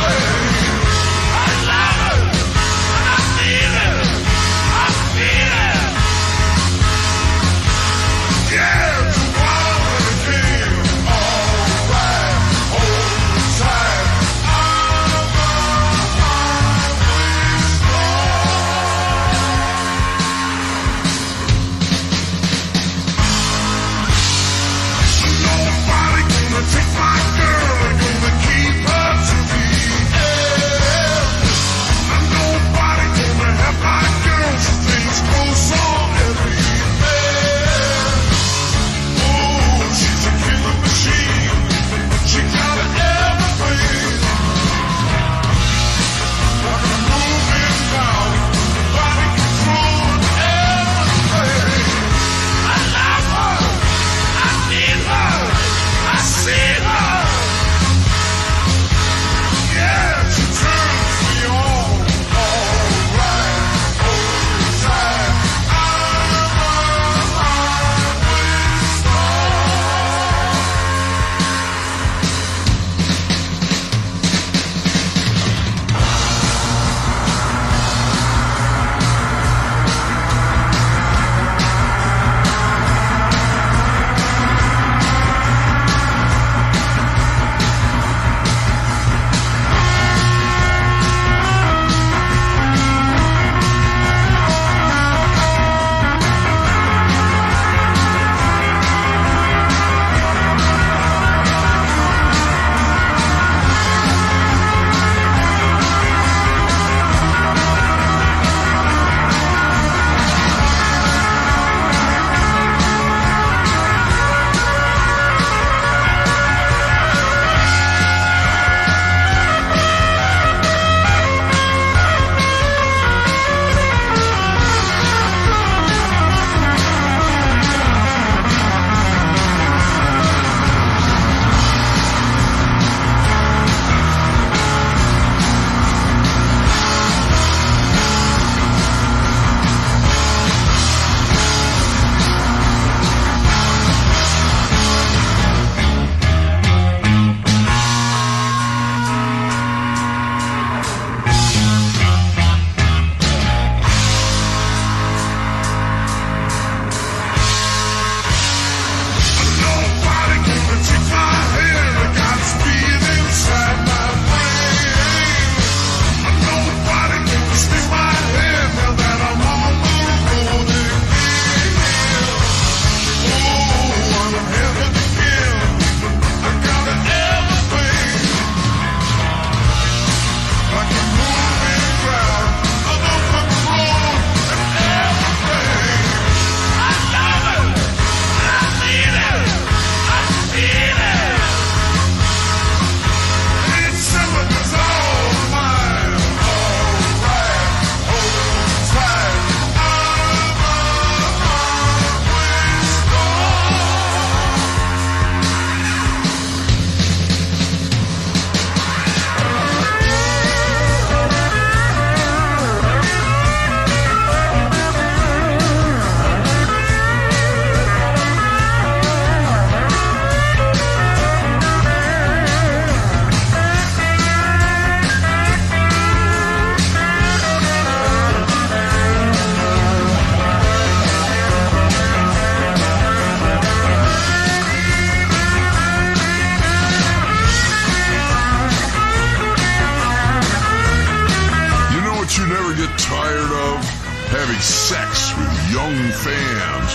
fans.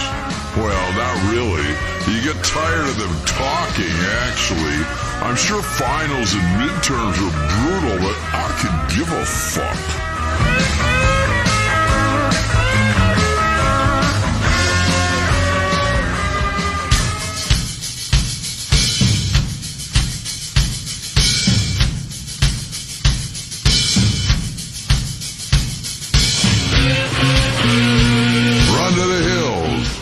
Well, not really. You get tired of them talking, actually. I'm sure finals and midterms are brutal, but I could give a fuck.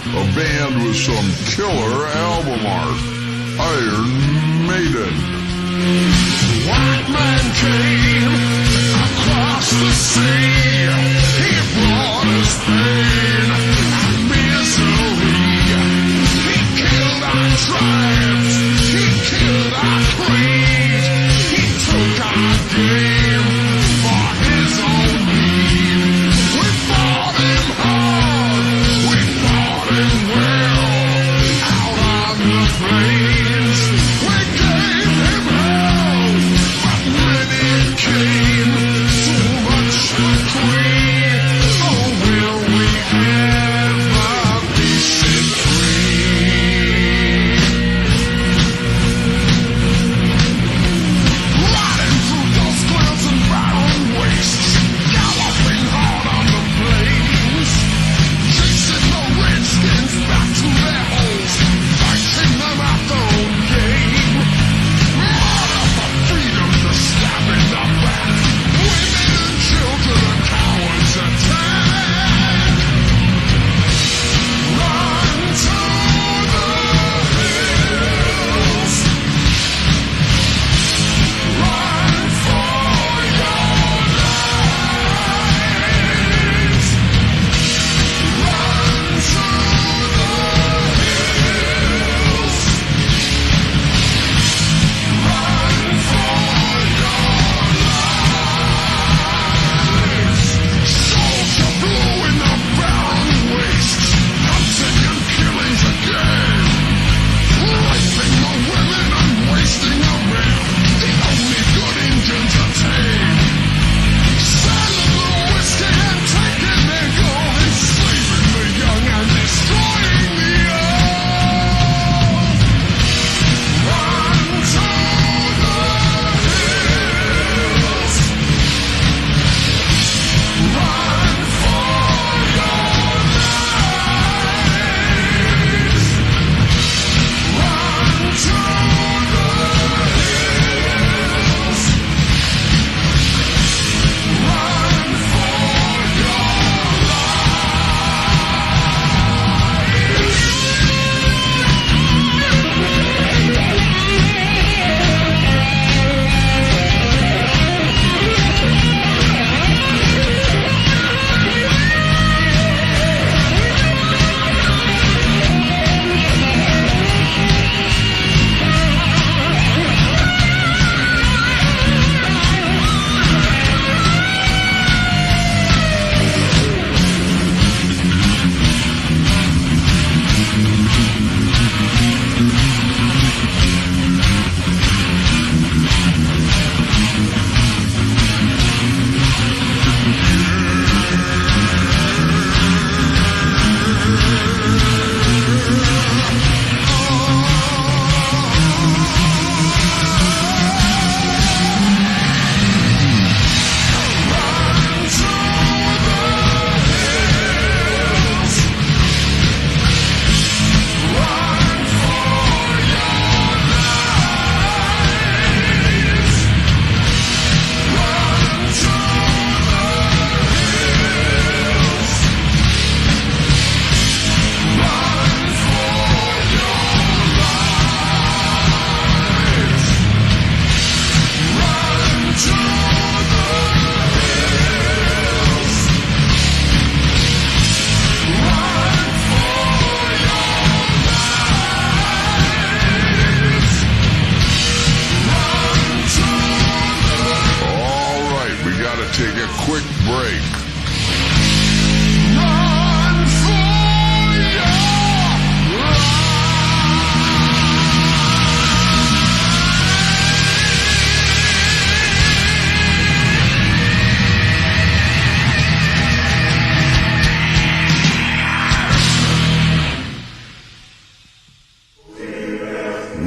A band with some killer album art. Iron Maiden. White man came across the sea. He brought us pain and misery. He killed our tribes. He killed our creed. He took our game for his own need. We fought him hard. We fought him well. Out on the plains, we gave him hell. But when it came, so much for free. Oh, will we ever?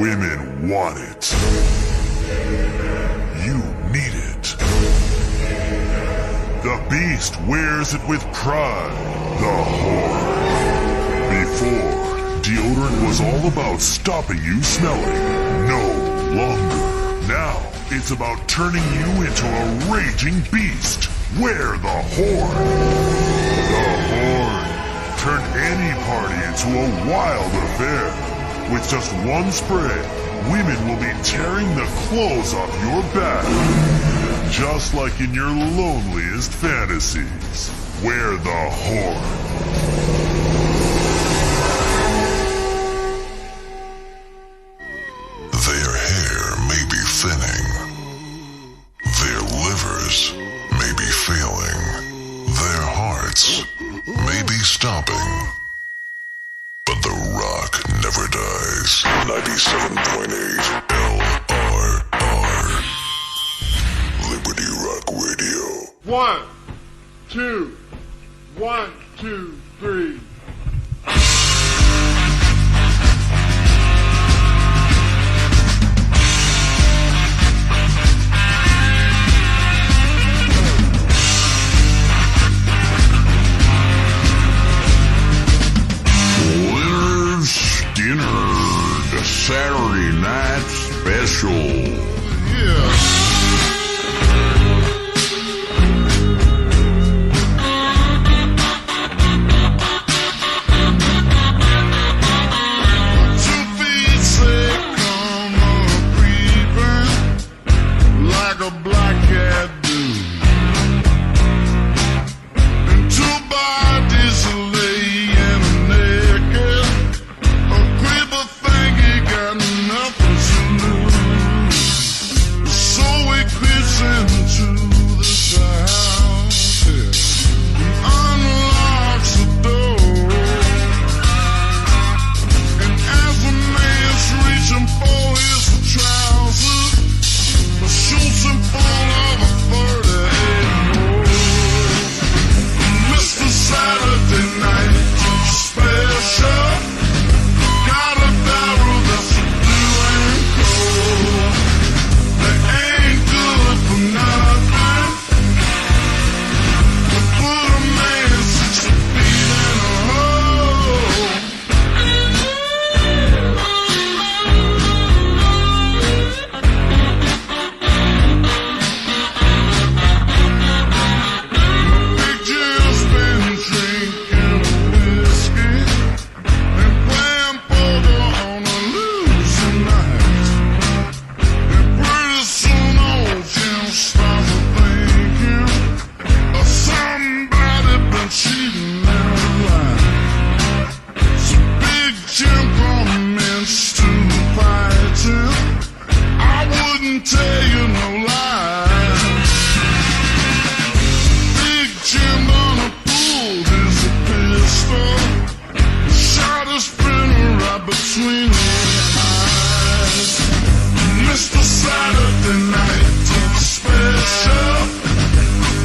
Women want it. You need it. The beast wears it with pride. The Horn. Before, deodorant was all about stopping you smelling. No longer. Now, it's about turning you into a raging beast. Wear the Horn. The Horn. Turn any party into a wild affair. With just one spray, women will be tearing the clothes off your back. Just like in your loneliest fantasies. Wear the Horn. Their hair may be thinning. Their livers may be failing. Their hearts may be stopping. But the rock never dies. 97.8 LRR. Liberty Rock Radio. 1, 2, 1, 2, 3. Dinner, the Saturday night special. Yeah. Like a black cat do. And two bodies laying naked. A creeper think he got nothing to lose. So he creeps into this house, yeah, and unlocks the door. And as the man's reaching for his trousers, shoots him full of a 38 more. Mr. Saturday Night Special got a barrel that's blue and cold. They ain't good for nothing. They put a man 60 feet in a hole. Tell you no lies. Big Jim gonna pull his pistol, shot his printer right between the eyes. Mr. Saturday Night Special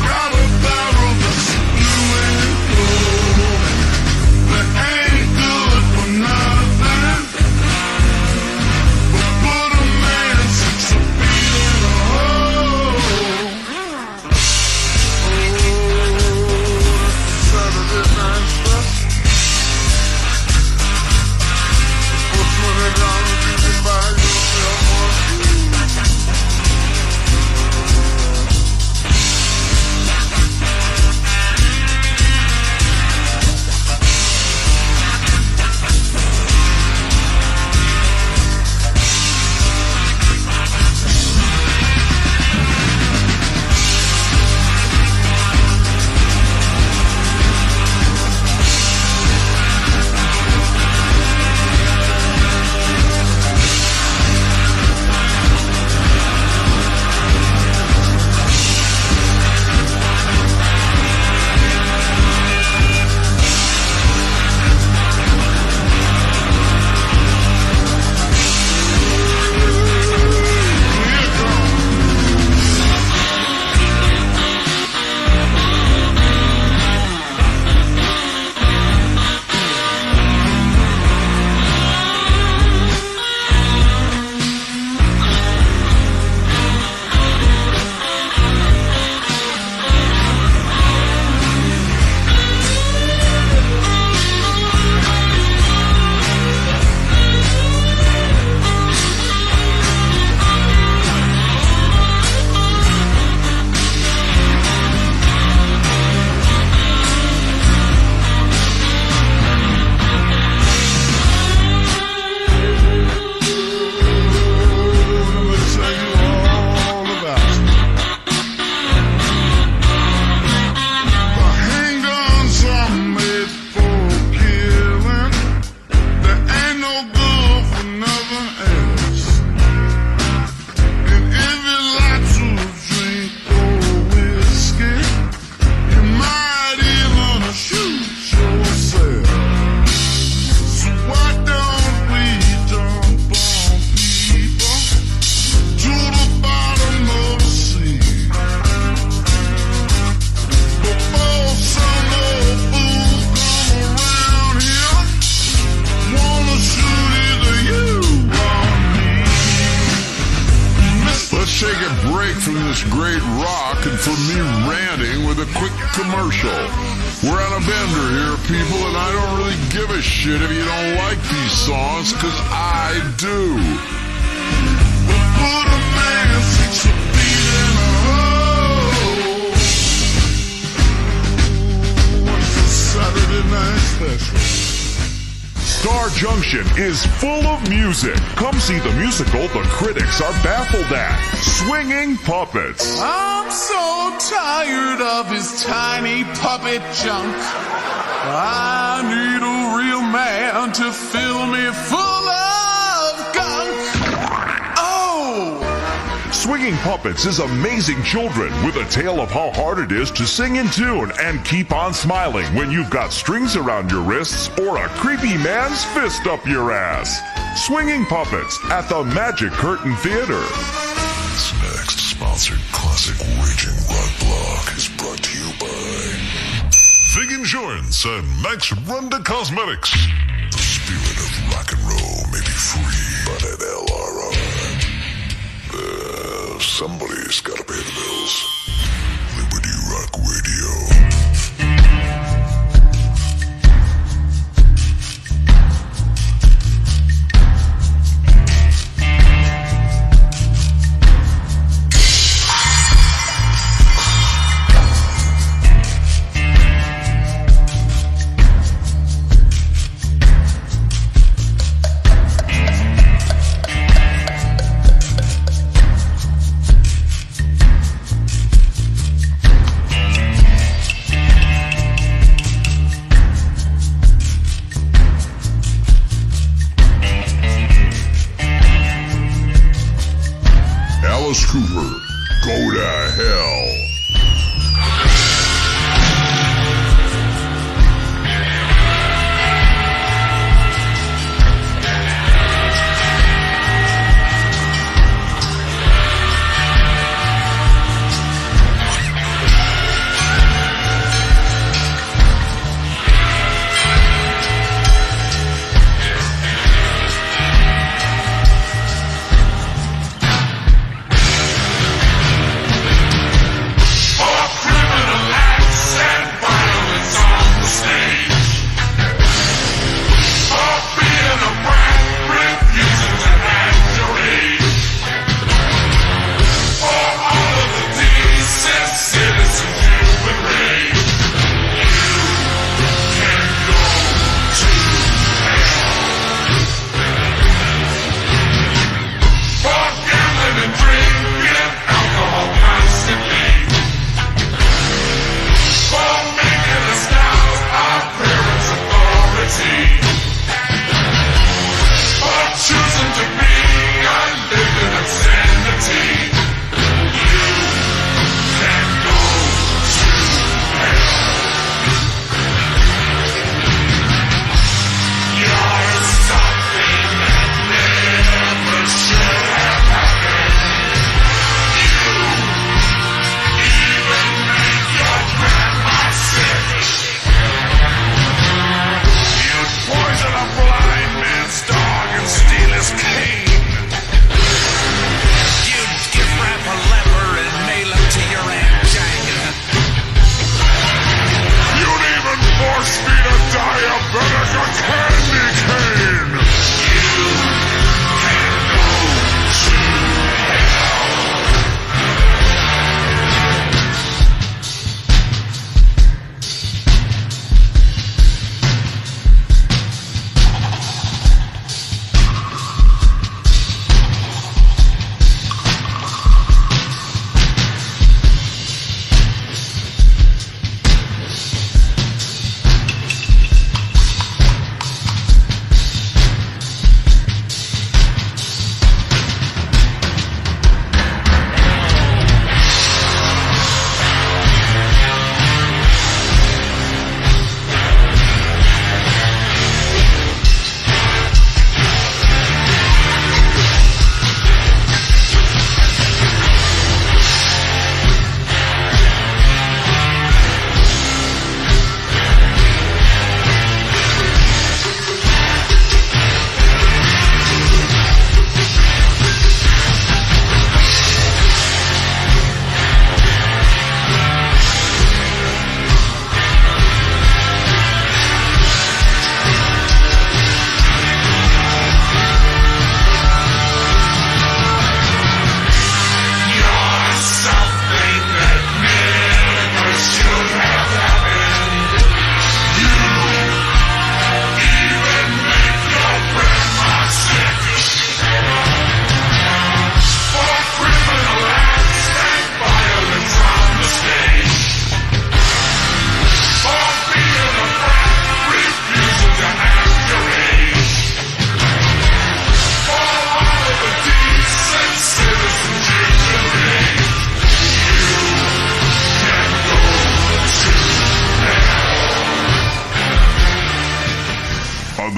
got a barrel that's blue and gold. That ain't good for nothing. But put a man 60 feet in a hole. Saturday Night Special. break from this great rock and from me ranting with a quick commercial. We're on a bender here, people, and I don't really give a shit if you don't like these songs, because I do. Put a man 6 feet in a hole. It's a Saturday night special. Star Junction is full of music. Come see the musical the critics are baffled at. Swinging Puppets. I'm so tired of his tiny puppet junk. I need a real man to fill me full of gunk. Oh! Swinging Puppets is amazing children with a tale of how hard it is to sing in tune and keep on smiling when you've got strings around your wrists or a creepy man's fist up your ass. Swinging Puppets at the Magic Curtain Theater. This next sponsored classic Raging Rock Block is brought to you by Fig Insurance and Max Runda Cosmetics. The spirit of rock and roll may be free, but at LRR, somebody's gotta pay the bills. Liberty Rock Radio.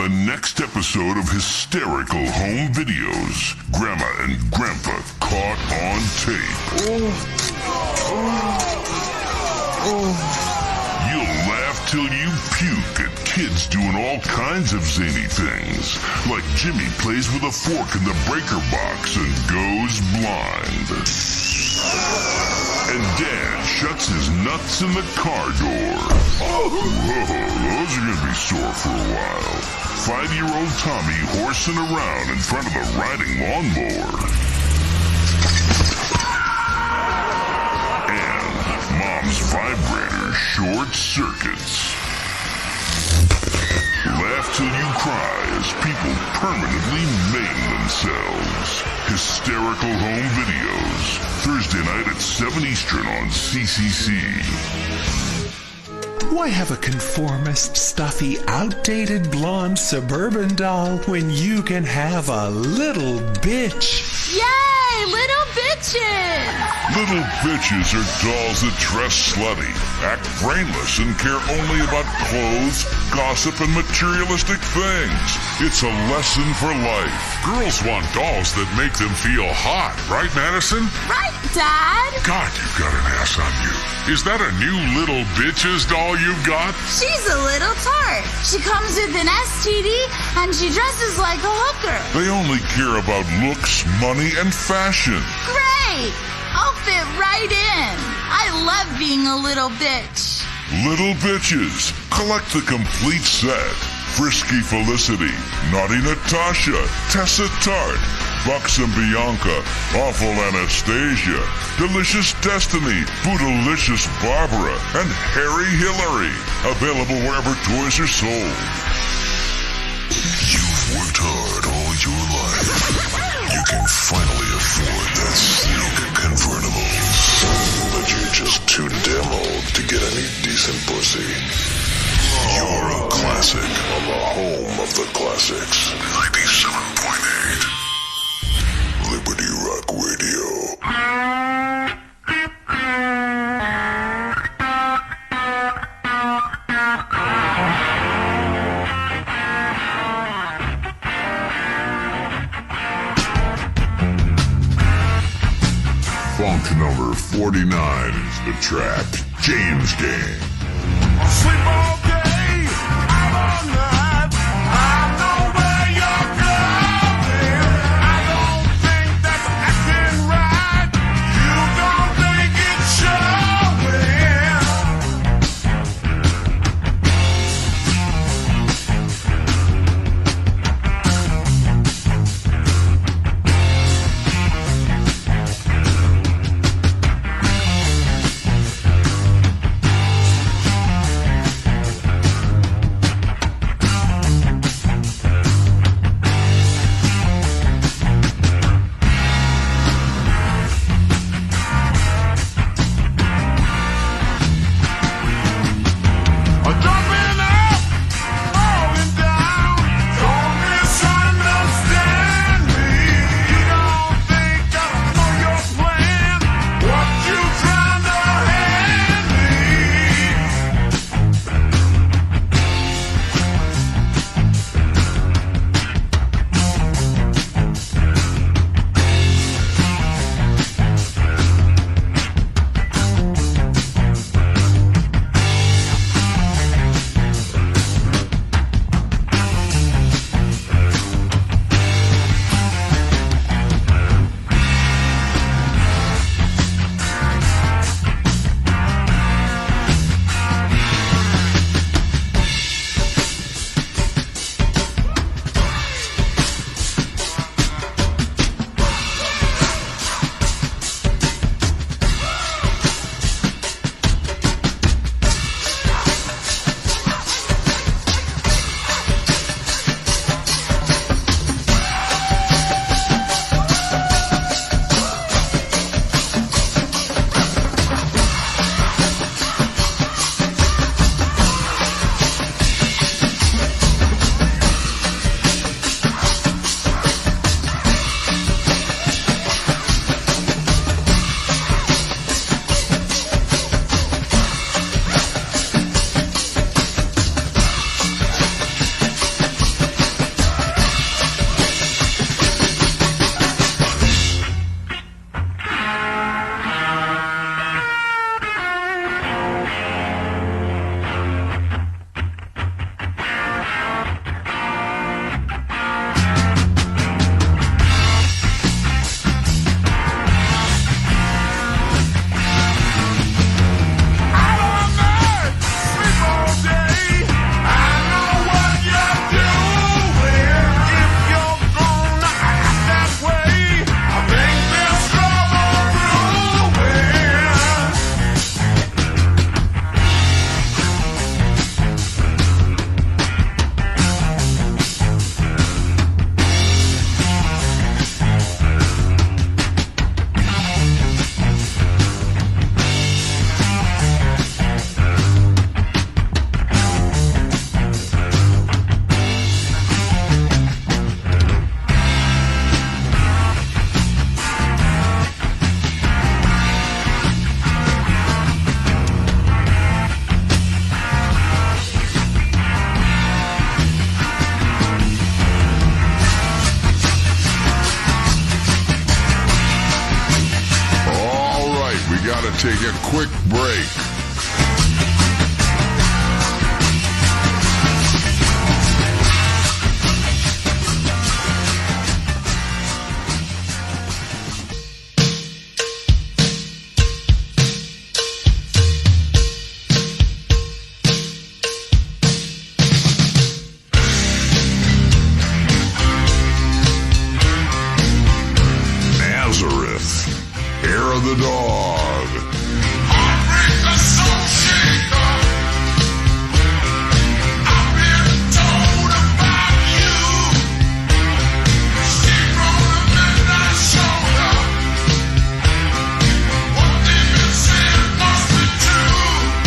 the next episode of Hysterical Home Videos. Grandma and Grandpa caught on tape. You'll laugh till you puke at kids doing all kinds of zany things. Like Jimmy plays with a fork in the breaker box and goes blind. And Dad shuts his nuts in the car door. Whoa, those are gonna be sore for a while. 5-year-old Tommy horsing around in front of the riding lawnmower. And Mom's vibrator short circuits. Laugh till you cry as people permanently maim themselves. Hysterical Home Videos. Thursday night at 7 Eastern on CCC. Why have a conformist, stuffy, outdated blonde suburban doll when you can have a little bitch? Yay, little bitches! Little bitches are dolls that dress slutty, act brainless, and care only about clothes, gossip, and materialistic things. It's a lesson for life. Girls want dolls that make them feel hot, right, Madison? Right, Dad? God, you've got an ass on you. Is that a new Little Bitches doll you've got? She's a little tart. She comes with an STD and she dresses like a hooker. They only care about looks, money, and fashion. Great! I'll fit right in. I love being a little bitch. Little Bitches. Collect the complete set. Frisky Felicity, Naughty Natasha, Tessa Tart, Buxom Bianca, Awful Anastasia, Delicious Destiny, Bootylicious Barbara, and Harry Hillary. Available wherever toys are sold. You've worked hard all your life. You can finally afford that sleek convertible. But you're just too damn old to get any decent pussy. You're a classic on the home of the classics. 97.8 Liberty Rock Radio. Funk number 49 is the track James Gang. Sleep all day, out all night. I know where you're going. I don't think that's acting right. You don't think it's take a quick break. Hair of the dog. Heartbreak associator. I've been told about you. Steve from the midnight shoulder. What they've been saying must be true.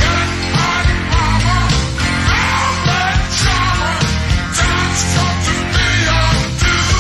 Red hot mama, velvet charmer. Time's come to be your due.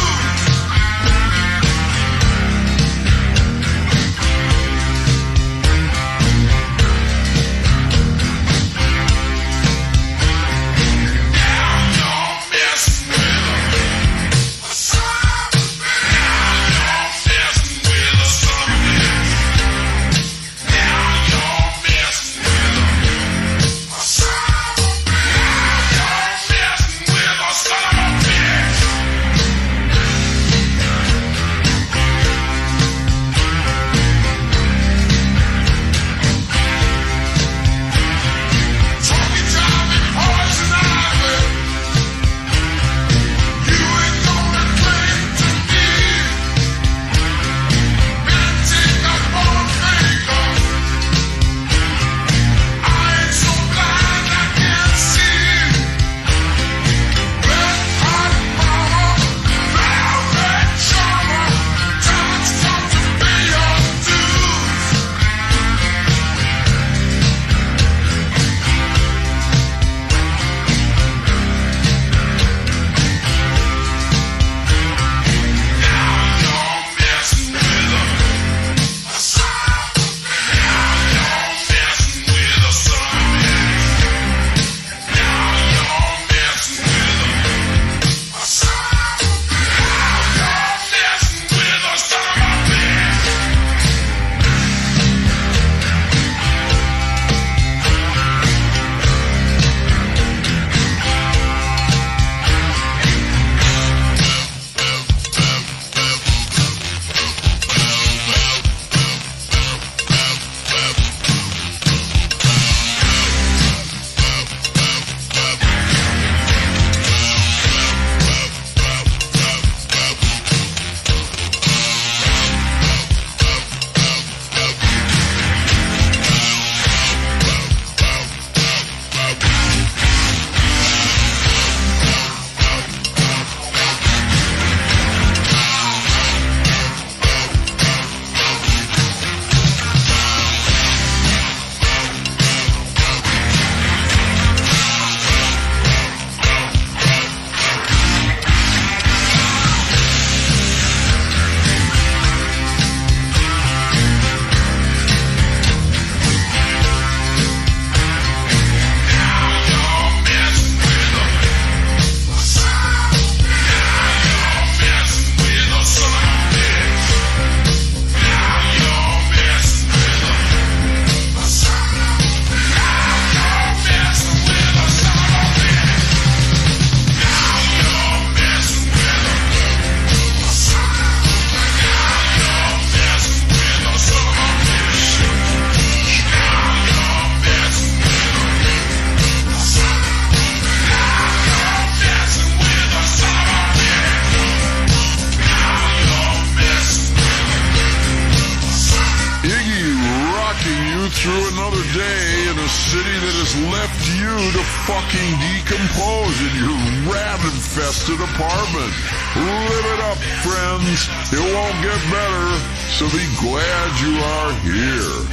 through another day in a city that has left you to fucking decompose in your rat-infested apartment. Live it up, friends. It won't get better, so be glad you are here.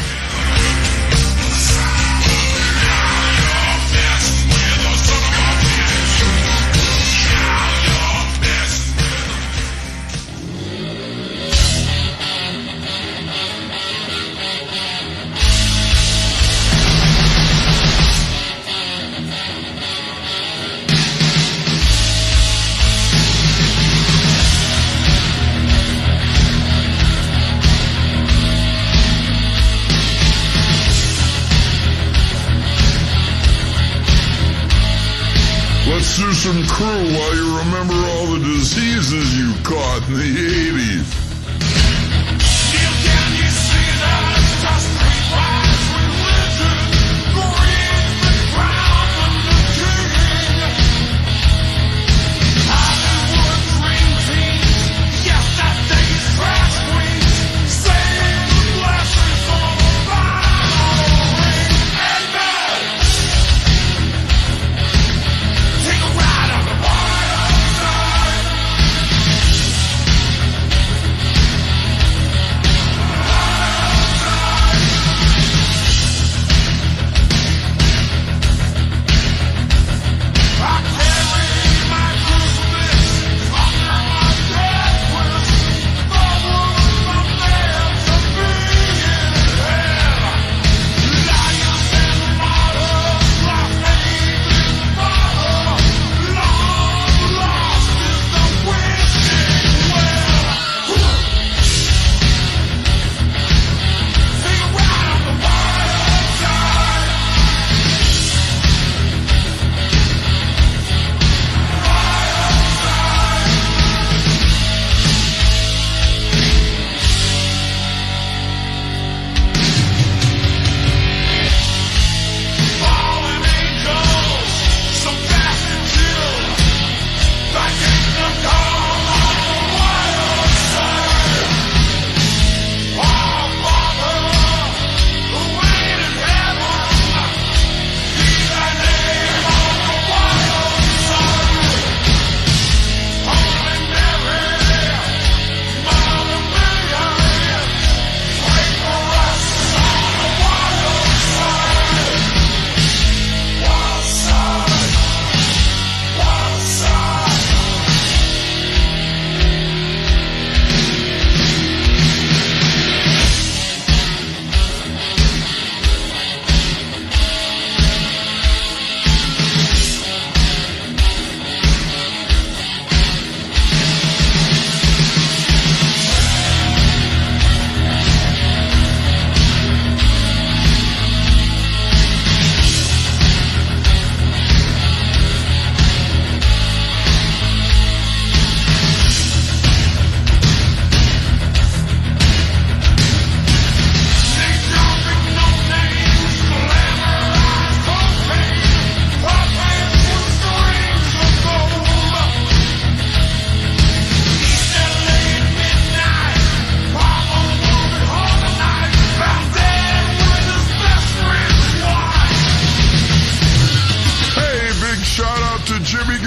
some crew while you remember all the diseases you caught in the 80s.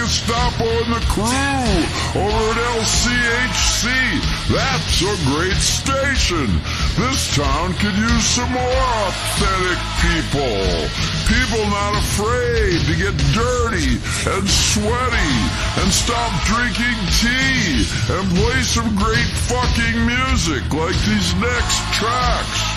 Gestapo and the crew over at LCHC. That's a great station. This town could use some more authentic people. People not afraid to get dirty and sweaty and stop drinking tea and play some great fucking music like these next tracks.